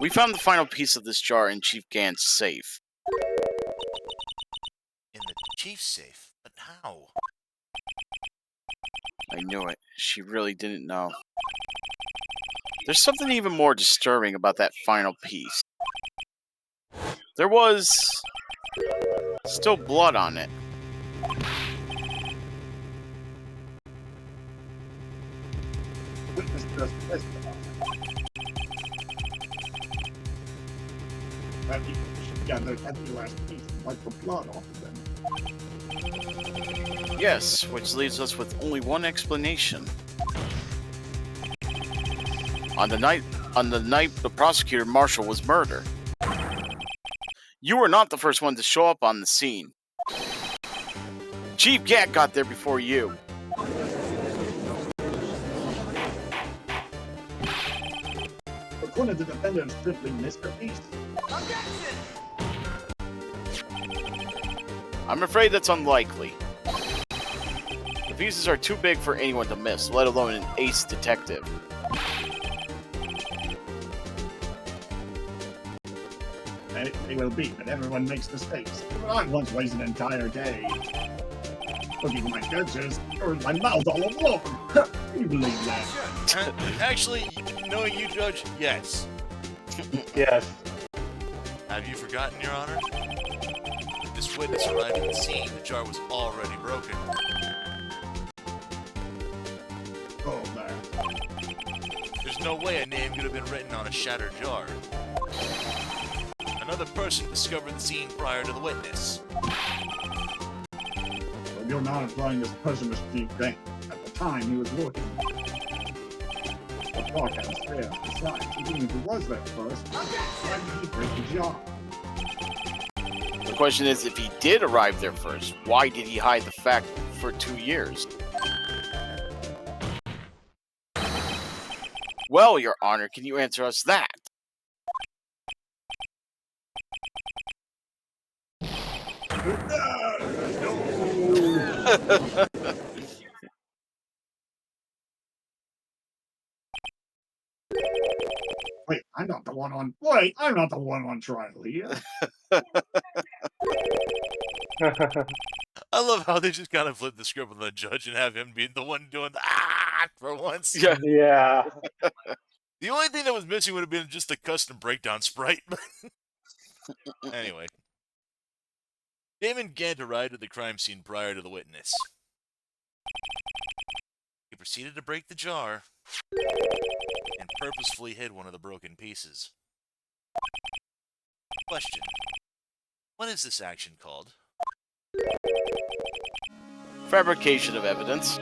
We found the final piece of this jar in Chief Gant's safe. In the chief's safe? But how? I knew it. She really didn't know. There's something even more disturbing about that final piece. There was still blood on it. Witness just testified. That you should gather at the last piece and wipe the blood off of them. Yes, which leaves us with only one explanation. On the night the prosecutor Marshall was murdered, you were not the first one to show up on the scene. Chief Gant got there before you. But couldn't the defendant simply missed her piece? I'm afraid that's unlikely. The pieces are too big for anyone to miss, let alone an ace detective. They will be, but everyone makes mistakes. I once wasted an entire day looking for my judges, or my mouth all alone. Can you believe that? Actually, knowing you, Judge, yes. Yes. Have you forgotten, Your Honor? This witness arrived at the scene. The jar was already broken. Oh, man. There's no way a name could have been written on a shattered jar. Another person discovered the scene prior to the witness. Well, you're not implying this person was Chief Grant. At the time, he was working. But Broadcast, yeah, it's right. Even if he was there first, why did he break the jar? The question is, if he did arrive there first, why did he hide the fact for 2 years? Well, Your Honor, can you answer us that? Wait, I'm not the one on. Wait, I'm not the one on trial here. I love how they just kind of flip the script on the judge and have him be the one doing the for once. Yeah. Yeah. The only thing that was missing would have been just a custom breakdown sprite. Anyway. Damon Gant arrived at the crime scene prior to the witness. He proceeded to break the jar and purposefully hid one of the broken pieces. Question. What is this action called? Fabrication of evidence.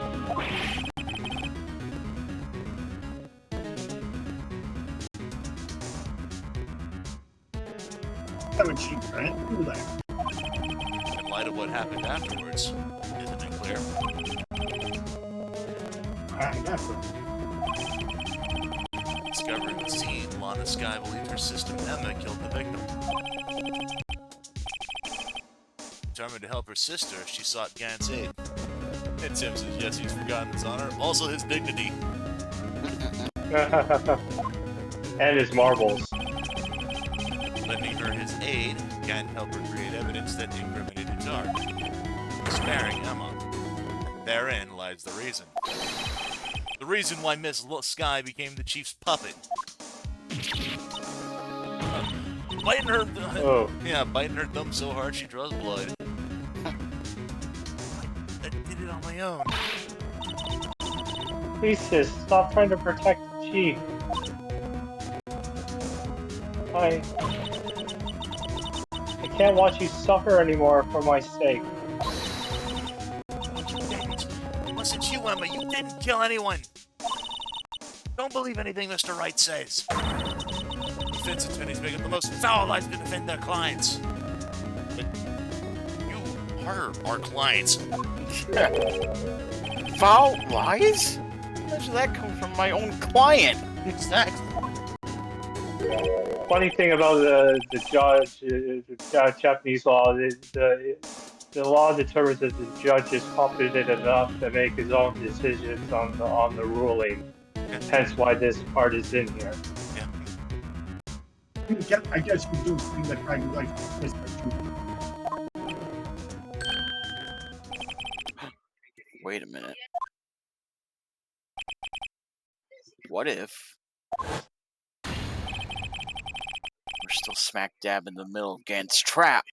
Haven't she, Grant? Do that. In light of what happened afterwards, isn't it clear? I got it. Discovering the scene, Lana Skye believed her sister Emma killed the victim. Determined to help her sister, she sought Gant's aid. And Tim says yes, he's forgotten his honor, also his dignity. And his marbles. Lending her his aid, Gant helped her create evidence that incriminated Jar, sparing Emma. Therein lies the reason. The reason why Miss Skye became the chief's puppet. Biting her, biting her thumb so hard she draws blood. I did it on my own. Please, sis, stop trying to protect the chief. I can't watch you suffer anymore for my sake. It wasn't you, Emma. You didn't kill anyone. Don't believe anything Mr. Wright says. Defense attorneys make it the most It's our lives to defend their clients. you are our clients. Foul lies? Where did that come from my own client? Exactly. Funny thing about the Japanese law, the law determines that the judge is competent enough to make his own decisions on the ruling. Hence why this part is in here. I guess you do see that kind of like this. Wait a minute. What if we're still smack dab in the middle of Gant's trap?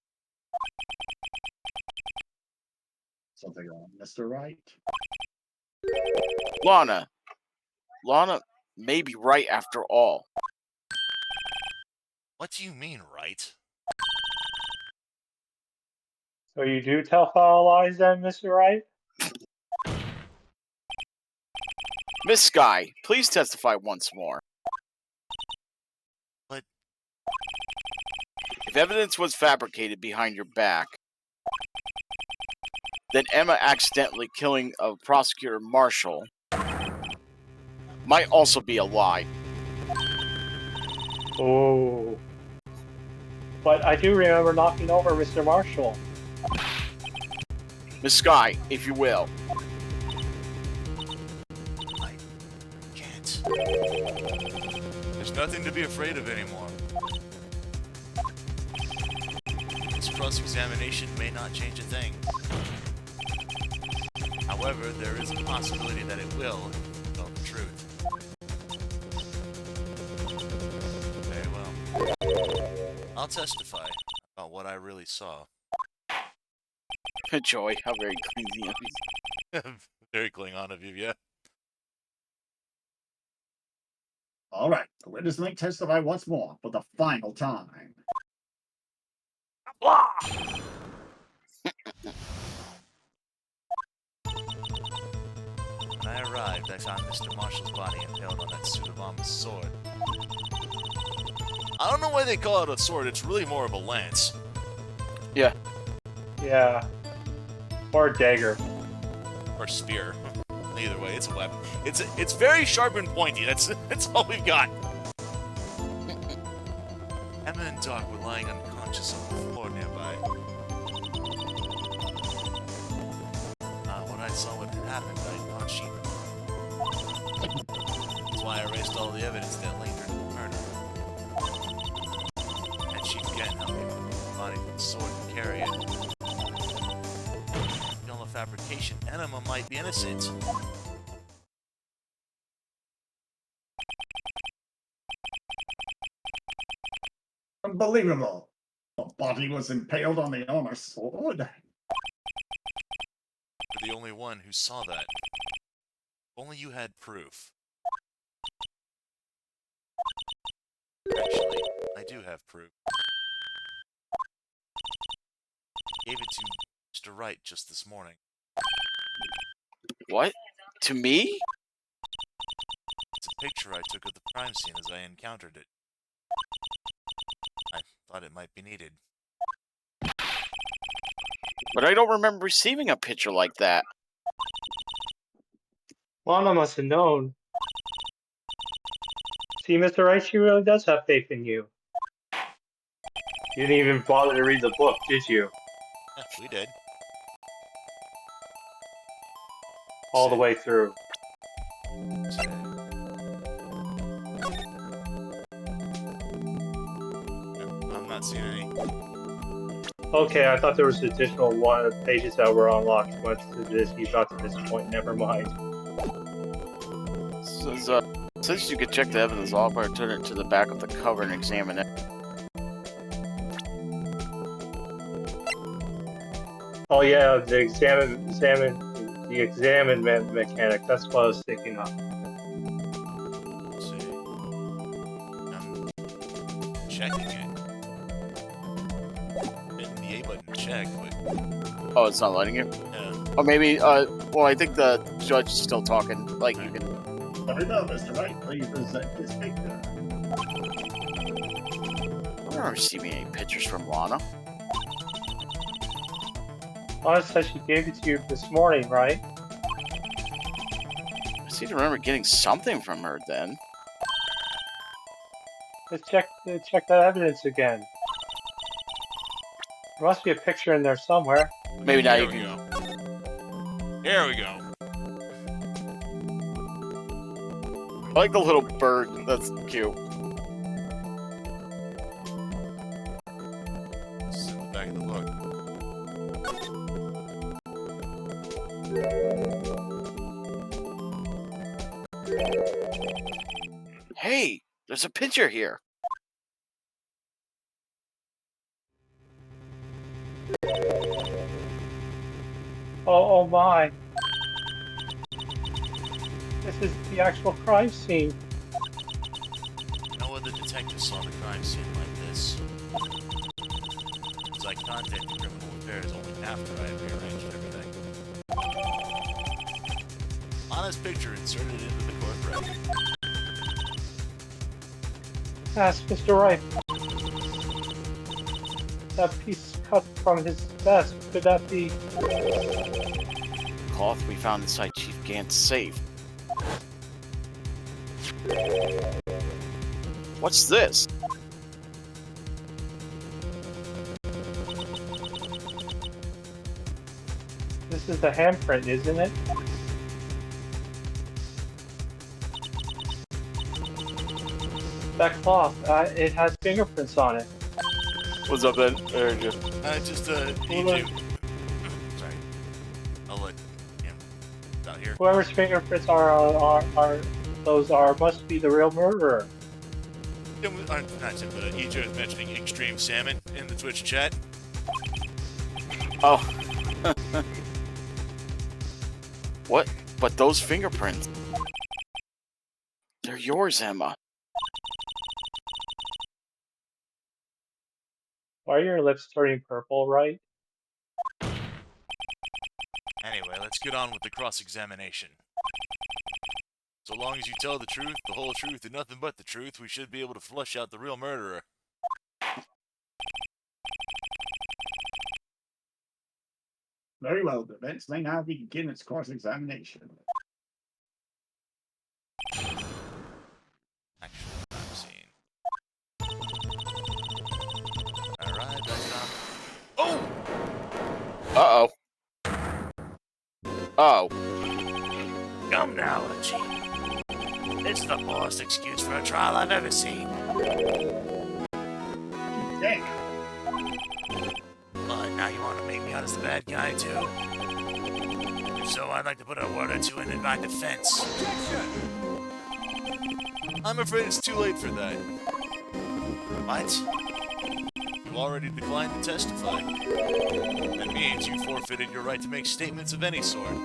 Something wrong, Mr. Wright? Lana may be right after all. What do you mean, right? So you do tell foul lies then, Mr. Wright? Miss Skye, please testify once more. But if evidence was fabricated behind your back, then Emma accidentally killing a prosecutor Marshall might also be a lie. Oh. But I do remember knocking over Mr. Marshall. Miss Skye, if you will. I can't. There's nothing to be afraid of anymore. This cross-examination may not change a thing. However, there is a possibility that it will tell the truth. Very well. I'll testify about what I really saw. Joy, how very crazy of you. Very Klingon of you, yeah. All right, the witness may testify once more for the final time. Blah! When I arrived, I found Mr. Marshall's body impaled on that suit of armor's sword. I don't know why they call it a sword, it's really more of a lance. Yeah. Yeah. Or a dagger. Or spear. Either way, it's a weapon. It's very sharp and pointy, that's all we've got. Emma and Doc were lying unconscious on the floor nearby. When I saw what had happened, I thought she... That's why I erased all the evidence that linked her to the murder. And she can't help me with the body with the sword and carry it. In all the fabrication, Enema might be innocent. Unbelievable. The body was impaled on the armor sword. You're the only one who saw that. Only you had proof. Actually, I do have proof. Gave it to Mr. Wright just this morning. What? To me? It's a picture I took of the crime scene as I encountered it. I thought it might be needed. But I don't remember receiving a picture like that. Lana must have known. See, Mr. Wright, she really does have faith in you. You didn't even bother to read the book, did you? Yeah, we did. All the way through. I'm not seeing any. Okay, I thought there was additional pages that were unlocked once this you got to this point. Never mind. Since you could check the evidence log or turn it to the back of the cover and examine it. Oh yeah, the examination mechanic. That's what I was thinking of. Let's see. I'm checking it. Hitting the A button to check, but Oh, it's not letting you? yeah. Or maybe, well, I think the judge is still talking. Like, you can... There we go, Mr. Wright. Please present this picture. I don't remember receiving any pictures from Lana. Lana said she gave it to you this morning, right? I seem to remember getting something from her then. Let's check that evidence again. There must be a picture in there somewhere. Maybe now you There we can... go. There we go. I like the little bird. That's cute. This is in the back of the book. Hey, there's a picture here. Oh my. This is the actual crime scene. No other detective saw the crime scene like this. As I contacted Criminal Affairs only after I had rearranged everything. Lana's picture inserted into the court record. Ask Mr. Wright. That piece cut from his vest. Could that be? Cloth we found inside Chief Gant's safe. What's this? This is the handprint, isn't it? That cloth, it has fingerprints on it. What's up, Ben? Just, EJ. Sorry. I'll let him out here. Whoever's fingerprints must be the real murderer. Not Tim, but EJ was mentioning extreme salmon in the Twitch chat. Oh. What? But those fingerprints. They're yours, Emma. Why are your lips turning purple, right? Anyway, let's get on with the cross-examination. So long as you tell the truth, the whole truth, and nothing but the truth, we should be able to flush out the real murderer. Very well, the events may now begin its cross-examination. Actual crime scene. Alright, back it up. Oh! Uh-oh. Oh. Come now, Archie. It's the poorest excuse for a trial I've ever seen. Yeah. But now you want to make me out as the bad guy, too? If so, I'd like to put a word or two in my defense. I'm afraid it's too late for that. What? You already declined to testify. That means you forfeited your right to make statements of any sort.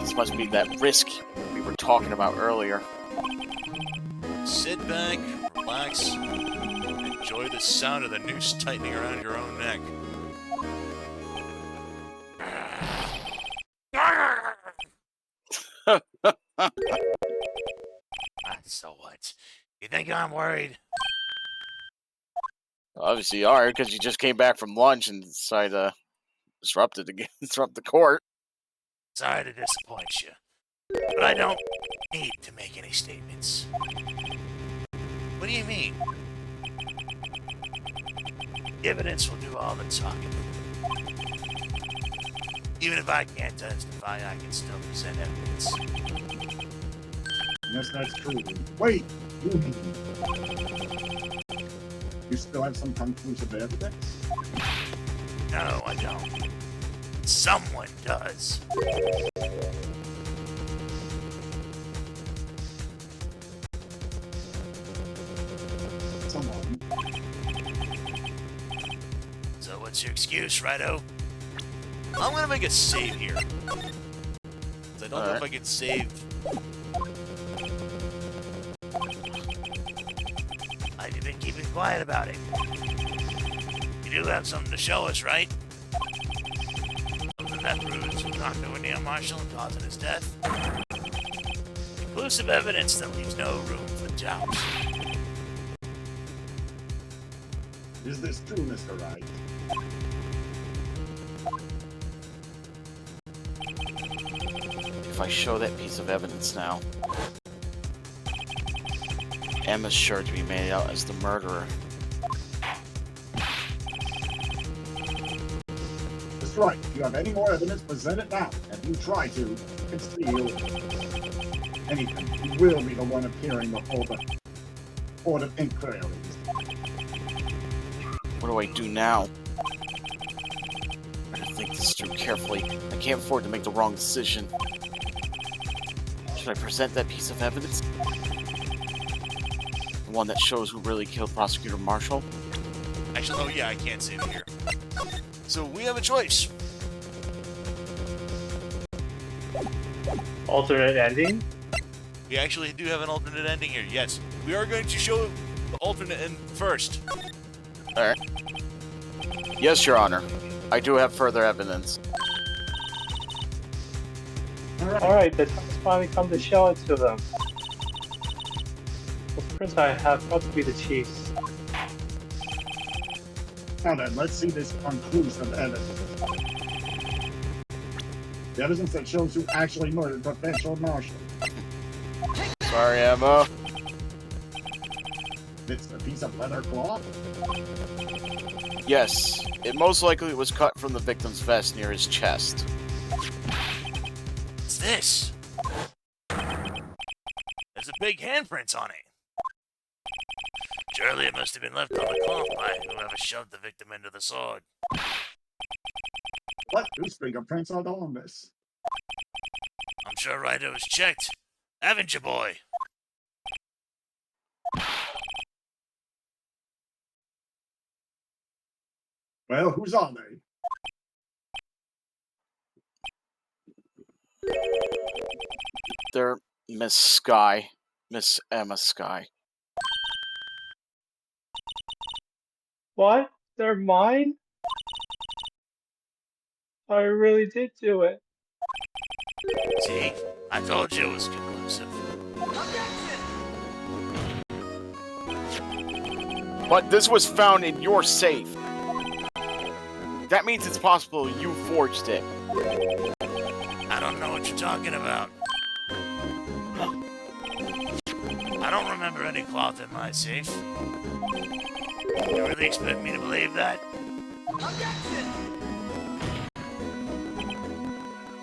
This must be that risk we were talking about earlier. Sit back, relax, enjoy the sound of the noose tightening around your own neck. So what? You think I'm worried? Obviously you are, because you just came back from lunch and decided to disrupt the court. Sorry to disappoint you, but I don't need to make any statements. What do you mean? The evidence will do all the talking. Even if I can't testify, I can still present evidence. Yes, that's true. Wait! You still have some conclusive evidence? No, I don't. Someone does. Someone. So what's your excuse, Righto? I'm gonna make a save here. 'Cause I don't know if I can save. I've been keeping quiet about it. You do have something to show us, right? Something that proves you knocked over Neil Marshall and causing his death. Conclusive evidence that leaves no room for doubt. Is this true, Mr. Wright? If I show that piece of evidence now, Emma's sure to be made out as the murderer. Mr. Wright, if you have any more evidence, present it now. If you try to conceal anything, you will be the one appearing before the Board of Inquiries. What do I do now? I gotta think this through carefully. I can't afford to make the wrong decision. Should I present that piece of evidence? The one that shows who really killed Prosecutor Marshall? Actually, oh yeah, I can't save it here. So we have a choice. Alternate ending? We actually do have an alternate ending here. Yes, we are going to show the alternate end first. Alright. Yes, Your Honor. I do have further evidence. Alright, the time's finally come to show it to them. The prints I have got to be the Chiefs. Now then, let's see this conclusive evidence. The evidence that shows who actually murdered Professor Marshall. Sorry, Emma. It's a piece of leather cloth. Yes, it most likely was cut from the victim's vest near his chest. What's this? There's a big handprint on it. Surely it must have been left on the cloth by whoever shoved the victim into the sword. What? Whose fingerprints are on this? I'm sure Ryder was checked. Haven't you, boy? Well, whose are they? They're Miss Sky. Miss Emma Sky. What? They're mine? I really did do it. See? I told you it was conclusive. But this was found in your safe. That means it's possible you forged it. I don't know what you're talking about. I don't remember any cloth in my safe. You really expect me to believe that?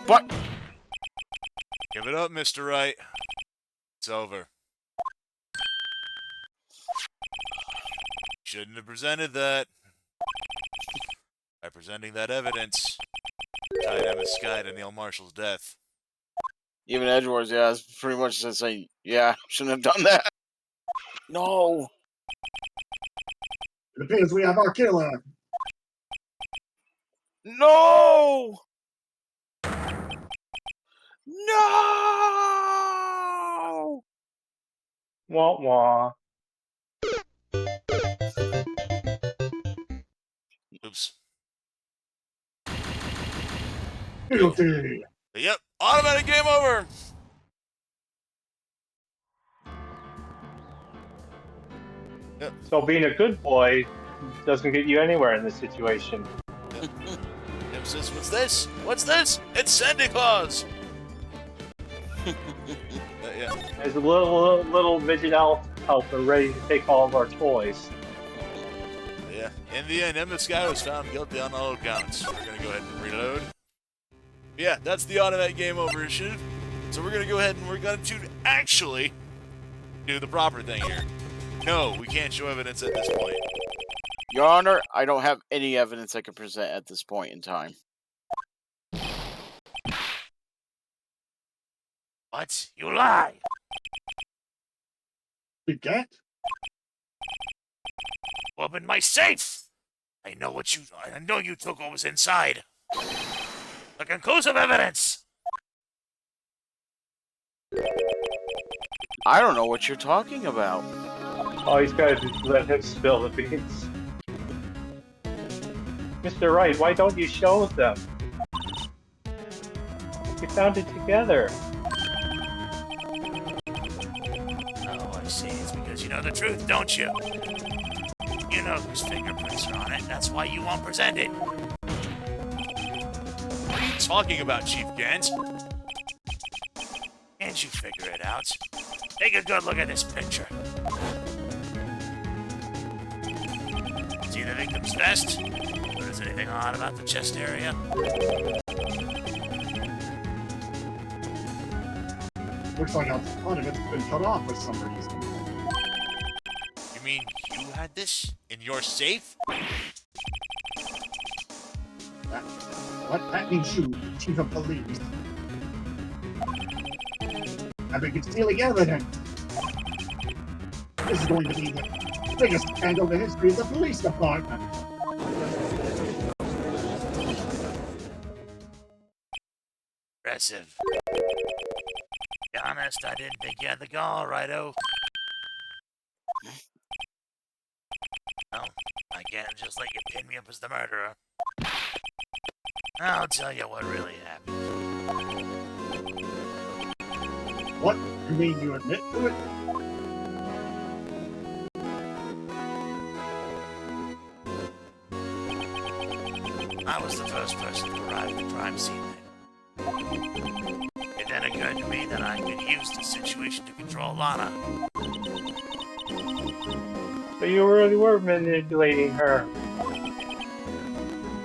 But Give it up, Mr. Wright. It's over. Shouldn't have presented that. By presenting that evidence, tied Emma Sky to Neil Marshall's death. even Edgeworth, yeah, is pretty much just saying, yeah, shouldn't have done that. No. It appears we have our killer. No! No! Wah wah. Oops. Guilty. Yep, automatic game over. So being a good boy doesn't get you anywhere in this situation. Tim says, "What's this? What's this? It's Santa Claus." Yeah. There's a little midget elf helper ready to take all of our toys. Yeah. In the end, Emma Sky was found guilty on all counts. We're gonna go ahead and reload. Yeah, that's the automatic game over issue. So we're gonna go ahead and we're going to actually do the proper thing here. No, we can't show evidence at this point. Your Honor, I don't have any evidence I can present at this point in time. What? You lie! You get? Open my safe! I know you took what was inside. The conclusive evidence! I don't know what you're talking about. Oh, he's got to let him spill the beans. Mr. Wright, why don't you show them? You found it together. Oh, I see. It's because you know the truth, don't you? You know whose fingerprints are on it. That's why you won't present it. What are you talking about, Chief Gant? Can't you figure it out? Take a good look at this picture. See the victim's vest? Notice anything odd about the chest area? Looks like a lot of it's been cut off for some reason. You mean you had this in your safe? That means you, Chief of Police. I've been concealing evidence. This is going to be the biggest scandal in the history of the police department. Impressive. Be honest, I didn't think you had the gall, Righto. No, I can't just let you pin me up as the murderer. I'll tell you what really happened. What? You mean you admit to it? I was the first person to arrive at the crime scene then. It then occurred to me that I could use the situation to control Lana. But you really were manipulating her.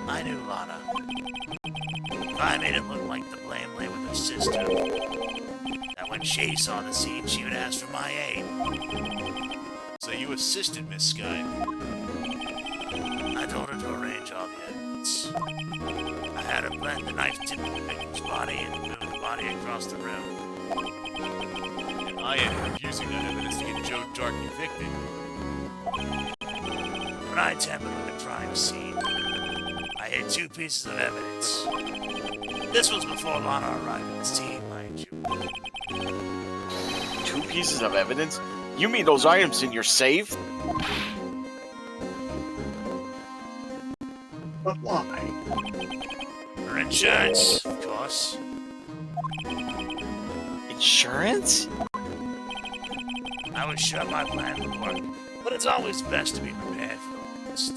I knew Lana. If I made it look like the blame lay with her sister, that when she saw the scene, she would ask for my aid. So you assisted Miss Sky. I told her to arrange all the evidence. I had her plant the knife tip in the victim's body and move the body across the room. And I ended up using that evidence to get Joe Dark convicted. When I tampered with the crime scene, I hid 2 pieces of evidence. This was before Lana arrived at the scene, mind you. 2 pieces of evidence? You mean those items in your safe? But why? Her insurance, of course. Insurance? I was sure my plan would work, but it's always best to be prepared for the worst.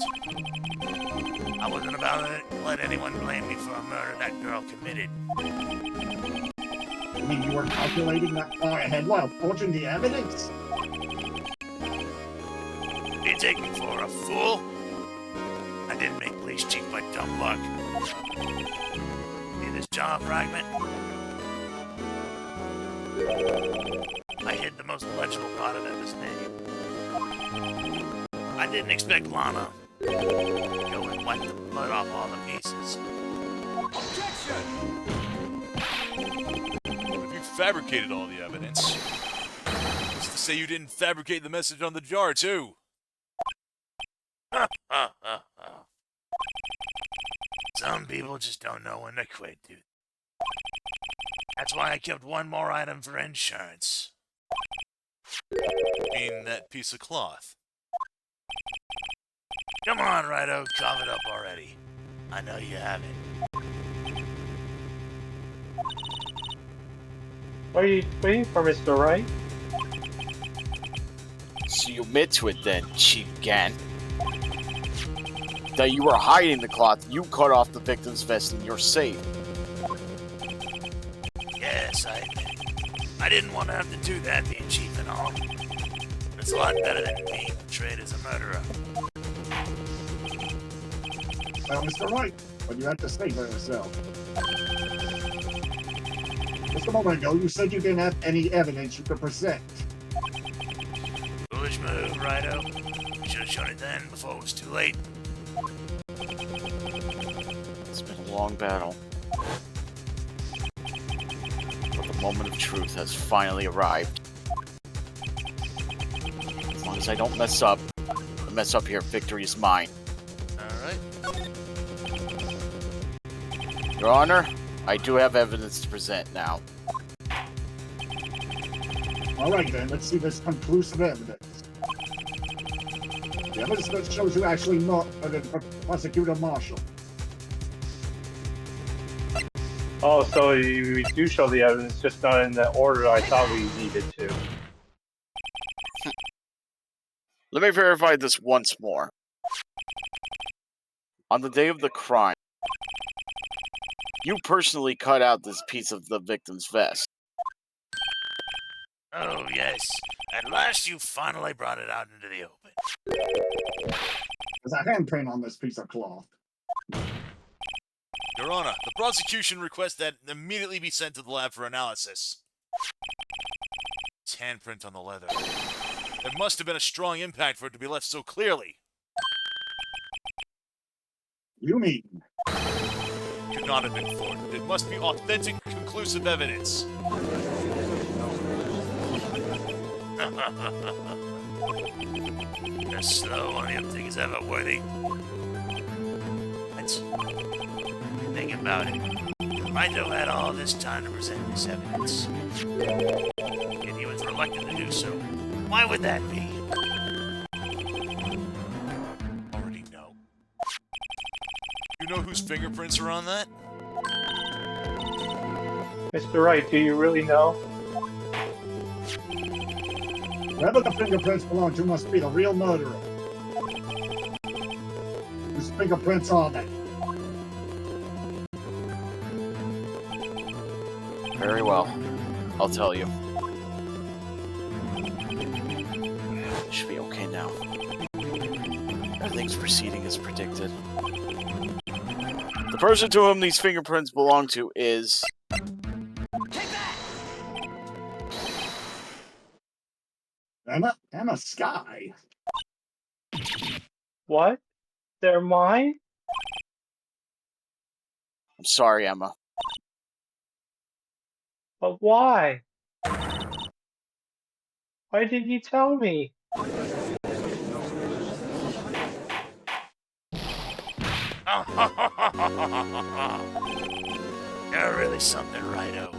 I wasn't about to let anyone blame me for a murder that girl committed. I mean, you were calculating that far ahead while forging the evidence? Do you take me for a fool? I didn't make police chief by dumb luck. See this jaw fragment? I hid the most legible part of Emma's name. I didn't expect Lana to go and wipe the blood off all the pieces. If you fabricated all the evidence, what's to say you didn't fabricate the message on the jar, too? Some people just don't know when to quit, dude. That's why I kept one more item for insurance. I mean, that piece of cloth. Come on, Righto, cough it up already. I know you haven't. What are you waiting for, Mr. Wright? So you admit to it then, cheap gan. That you were hiding the cloth, you cut off the victim's vest and you're safe. Yes, I admit it. I didn't want to have to do that, being chief and all. But it's a lot better than being portrayed as a murderer. Well, Mr. Wright, what do you have to say for yourself? Just a moment ago, you said you didn't have any evidence you could present. Foolish move, Righto. Should have shown it then, before it was too late. It's been a long battle. But the moment of truth has finally arrived. As long as I don't mess up, here, victory is mine. Alright. Your Honor, I do have evidence to present now. All right, then, let's see this conclusive evidence. The evidence that shows you actually not the prosecutor marshal. Oh, so we do show the evidence, just not in the order I thought we needed to. Let me verify this once more. On the day of the crime, you personally cut out this piece of the victim's vest. Oh, yes. At last you finally brought it out into the open. There's a handprint on this piece of cloth. Your Honor, the prosecution requests that it immediately be sent to the lab for analysis. It's handprint on the leather. There must have been a strong impact for it to be left so clearly. You mean? Could not have been forged. It must be authentic, conclusive evidence. As slow on the uptake as ever, Worthy. Let's think about it. Righto had all this time to present this evidence. And he was reluctant to do so. Why would that be? Already know. You know whose fingerprints are on that? Mr. Wright, do you really know? Whoever the fingerprints belong to must be the real murderer. Whose fingerprints are they? Very well. I'll tell you. Should be okay now. Everything's proceeding as predicted. The person to whom these fingerprints belong to is... Emma Sky. What? They're mine? I'm sorry, Emma. But why? Why didn't you tell me? You're really something, Righto.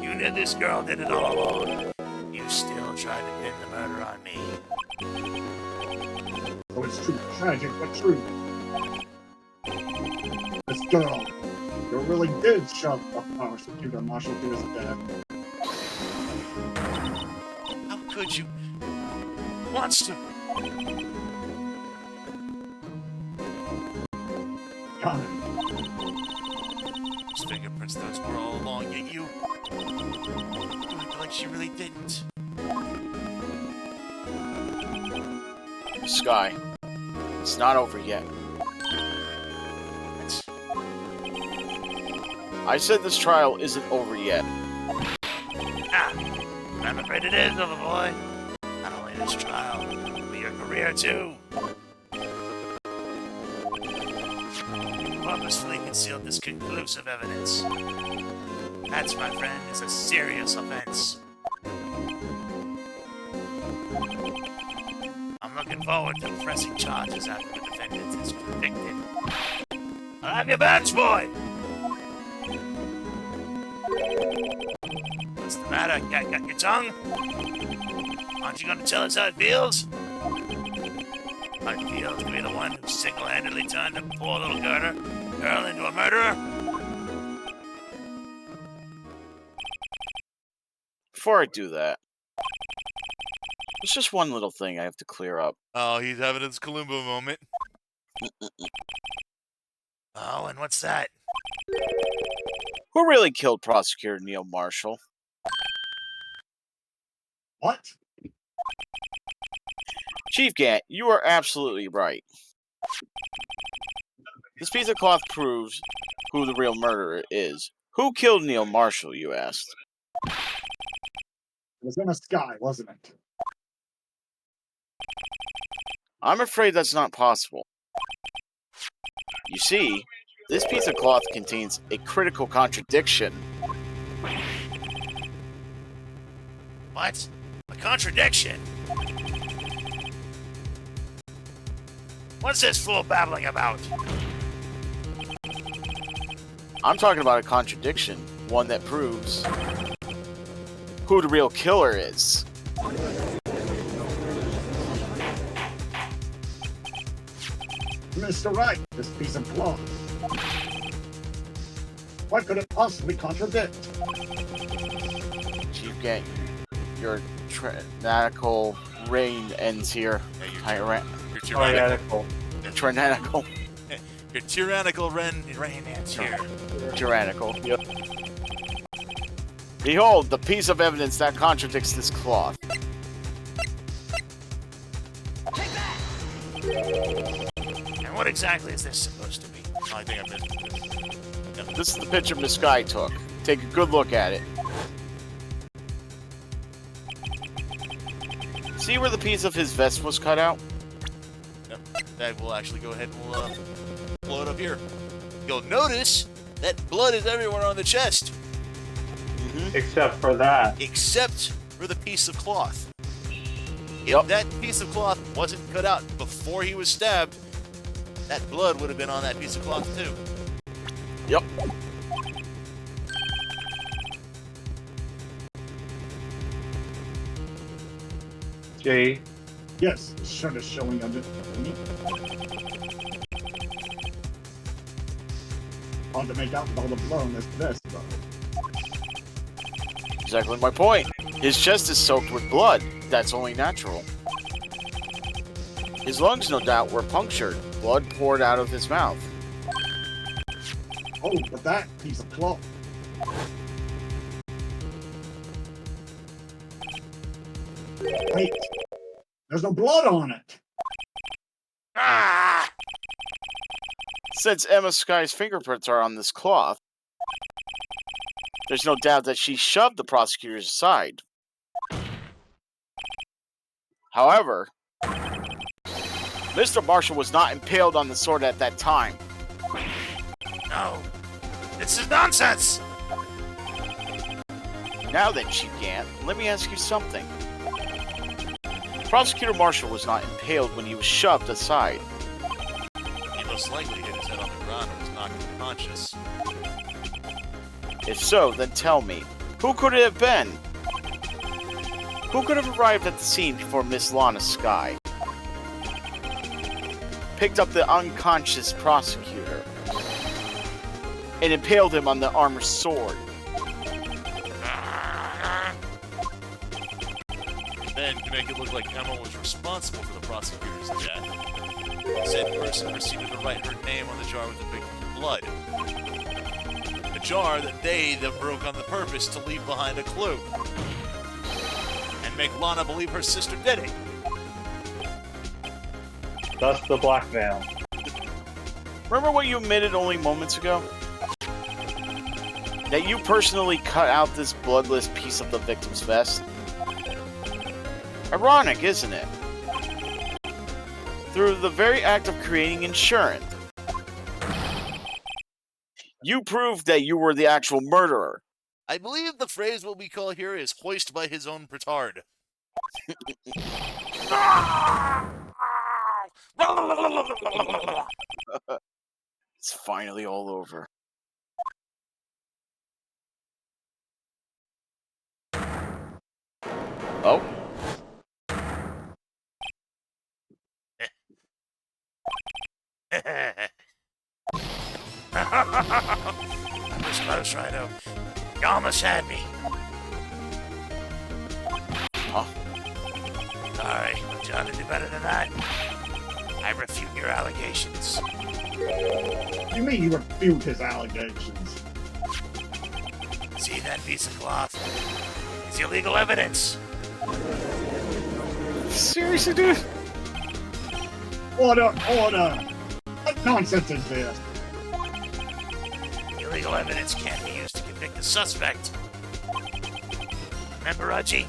You knew this girl did it all along. You still tried to pin the murder on me. Oh, it's true. Tragic, but true. This girl, your prosecutor really did shove the prosecutor Marshall to his death. How could you? Monster! Connor, Those fingerprints, those were all along, yet you act like she really didn't. Sky, it's not over yet. What? I said this trial isn't over yet. Ah, I'm afraid it is, little boy. Not only this trial, but your career too. You purposefully concealed this conclusive evidence. That, my friend, is a serious offense. I'm looking forward to pressing charges after the defendant is convicted. I'll have your badge, boy! What's the matter? Got your tongue? Aren't you gonna tell us how it feels? How it feels to be the one who single-handedly turned a poor little girl into a murderer? Before I do that, there's just one little thing I have to clear up. Oh, he's having his Columbo moment. Oh, and what's that? Who really killed Prosecutor Neil Marshall? what? Chief Gant, you are absolutely right. This piece of cloth proves who the real murderer is. Who killed Neil Marshall, you asked? It was in the sky, wasn't it? I'm afraid that's not possible. You see, this piece of cloth contains a critical contradiction. What? A contradiction? What's this fool babbling about? I'm talking about a contradiction, one that proves who the real killer is. Mr. Wright, this piece of cloth. What could it possibly contradict? Chief Gant, your tyrannical reign ends here. Yeah, Tyran- you're tyrannical. Tyrannical. tyrannical. Your tyrannical reign ends here. Tyrannical. Yep. Behold, the piece of evidence that contradicts this cloth. And what exactly is this supposed to be? Oh, I think I missed it. This is the picture Miss Sky took. Take a good look at it. See where the piece of his vest was cut out? Yep. That will actually go ahead and we'll blow it up here. You'll notice that blood is everywhere on the chest, Except for that. except for the piece of cloth. Yep. If that piece of cloth wasn't cut out before he was stabbed, that blood would have been on that piece of cloth too. Yep. Jay, Yes, the shirt is showing under. Hard to make out with all the blood on this vest, though. Exactly my point. His chest is soaked with blood. That's only natural. His lungs, no doubt, were punctured. Blood poured out of his mouth. Oh, but that piece of cloth. Wait, there's no blood on it. Ah! Since Emma Sky's fingerprints are on this cloth, there's no doubt that she shoved the prosecutors aside. However, Mr. Marshall was not impaled on the sword at that time. No. This is nonsense! Now then, Chief Gant, let me ask you something. Prosecutor Marshall was not impaled when he was shoved aside. He most likely hit his head on the ground and was knocked unconscious. If so, then tell me, who could it have been? Who could have arrived at the scene before Miss Lana Sky? Picked up the unconscious prosecutor. and impaled him on the armor's sword. Then, to make it look like Emma was responsible for the prosecutor's death, said person proceeded to write her name on the jar with the victim's blood. A jar that they then broke on the purpose to leave behind a clue. And make Lana believe her sister did it. Thus the blackmail. Remember what you admitted only moments ago? That you personally cut out this bloodless piece of the victim's vest? Ironic, isn't it? Through the very act of creating insurance, you proved that you were the actual murderer. I believe the phrase what we call here is hoist by his own petard. It's finally all over. Oh? I was close, Righto. You almost had me. Huh? Sorry, but you ought to do better than that. I refute your allegations. You mean you refute his allegations? See that piece of cloth? It's illegal evidence. Seriously, dude? Order! Order! What nonsense is this? Illegal evidence can't be used to convict a suspect. Remember, Archie?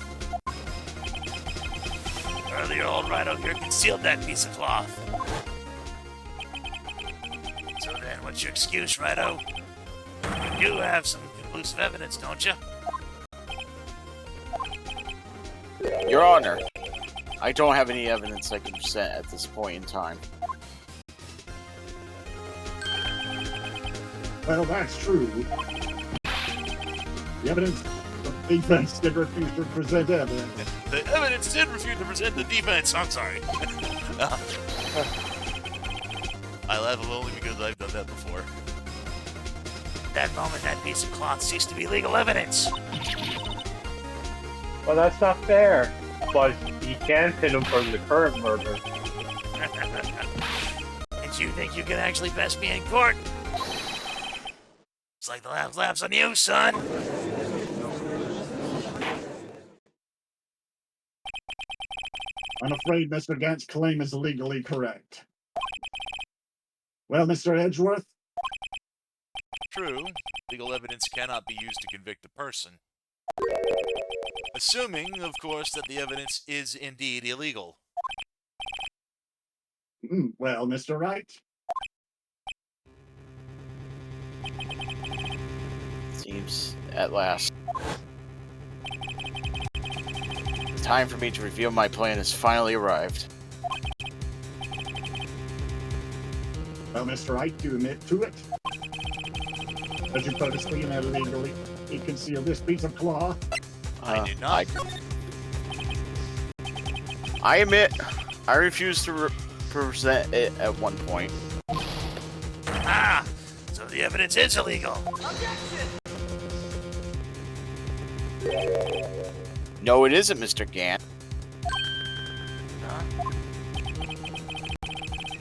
Earlier, old Righto here concealed that piece of cloth. So then, what's your excuse, Righto? You do have some conclusive evidence, don't you? Your Honor, I don't have any evidence I can present at this point in time. Well, that's true. The evidence, the defense did refuse to present evidence. The evidence did refuse to present the defense. I'm sorry. I laugh only because I've done that before. That moment, that piece of cloth ceased to be legal evidence. Well, that's not fair. But you can pin him for the current murder. And you think you can actually best me in court? It's like the laughs on you, son. I'm afraid Mr. Gant's claim is legally correct. Well, Mr. Edgeworth? True, legal evidence cannot be used to convict a person. Assuming, of course, that the evidence is indeed illegal. Well, Mr. Wright? Seems, at last. The time for me to reveal my plan has finally arrived. Well, Mr. Wright, do you admit to it? That you purposely and illegally concealed this piece of cloth? I did not. I admit, I refused to present it at one point. Ah, so the evidence is illegal. No, it isn't, Mr. Gant. Huh?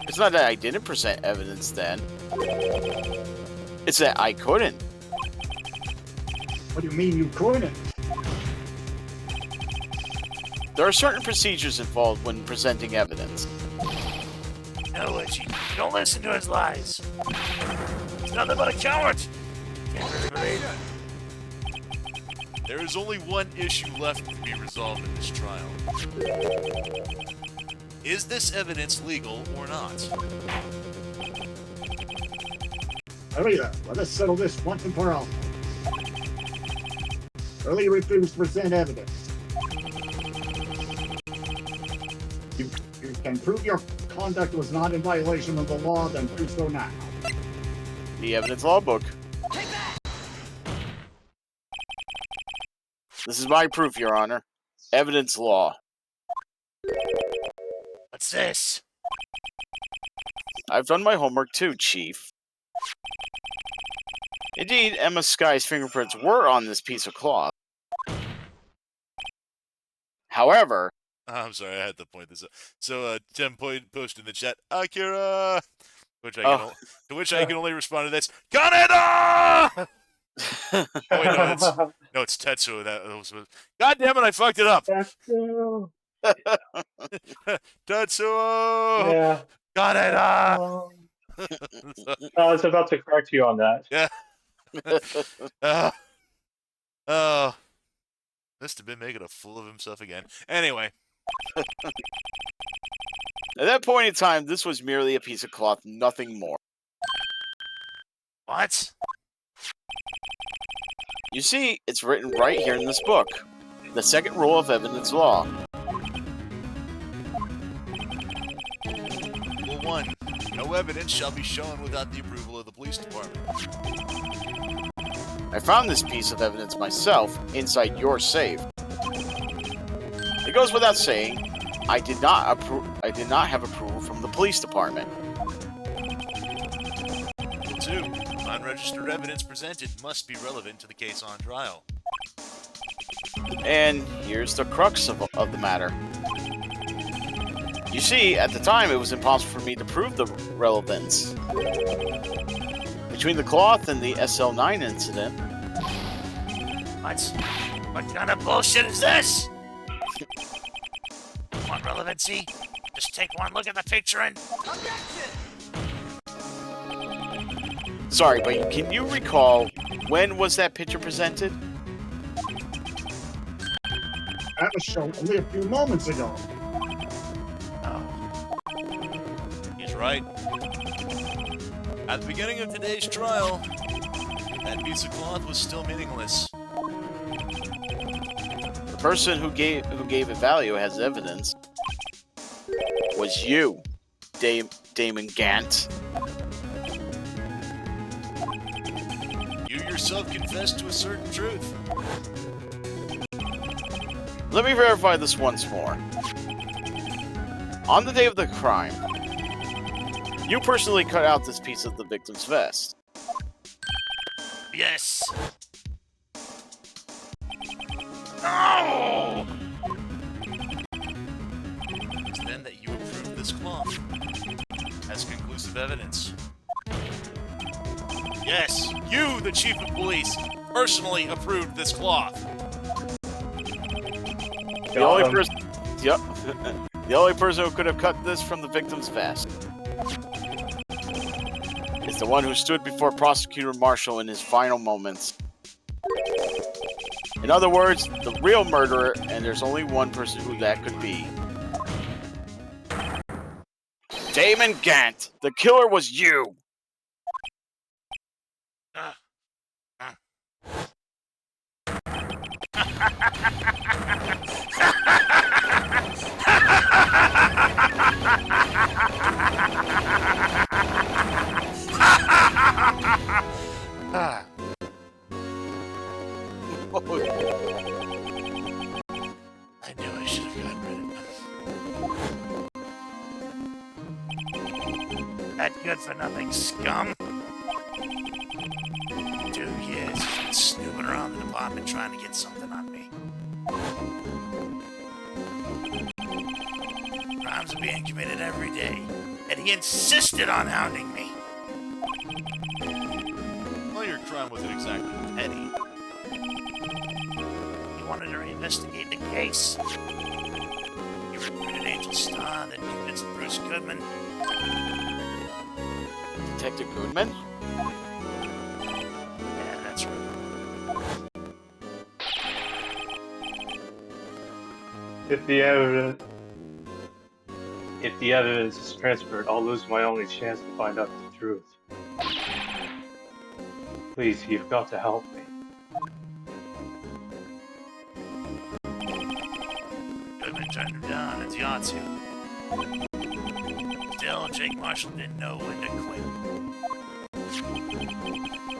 It's not that I didn't present evidence then. It's that I couldn't. What do you mean you couldn't? There are certain procedures involved when presenting evidence. No, Archie, don't listen to his lies. He's nothing but a coward. Can't really believe it. There is only one issue left to be resolved in this trial. Is this evidence legal or not? Hurry up, let us settle this once and for all. Early refused to present evidence. You can prove your conduct was not in violation of the law, then do so now. The evidence law book. This is my proof, Your Honor. Evidence law. What's this? I've done my homework too, Chief. Indeed, Emma Sky's fingerprints were on this piece of cloth. However, I'm sorry, I had to point this out. So, Tim posted in the chat, Akira! To which I can only respond to this, Kaneda! Oh, wait, no, it's Tetsuo. That was, God damn it, I fucked it up! Tetsuo. Tetsuo! Yeah. Kaneda! Oh. I was about to correct you on that. Yeah. Must have been making a fool of himself again. Anyway. At that point in time, this was merely a piece of cloth, nothing more. What? You see, it's written right here in this book. The second rule of evidence law. Rule 1. No evidence shall be shown without the approval of the police department. I found this piece of evidence myself inside your safe. It goes without saying, I did not have approval from the police department. Rule 2. Unregistered evidence presented must be relevant to the case on trial. And here's the crux of the matter. You see, at the time, it was impossible for me to prove the relevance. Between the cloth and the SL9 incident... What kind of bullshit is this? Want relevancy? Just take one look at the picture and... Sorry, but can you recall when was that picture presented? That was shown only a few moments ago. He's right. At the beginning of today's trial, that piece of cloth was still meaningless. The person who gave it value as evidence was you, Damon Gant. You yourself confessed to a certain truth. Let me verify this once more. On the day of the crime, you personally cut out this piece of the victim's vest. Yes. No! It's then that you approved this cloth as conclusive evidence. Yes, you, the chief of police, personally approved this cloth. The only person, yep, the only person who could have cut this from the victim's vest is the one who stood before Prosecutor Marshall in his final moments. In other words, the real murderer, and there's only one person who that could be. Damon Gant! The killer was you! I knew I should have gotten rid of him. That good-for-nothing scum. 2 years he's been snooping around the department trying to get something on me. Crimes are being committed every day, and he insisted on hounding me. Well, your crime wasn't exactly petty. He wanted to reinvestigate the case. He recruited Angel Starr, then convinced Bruce Goodman. Detective Goodman? Yeah, that's right. If the evidence is transferred, I'll lose my only chance to find out the truth. Please, you've got to help me. Goodman turned him down at the Yahtzee. Still, Jake Marshall didn't know when to quit.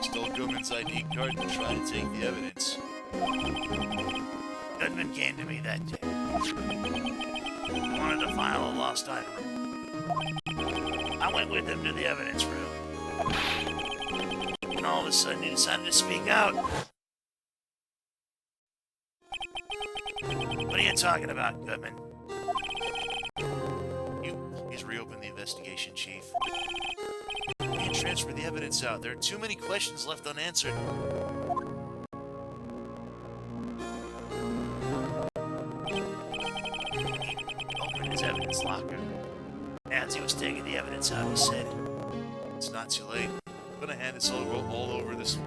Stole Goodman's ID card and tried to take the evidence. Goodman came to me that day. He wanted to file a lost item report. I went with him to the evidence room. and all of a sudden you decided to speak out. What are you talking about, Goodman? You please reopen the investigation, Chief. We can transfer the evidence out. There are too many questions left unanswered. Opened his evidence locker. As he was taking the evidence out, he said, It's not too late. I'm gonna hand this all over this.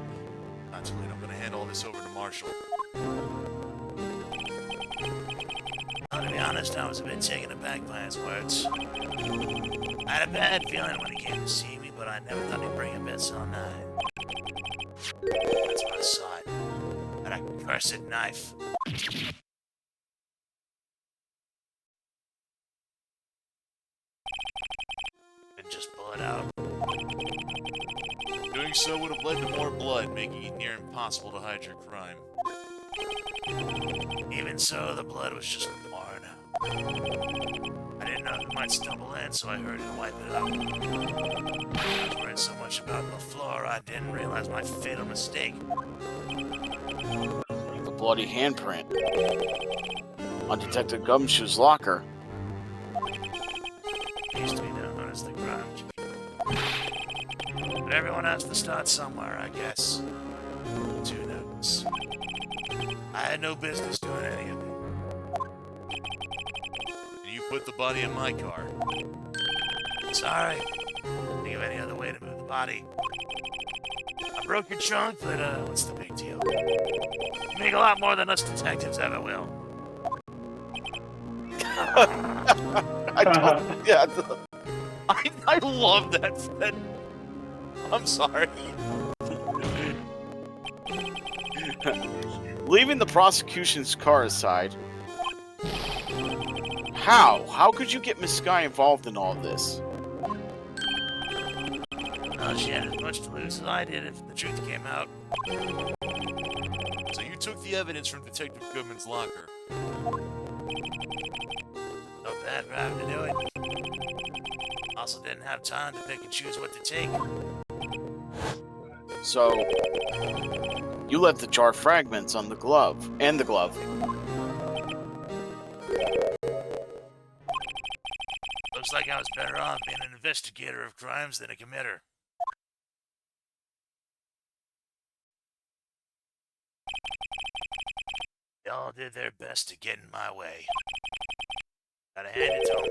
Not too late. I'm gonna hand all this over to Marshall. well, to be honest, I was a bit taken aback by his words. I had a bad feeling when he came to see me, but I never thought he'd bring a bed so nigh. That's when I saw it. That accursed knife. And just pull it out. Doing so would have led to more blood, making it near impossible to hide your crime. Even so, the blood was just pouring out. I didn't know who might stumble in, so I hurried to wipe it up. I was worried so much about the floor, I didn't realize my fatal mistake. The bloody handprint on Detective Gumshoe's locker. It used to be known as the crime keeper. But everyone has to start somewhere, I guess. Who knows? I had no business doing any of it. And you put the body in my car. Sorry. Couldn't think of any other way to move the body. I broke your trunk, but what's the big deal? You make a lot more than us detectives ever will. I don't, yeah, I love that. I'm sorry. leaving the prosecution's car aside, how could you get Miss Sky involved in all this? Well, she had as much to lose as I did if the truth came out. So you took the evidence from Detective Goodman's locker. No bad for having to do it. Also didn't have time to pick and choose what to take. So, you left the jar fragments on the glove, and the glove. Looks like I was better off being an investigator of crimes than a committer. They all did their best to get in my way. Gotta hand it to them.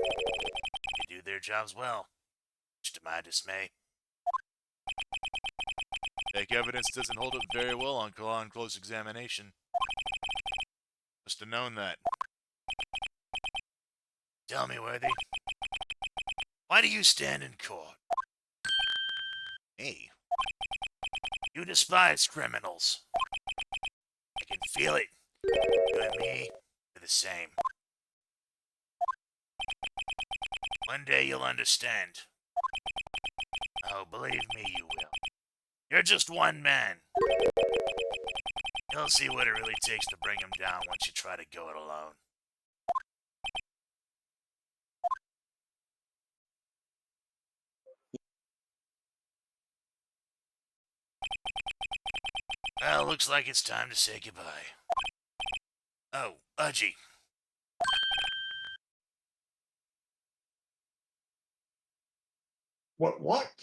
They do their jobs well, much to my dismay. Fake evidence doesn't hold up very well on close examination. Must have known that. Tell me, Worthy, why do you stand in court? Hey, You despise criminals. I can feel it. You and me are the same. One day you'll understand. Oh, believe me, you will. You're just one man. You'll see what it really takes to bring him down once you try to go it alone. Well, looks like it's time to say goodbye. Oh, Udgy. What?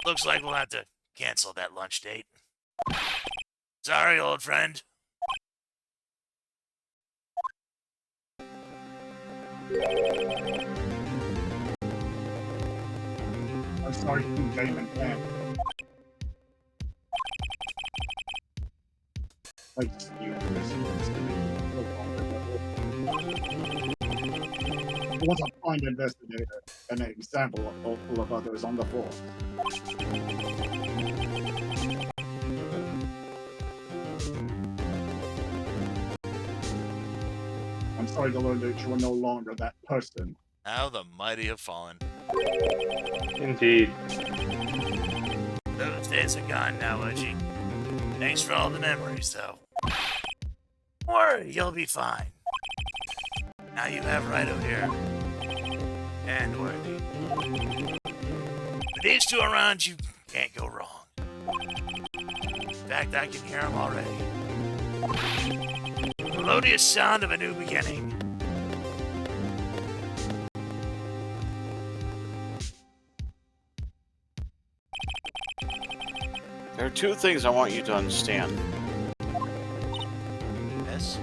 Looks like we'll have to cancel that lunch date. Sorry, old friend. I'm sorry you came and went. I just knew it was a fine investigator, and an example full of others on the force. I'm sorry to learn that you are no longer that person. how the mighty have fallen. Indeed. Those days are gone now, Udgy. Thanks for all the memories, though. Don't worry, you'll be fine. Now you have Wright here. And Worthy. With these two around, you can't go wrong. In fact, I can hear him already. The melodious sound of a new beginning. There are two things I want you to understand. Yes?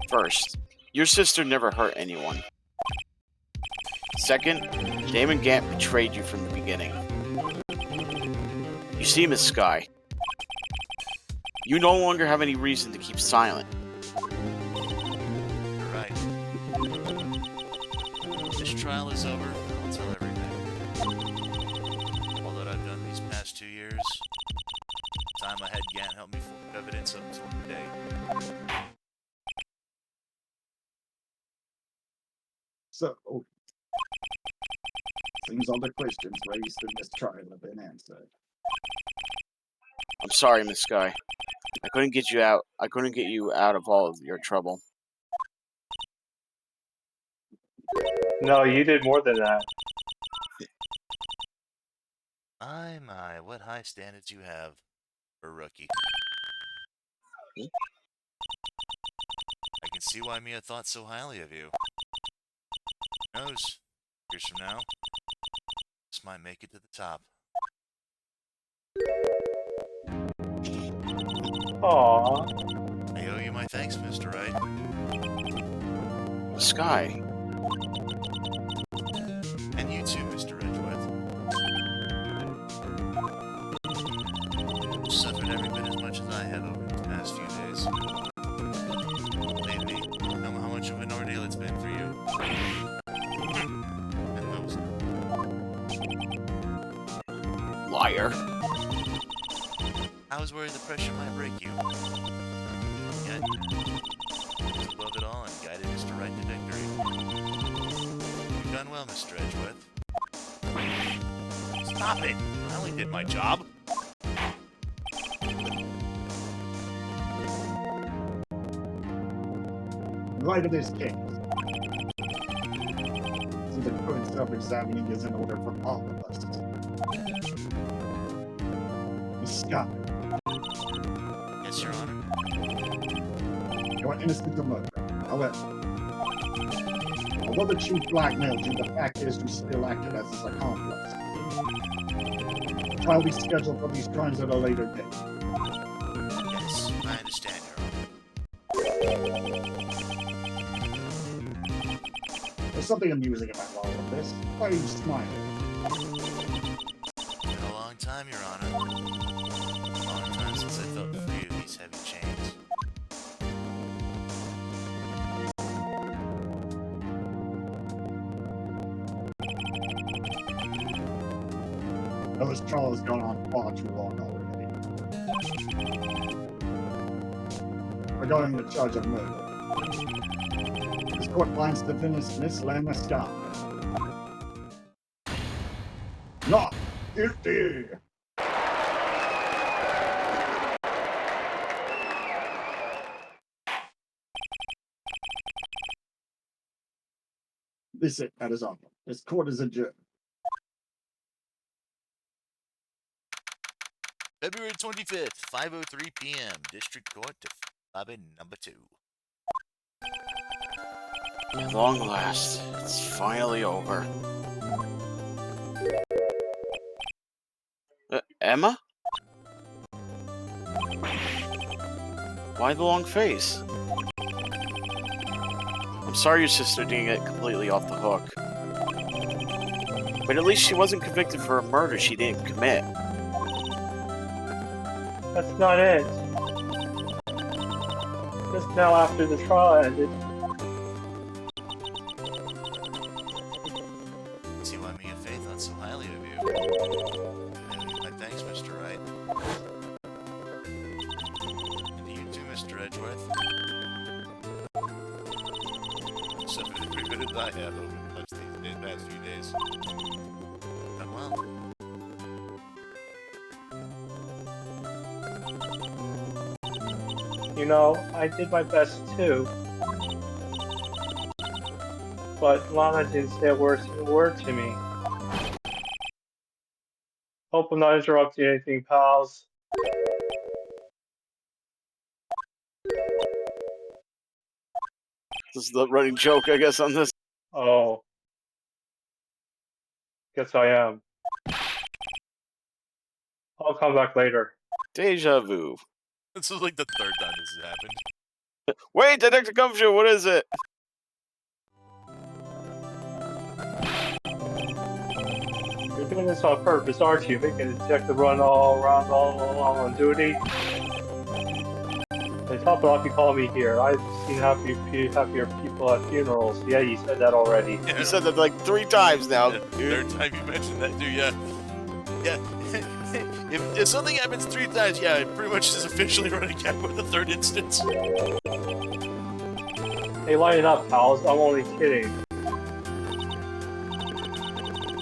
First, your sister never hurt anyone. Second, Damon Gant betrayed you from the beginning. You see, Miss Sky, you no longer have any reason to keep silent. You're right. This trial is over. I'll tell everything. All that I've done these past 2 years. Time I had Gant help me form evidence up until today. So, seems all the questions raised in this trial have been answered. I'm sorry, Miss Sky. I couldn't get you out. I couldn't get you out of all of your trouble. No, you did more than that. My, what high standards you have for a rookie. I can see why Mia thought so highly of you. Who knows? Years from now, this might make it to the top. Aww. I owe you my thanks, Mr. Wright. Miss Sky, And you too, Mr. Edgeworth. You've suffered every bit as much as I have over the past few days. Believe me, I know how much of an ordeal it's been for you. And those. liar. I was worried the pressure might break you. Yet, rose above it all and guided Mr. Wright to victory. You've done well, Mr. Edgeworth. Stop it! I only did my job. In light of this case, since the current self-examining is in order for all of us. Miss Scott, Yes, Your Honor. you are innocent of murder. However, although the chief blackmailed you, the fact is you still acted as his accomplice. The trial will be scheduled for these crimes at a later date. Yes, I understand, Your Honor. There's something amusing about all of this. Why are you smiling? It's been a long time, Your Honor. A long time since I felt free of these heavy chains. Though this trial has gone on far too long already. Regarding the charge of murder, this court finds defendants Miss Lama Scott not guilty. This it, that is all. This court is adjourned. February 25th, 5:03 p.m. District Court to lobby number 2. At long last, it's finally over. Emma? Why the long face? I'm sorry your sister didn't get completely off the hook. But at least she wasn't convicted for a murder she didn't commit. That's not it. Just now after the trial ended. See why Mia Faye thought so highly of you. My thanks, Mr. Wright. And to you too, Mr. Edgeworth. You suffered every bit as I have over the past few days. Done well. You know, I did my best too. But Lana didn't say a word to me. Hope I'm not interrupting anything, pals. This is the running joke, I guess, on this. Oh, guess I am. I'll come back later. Deja vu. This is like the third time this has happened. Wait, Detective Gumshoe, what is it? You're doing this on purpose, aren't you? Making the detective run all around all on duty. And top it off, you call me here. I've seen happier people at funerals. Yeah, you said that already. You said that like 3 times now, Yeah, dude. third time you mentioned that, dude. Yeah. Yeah. if something happens 3 times, yeah, it pretty much is officially running gag with the third instance. Hey, line it up, pals. I'm only kidding.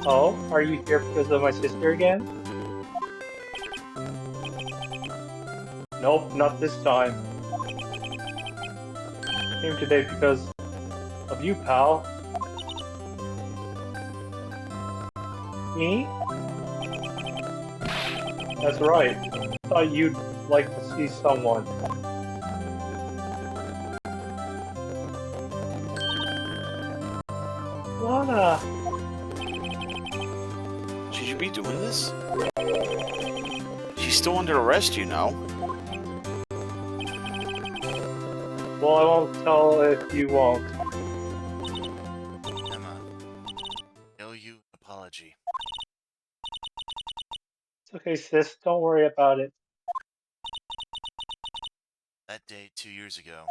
Oh, are you here because of my sister again? Nope, not this time. Came today because of you, pal. Me? That's right. Thought you'd like to see someone. Lana! Should you be doing this? She's still under arrest, you know. Well, I won't tell if you won't. Emma, I owe you an apology. It's okay, sis. Don't worry about it. That day 2 years ago,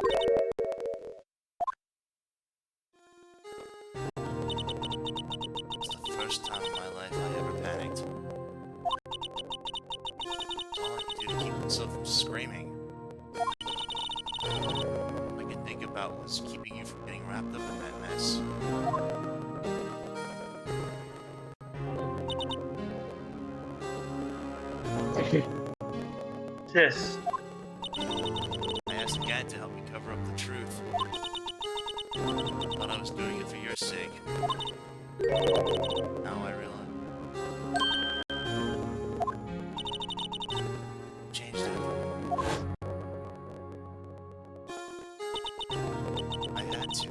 was the first time in my life I ever panicked. All I could do to keep myself from screaming. All I could think about was keeping you from getting wrapped up in that mess. Sis. I asked the guy to help me cover up the truth. I thought I was doing it for your sake. Now I realize. Changed everything. I had to.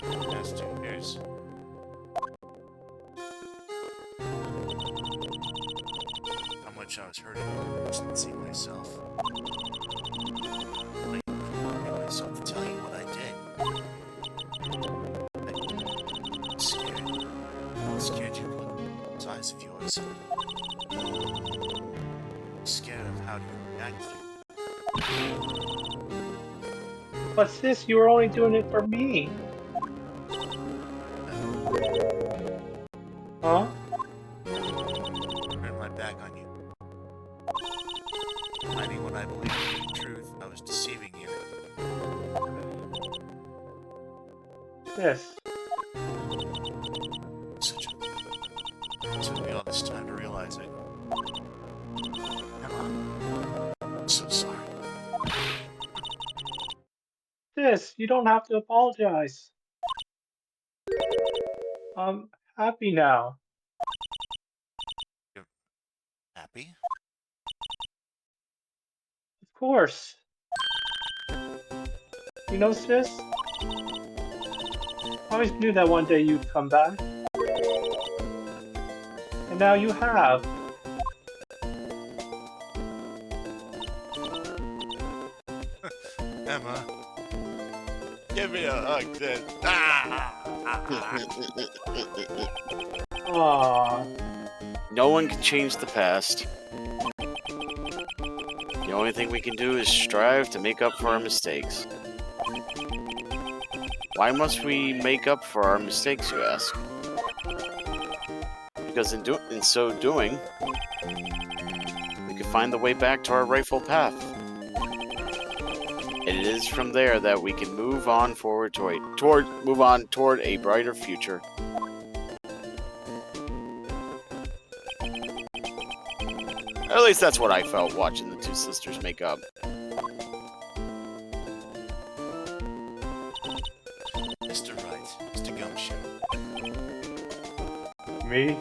The past 2 years. How much I was hurting, I just didn't see myself. I made myself to tell you what I did. I'm scared. I'm scared you look in those eyes of yours. I'm scared of how you react to you. But sis, you were only doing it for me. Huh? Turn my back on you. Hiding what I believe to be the truth, I was deceiving you. Sis. It took me all this time to realize it. Emma, I'm so sorry. Sis, you don't have to apologize. I'm happy now. Happy? Of course. You know, sis, I always knew that one day you'd come back. And now you have. Emma. Give me a hug, then. Ah! Aww. No one can change the past. The only thing we can do is strive to make up for our mistakes. Why must we make up for our mistakes, you ask? Because in so doing, we can find the way back to our rightful path. And it is from there that we can move on forward toward a brighter future. Or at least that's what I felt watching the two sisters make up. Mr. Wright, Mr. Gumshoe. Me?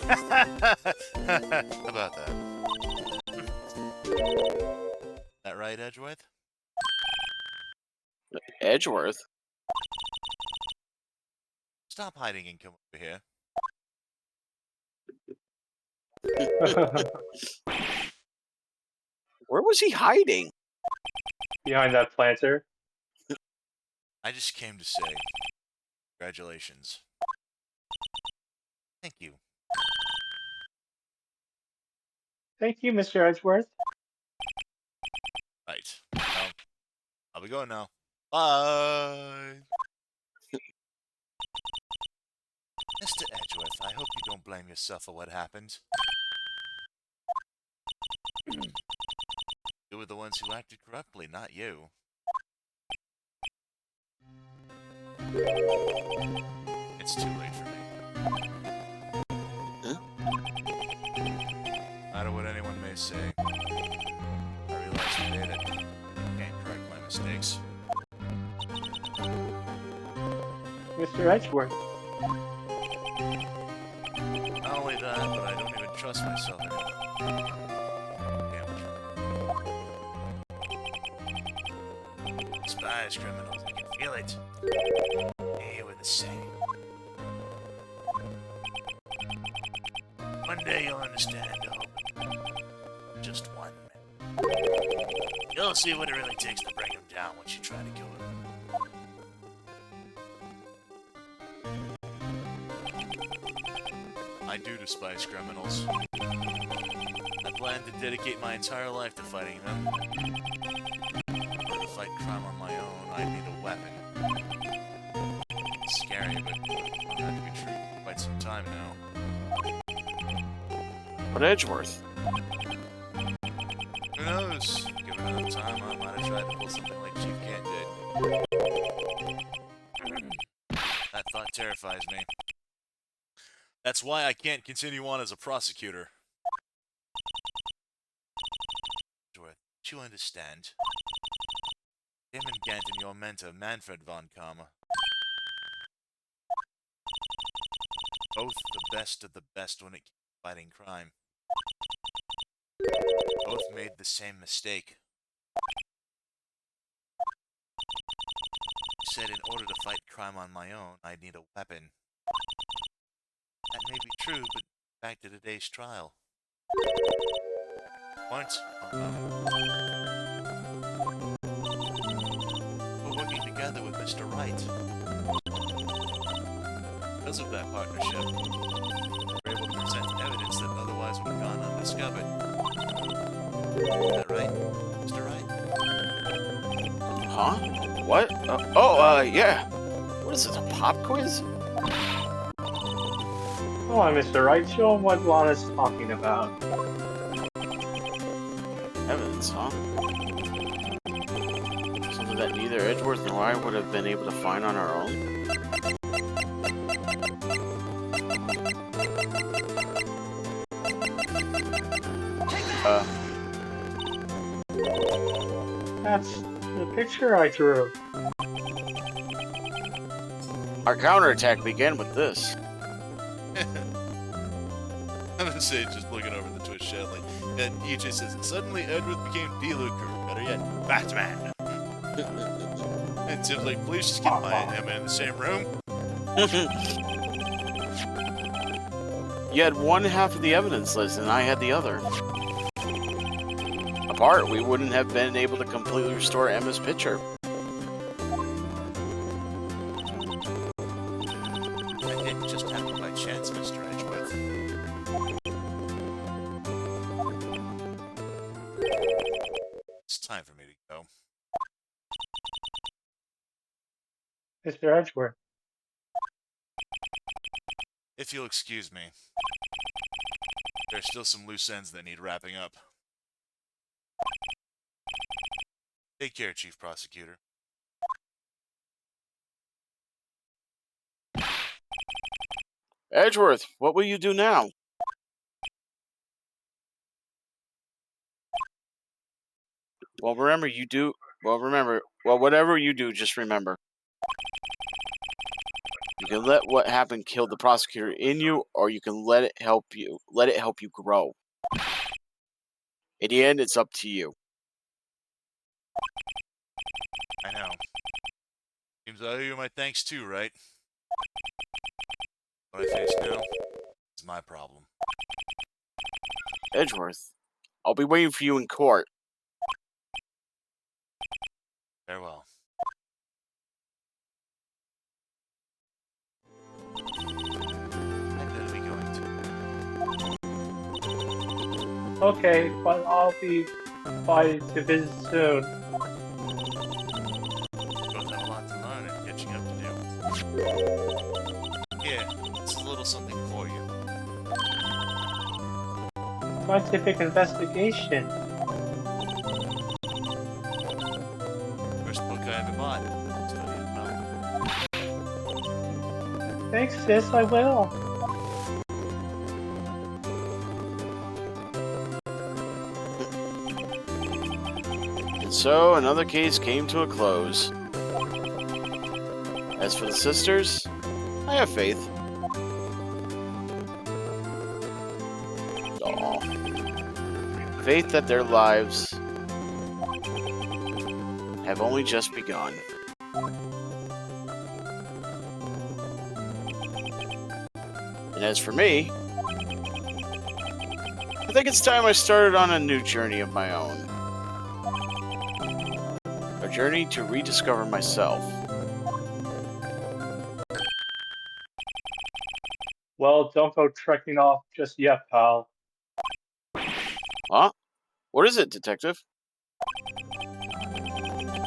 How about that? That right, Edgeworth? Edgeworth? Stop hiding and come over here. Where was he hiding? Behind that planter. I just came to say congratulations. Thank you. Thank you, Mr. Edgeworth. Right. Well, I'll be going now. Bye. Mr. Edgeworth, I hope you don't blame yourself for what happened. You were the ones who acted corruptly, not you. It's too late for me. Huh? No matter what anyone may say, I realize today that I can't correct my mistakes. Mr. Edgeworth. Not only that, but I don't even trust myself anymore. Damn true. Spies, criminals, I can feel it. Hey, we're the same. One day you'll understand, just one. You'll see what it really takes to bring him down once you try to kill him. I do despise criminals. I plan to dedicate my entire life to fighting them. In order to fight crime on my own, I need a weapon. It's scary, but I've had to be true for quite some time now. But Edgeworth. Who knows? Given enough time, I might have tried to pull something like Chief Kent did. That thought terrifies me. That's why I can't continue on as a prosecutor. Edgeworth, don't you understand? Him and Gant and your mentor, Manfred von Karma. Both the best of the best when it came to fighting crime. Both made the same mistake. Said in order to fight crime on my own, I'd need a weapon. That may be true, but back to today's trial. Once, we're working together with Mr. Wright. Because of that partnership, we're able to present evidence that otherwise would have gone undiscovered. Is that right, Mr. Wright? Huh? What? Yeah. What is this, a pop quiz? Come on, Mr. Wright. Show him what Lana's talking about. Evidence, huh? Something that neither Edgeworth nor I would have been able to find on our own. That's the picture I drew. Our counterattack began with this. I'm gonna say, just looking over the Twitch chat, like, and EJ says, suddenly Edward became D-Luker, better yet, Batman. And Tim's like, please just get him in the same room. You had one half of the evidence list, and I had the other. Apart, we wouldn't have been able to completely restore Emma's picture. That didn't just happen by chance, Mr. Edgeworth. It's time for me to go. Mr. Edgeworth. If you'll excuse me. There's still some loose ends that need wrapping up. Take care, Chief Prosecutor. Edgeworth, what will you do now? Whatever you do, just remember. You can let what happened kill the prosecutor in you, or you can let it help you. Let it help you grow. In the end, it's up to you. I know. Seems I owe you my thanks too, right? What I face now is my problem. Edgeworth, I'll be waiting for you in court. Farewell. I better be going to. Okay, but I'll be by to visit soon. Both have a lot to learn and catching up to do. Here, this is a little something for you. Scientific investigation. First book I ever bought. Study it well. Thanks, sis. I will. And so, another case came to a close. As for the sisters, I have faith. Aw. Faith that their lives have only just begun. And as for me, I think it's time I started on a new journey of my own. A journey to rediscover myself. Well, don't go trekking off just yet, pal. Huh? What is it, detective?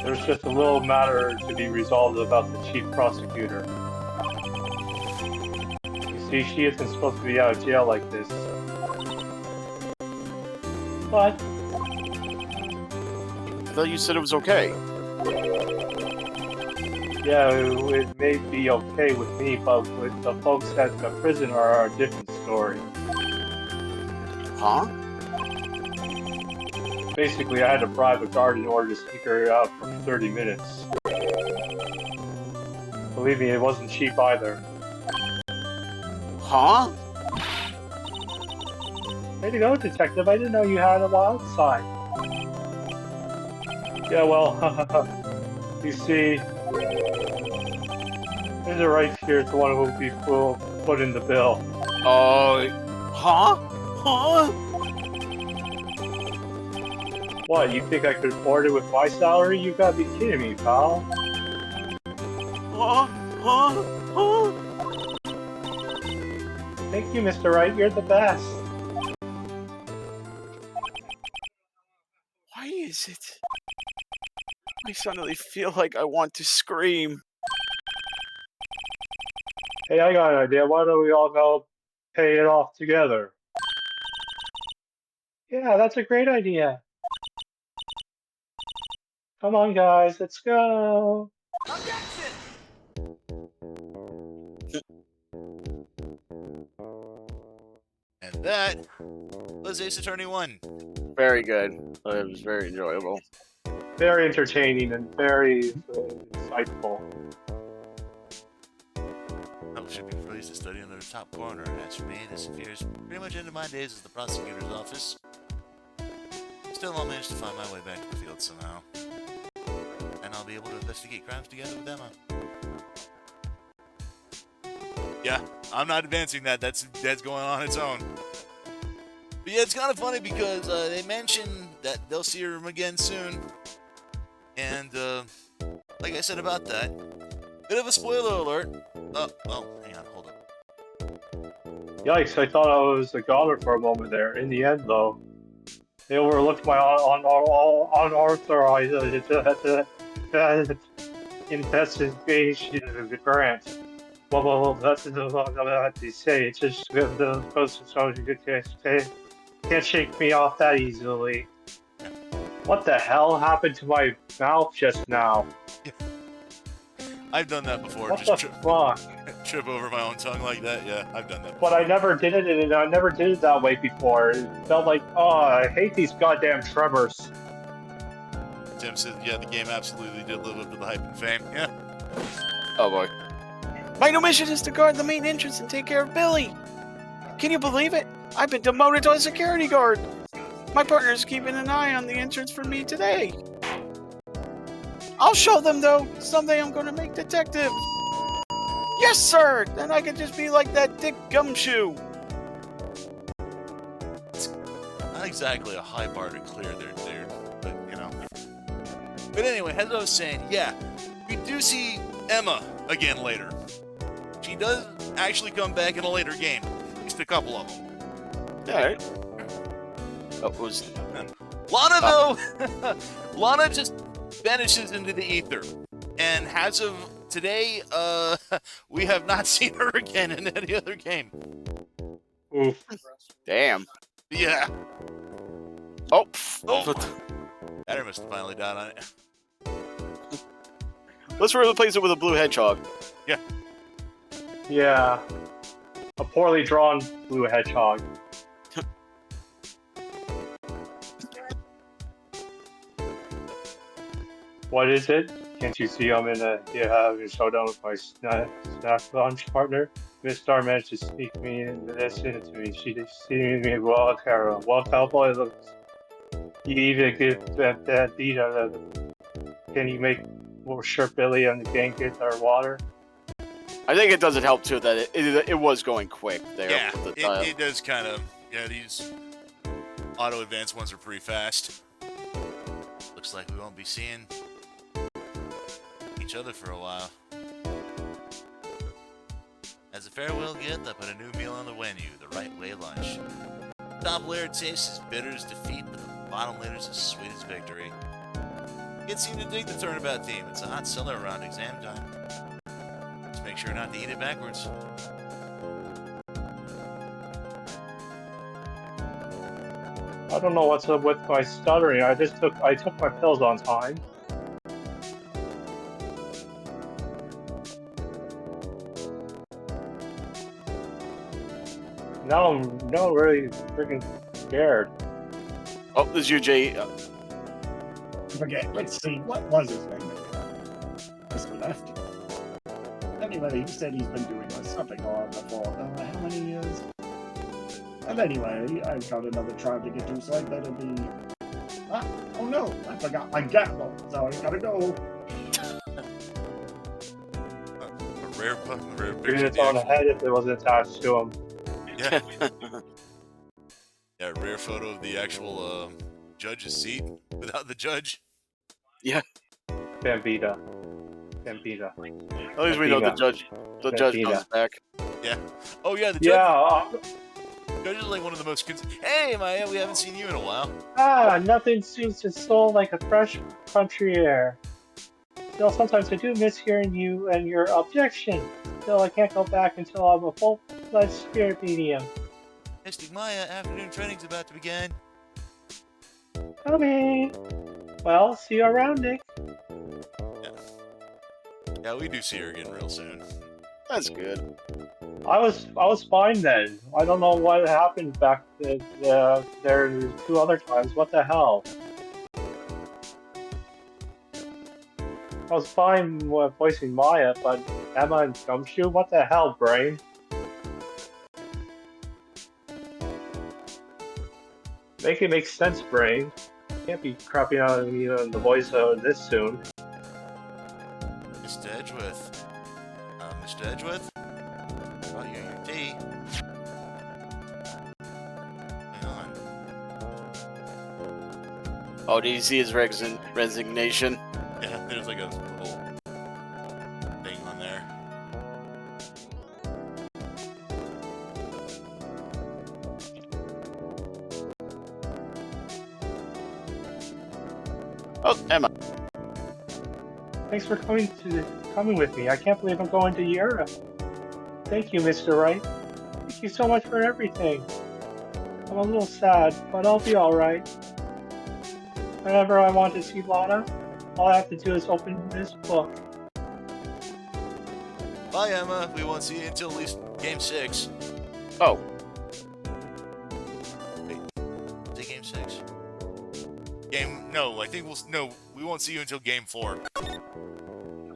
There's just a little matter to be resolved about the chief prosecutor. You see, she isn't supposed to be out of jail like this. But I thought you said it was okay. yeah, it may be okay with me, but with the folks at the prison are a different story. Huh? Basically, I had to bribe a guard in order to sneak her out for 30 minutes. Believe me, it wasn't cheap either. Huh? Way to go, detective. I didn't know you had a wild side. Yeah, well, you see, Mr. Wright here is the one who will be put in the bill. Oh, huh? Huh? What, you think I could afford it with my salary? You gotta be kidding me, pal. Huh? Huh? Huh? Thank you, Mr. Wright. You're the best. Why is it? I suddenly feel like I want to scream. Hey, I got an idea. Why don't we all go pay it off together? Yeah, that's a great idea. Come on, guys. Let's go. And that was Ace Attorney 1. Very good. It was very enjoyable. Very entertaining and very insightful. I should be pleased to study under the top corner. As for me, this appears pretty much into my days as the prosecutor's office. Still, I'll manage to find my way back to the field somehow. And I'll be able to investigate crimes together with Emma. Yeah, I'm not advancing that. That's going on its own. But yeah, it's kind of funny because they mentioned that they'll see her again soon. And, like I said about that, bit of a spoiler alert. Oh, hang on, hold up. Yikes, I thought I was a goner for a moment there. In the end, though, they overlooked my unauthorized investigation of the grant. Well, that's what I have to say. It's just the post so you can't shake me off that easily. What the hell happened to my mouth just now? I've done that before. What Just the fuck? trip over my own tongue like that. Yeah, I've done that But before. I never did it, and I never did it that way before. It felt like, oh, I hate these goddamn tremors. Tim said, yeah, the game absolutely did live up to the hype and fame. Yeah. Oh boy. My new mission is to guard the main entrance and take care of Billy. Can you believe it? I've been demoted to a security guard. My partner is keeping an eye on the entrance for me today. I'll show them, though. Someday I'm going to make detective. Yes, sir! Then I could just be like that Dick Gumshoe. Not exactly a high bar to clear there, dude. But, you know. But anyway, as I was saying, yeah, we do see Emma again later. She does actually come back in a later game. At least a couple of them. Alright. That was... Lana, though, Lana just vanishes into the ether. And as of today, we have not seen her again in any other game. Oof. Damn. Yeah. Oh. Oh. Battery must have finally died on it. Let's replace it with a blue hedgehog. Yeah. Yeah. A poorly drawn blue hedgehog. What is it? Can't you see I'm in a showdown with my snack lunch partner? Miss Star managed to sneak me into this into me. She seen me well, Carol. Well, cowboy looks. You even get that beat out of it. Can you make sure Billy and the gang get their water? I think it doesn't help, too, that it was going quick there. Yeah, with the it does kind of... Yeah, these auto-advance ones are pretty fast. Looks like we won't be seeing each other for a while. As a farewell gift, I put a new meal on the menu, the Right Way lunch. Top layer tastes as bitter as defeat, but the bottom layer is as sweet as victory. Kids seem to dig the turnabout theme. It's a hot seller around exam time. Just make sure not to eat it backwards. I don't know what's up with my stuttering. I took my pills on time. Now I'm really freaking scared. Oh, this is you, Jay. Forget. Let's see. What was his name? Mr. Left. Anyway, he said he's been doing something odd for how many years? And anyway, I've got another tribe to get to, so I better be. Ah, oh no! I forgot my gavel, so I gotta go. A rare picture. It's on the head if it wasn't attached to him. Yeah. Yeah, rare photo of the actual judge's seat without the judge. Yeah. Bambita. At least we know the judge comes back. Yeah. Oh yeah, the judge. Yeah. Judge is like one of the most. Hey Maya, we haven't seen you in a while. Nothing seems to soul like a fresh country air. Still, sometimes I do miss hearing you and your objection. Still, I can't go back until I'm a full-fledged spirit medium. Mystic Maya, afternoon training's about to begin. Coming. Well, see you around, Nick. Yeah, we do see her again real soon. That's good. I was fine then. I don't know what happened back there 2 other times. What the hell? I was fine voicing Maya, but Emma and Gumshoe? What the hell, brain? Make it make sense, brain. Can't be crapping out on me on the voice this soon. Mr. Edgeworth. Mr. Edgeworth? Oh, you're your tea. Hang on. Oh, did you see his resignation? Yeah, there's like a little thing on there. Oh, Emma. Thanks for coming with me. I can't believe I'm going to Europe. Thank you, Mr. Wright. Thank you so much for everything. I'm a little sad, but I'll be alright. Whenever I want to see Lana, all I have to do is open this book. Bye, Emma. We won't see you until at least Game 6. Oh. Wait. Is it Game 6? No, I think we won't see you until Game 4.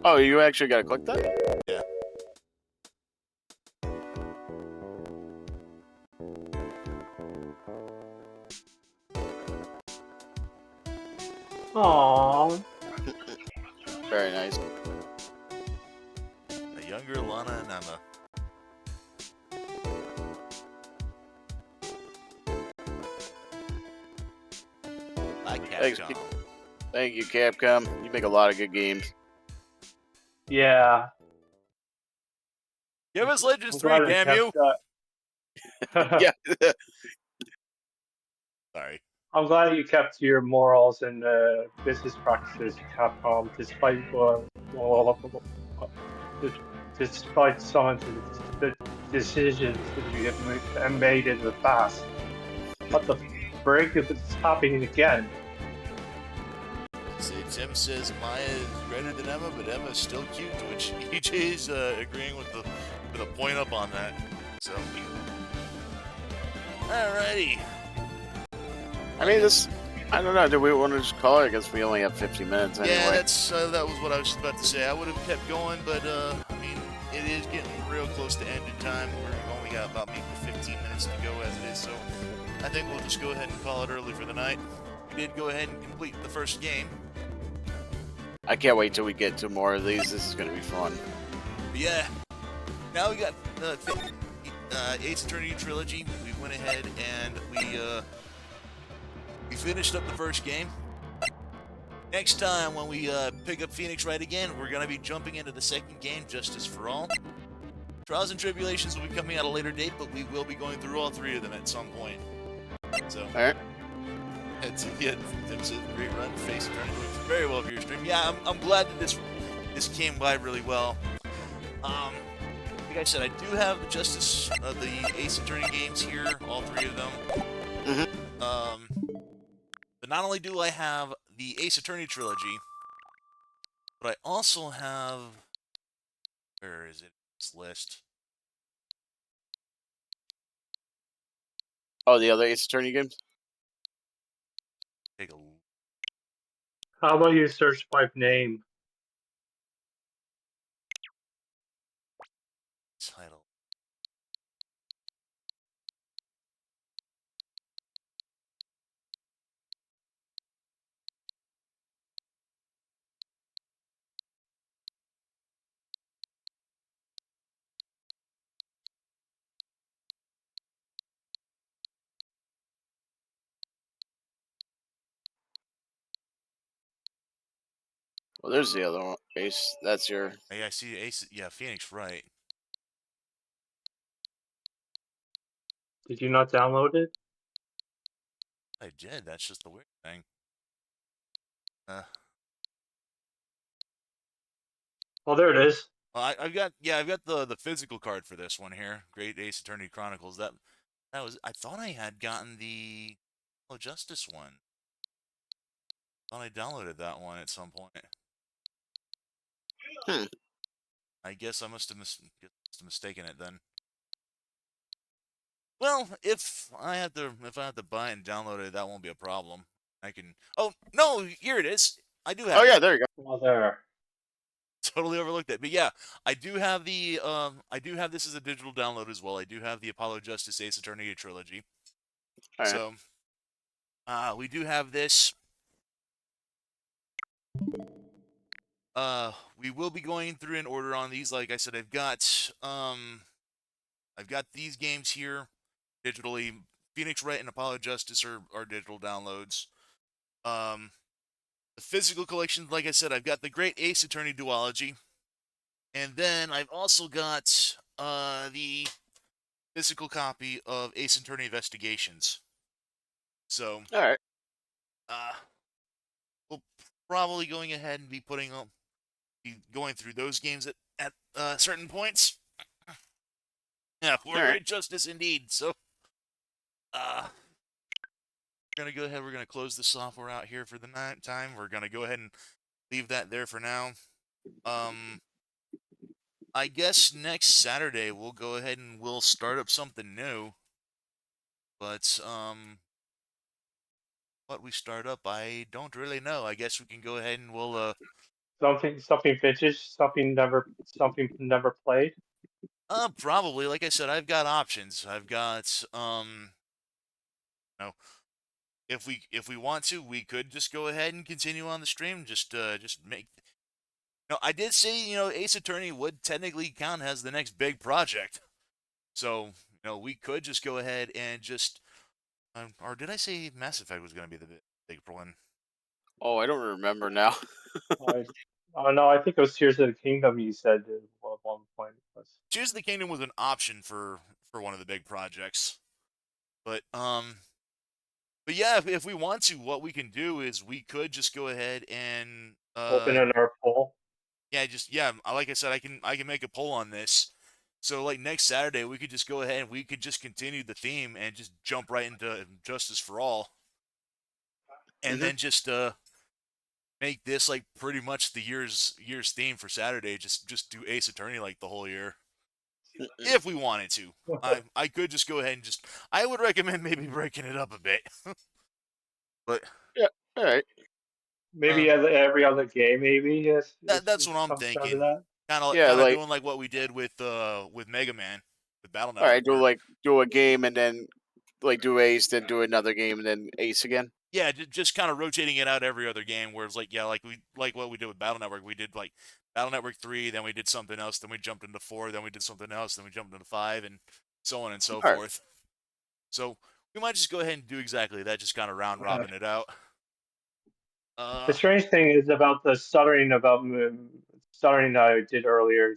Oh, you actually gotta click that? Yeah. Aww. Very nice. A younger Lana and Emma. Like Thanks, Capcom. Thank you, Capcom. You make a lot of good games. Yeah. Give us Legends I'm 3, glad we damn you! kept Yeah. Sorry. I'm glad you kept to your morals and business practices, Capcom, despite some of the decisions that you have made in the past. What the frick if it's happening again? See, Tim says Maya is greater than Emma, but Emma is still cute, to which EJ's agreeing with a point up on that. So, alrighty. I mean, I don't know. Do we want to just call it? I guess we only have 15 minutes anyway. Yeah, that was what I was about to say. I would have kept going, but I mean, it is getting real close to ending time. We've only got about maybe 15 minutes to go as it is, so I think we'll just go ahead and call it early for the night. We did go ahead and complete the first game. I can't wait till we get to more of these. This is going to be fun. But yeah, now we got the Ace Attorney trilogy. We went ahead and we finished up the first game. Next time, when we pick up Phoenix Wright again, we're going to be jumping into the second game, Justice for All. Trials and Tribulations will be coming at a later date, but we will be going through all three of them at some point. So, All right. Tim says, great run, Face Attorney doing very well for your stream. Yeah, I'm glad that this came by really well. Like I said, I do have the Justice of the Ace Attorney games here, all three of them. But not only do I have the Ace Attorney trilogy, but I also have, where is it? This list. Oh, the other Ace Attorney games? Take a How about you search by name? title. Well, there's the other one. Ace. That's your. Hey, I see Ace. Yeah, Phoenix Wright. Did you not download it? I did. That's just the weird thing. Oh, there it is. Well, I've got the physical card for this one here. Great Ace Attorney Chronicles. That was. I thought I had gotten the Justice one. Thought I downloaded that one at some point. I guess I must have mistaken it then. Well, if I have to buy it and download it, that won't be a problem. I can. Oh no, here it is. I do have. Oh yeah, there you go. Oh, there. Totally overlooked it, but yeah, I do have the. I do have this as a digital download as well. I do have the Apollo Justice Ace Attorney trilogy. All right. So, we do have this. We will be going through in order on these. Like I said, I've got these games here digitally. Phoenix Wright and Apollo Justice are digital downloads. The physical collection, like I said, I've got the Great Ace Attorney duology, and then I've also got the physical copy of Ace Attorney Investigations. So, All right. we'll probably going ahead and be going through those games at certain points. Yeah, for Great Justice indeed. So, we're gonna go ahead. We're gonna close the software out here for the night time. We're gonna go ahead and leave that there for now. I guess next Saturday we'll go ahead and we'll start up something new. But what we start up, I don't really know. I guess we can go ahead and we'll Something vintage, something never played. probably, like I said, I've got options. I've got if we want to, we could just go ahead and continue on the stream. Just make. No, I did say Ace Attorney would technically count as the next big project. So we could just go ahead and just. Or did I say Mass Effect was going to be the big one? Oh, I don't remember now. I, oh no, I think it was Tears of the Kingdom. You said at one point. Tears of the Kingdom was an option for one of the big projects, but yeah, if we want to, what we can do is we could just go ahead and Open in our poll. yeah, like I said, I can make a poll on this. So like next Saturday, we could just go ahead and we could just continue the theme and just jump right into Justice for All, and Mhm. then just make this like pretty much the year's theme for Saturday. Just do Ace Attorney like the whole year, if we wanted to. I could just go ahead and just. I would recommend maybe breaking it up a bit, but Yeah. All right. uh, Maybe every other game, maybe that's if what it I'm comes down to thinking. that. Yeah. Kind of Like, doing like what we did with Mega Man, with Battle all right. Network, Do where like do a game and then like do Ace, then do another game and then Ace again. yeah, just kind of rotating it out every other game. Where it's like yeah, like what we did with Battle Network. We did like Battle Network 3, then we did something else, then we jumped into 4, then we did something else, then we jumped into 5, and so on and so All right. forth. So we might just go ahead and do exactly that, just kind of round robin it out. The strange thing is about the stuttering that I did earlier.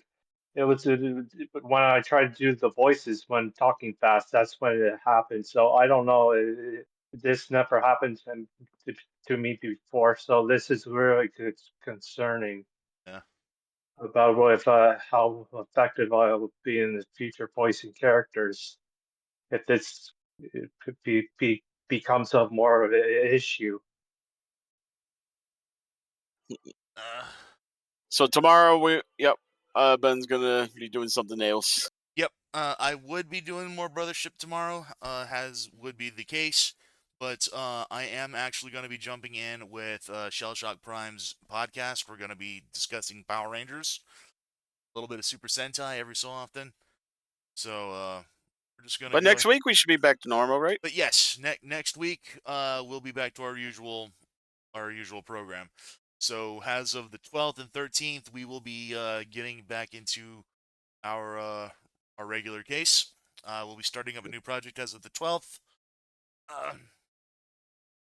It was when I tried to do the voices when talking fast. That's when it happened. So I don't know. This never happened to me before. So this is really concerning Yeah. about how effective I will be in the future voicing characters if this it could becomes a more of an issue. Uh, So tomorrow yep. Ben's gonna be doing something else. Yep. I would be doing more Brothership tomorrow, as would be the case. But I am actually going to be jumping in with Shell Shock Prime's podcast. We're going to be discussing Power Rangers, a little bit of Super Sentai every so often. So we're just going to But go. next week we should be back to normal, right? But yes, next week we'll be back to our usual program. So as of the 12th and 13th, we will be getting back into our regular case. We'll be starting up a new project as of the 12th.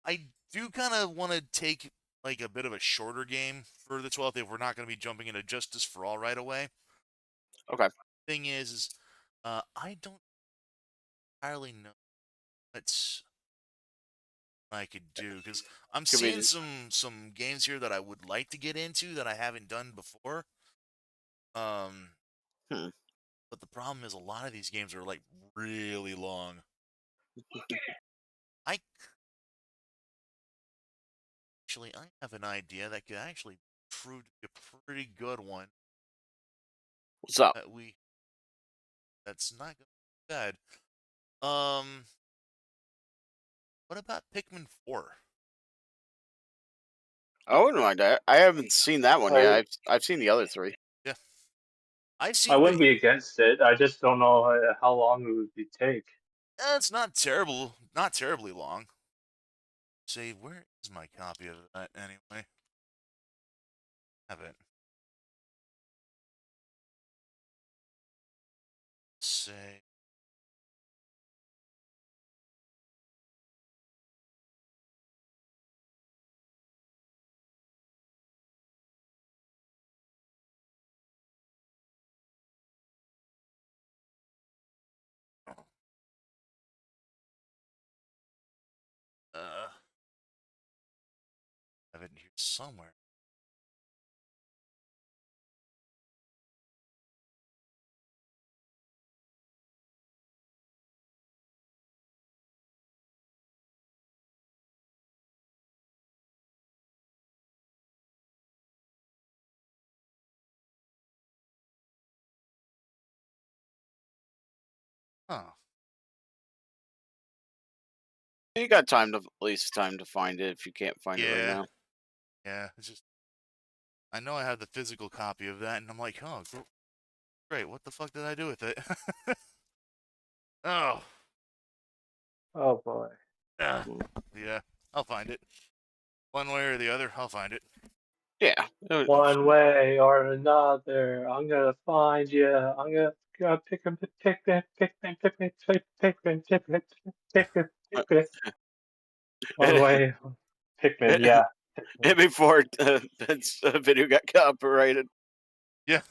I do kind of want to take like a bit of a shorter game for the 12th if we're not going to be jumping into Justice for All right away. Okay. Thing is I don't entirely know what I could do because I'm Could seeing be. some games here that I would like to get into that I haven't done before. Um, Hmm. but the problem is a lot of these games are like really long. I I have an idea that could actually prove to be a pretty good one. What's up? That's not gonna be bad. Um, what about Pikmin 4? I wouldn't mind that. I haven't seen that one yet. I I've seen the other three. Yeah, I've I seen wouldn't be against it. I just don't know how long it would take. it's not terrible, not terribly long. Say, where is my copy of that anyway? Have it. Say, uh, have it here somewhere. Huh. You got time to at least time to find it if you can't find it right Yeah, now. yeah. It's just I know I have the physical copy of that, and I'm like, oh, great. What the fuck did I do with it? Oh, Oh boy. yeah. I'll find it. One way or the other, I'll find it. Yeah. One way or another, I'm gonna find you. I'm gonna pick him, pick him, pick him, pick him, pick him, pick him, pick him, pick him. One way, Pikmin, yeah. Before Ben's video got copyrighted. Yeah.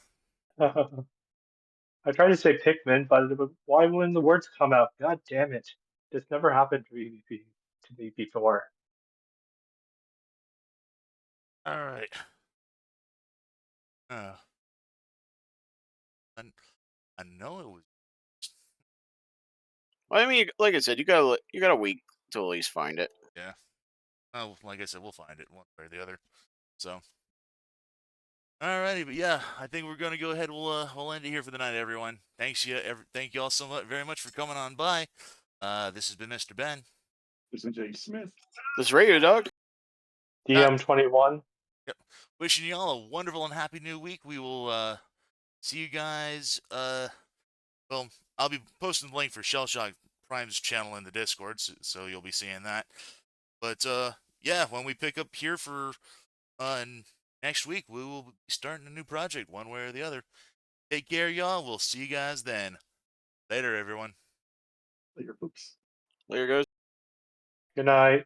I tried to say Pikmin, but why wouldn't the words come out? God damn it! This never happened to me before. All right. I, I know it was. Well, I mean, like I said, you got a week to at least find it. Yeah. Oh, like I said, we'll find it one way or the other. So. Alrighty, but yeah, I think we're gonna go ahead. We'll end it here for the night, everyone. Thank you all so much, very much for coming on by. This has been Mr. Ben. This is Jay Smith. This radio dog. DM21. Yep. Wishing you all a wonderful and happy new week. We will see you guys. Well, I'll be posting the link for Shellshock Prime's channel in the Discord, so you'll be seeing that. But yeah, when we pick up here for next week, we will be starting a new project one way or the other. Take care, y'all. We'll see you guys then. Later, everyone. Later, folks. There goes. Good night.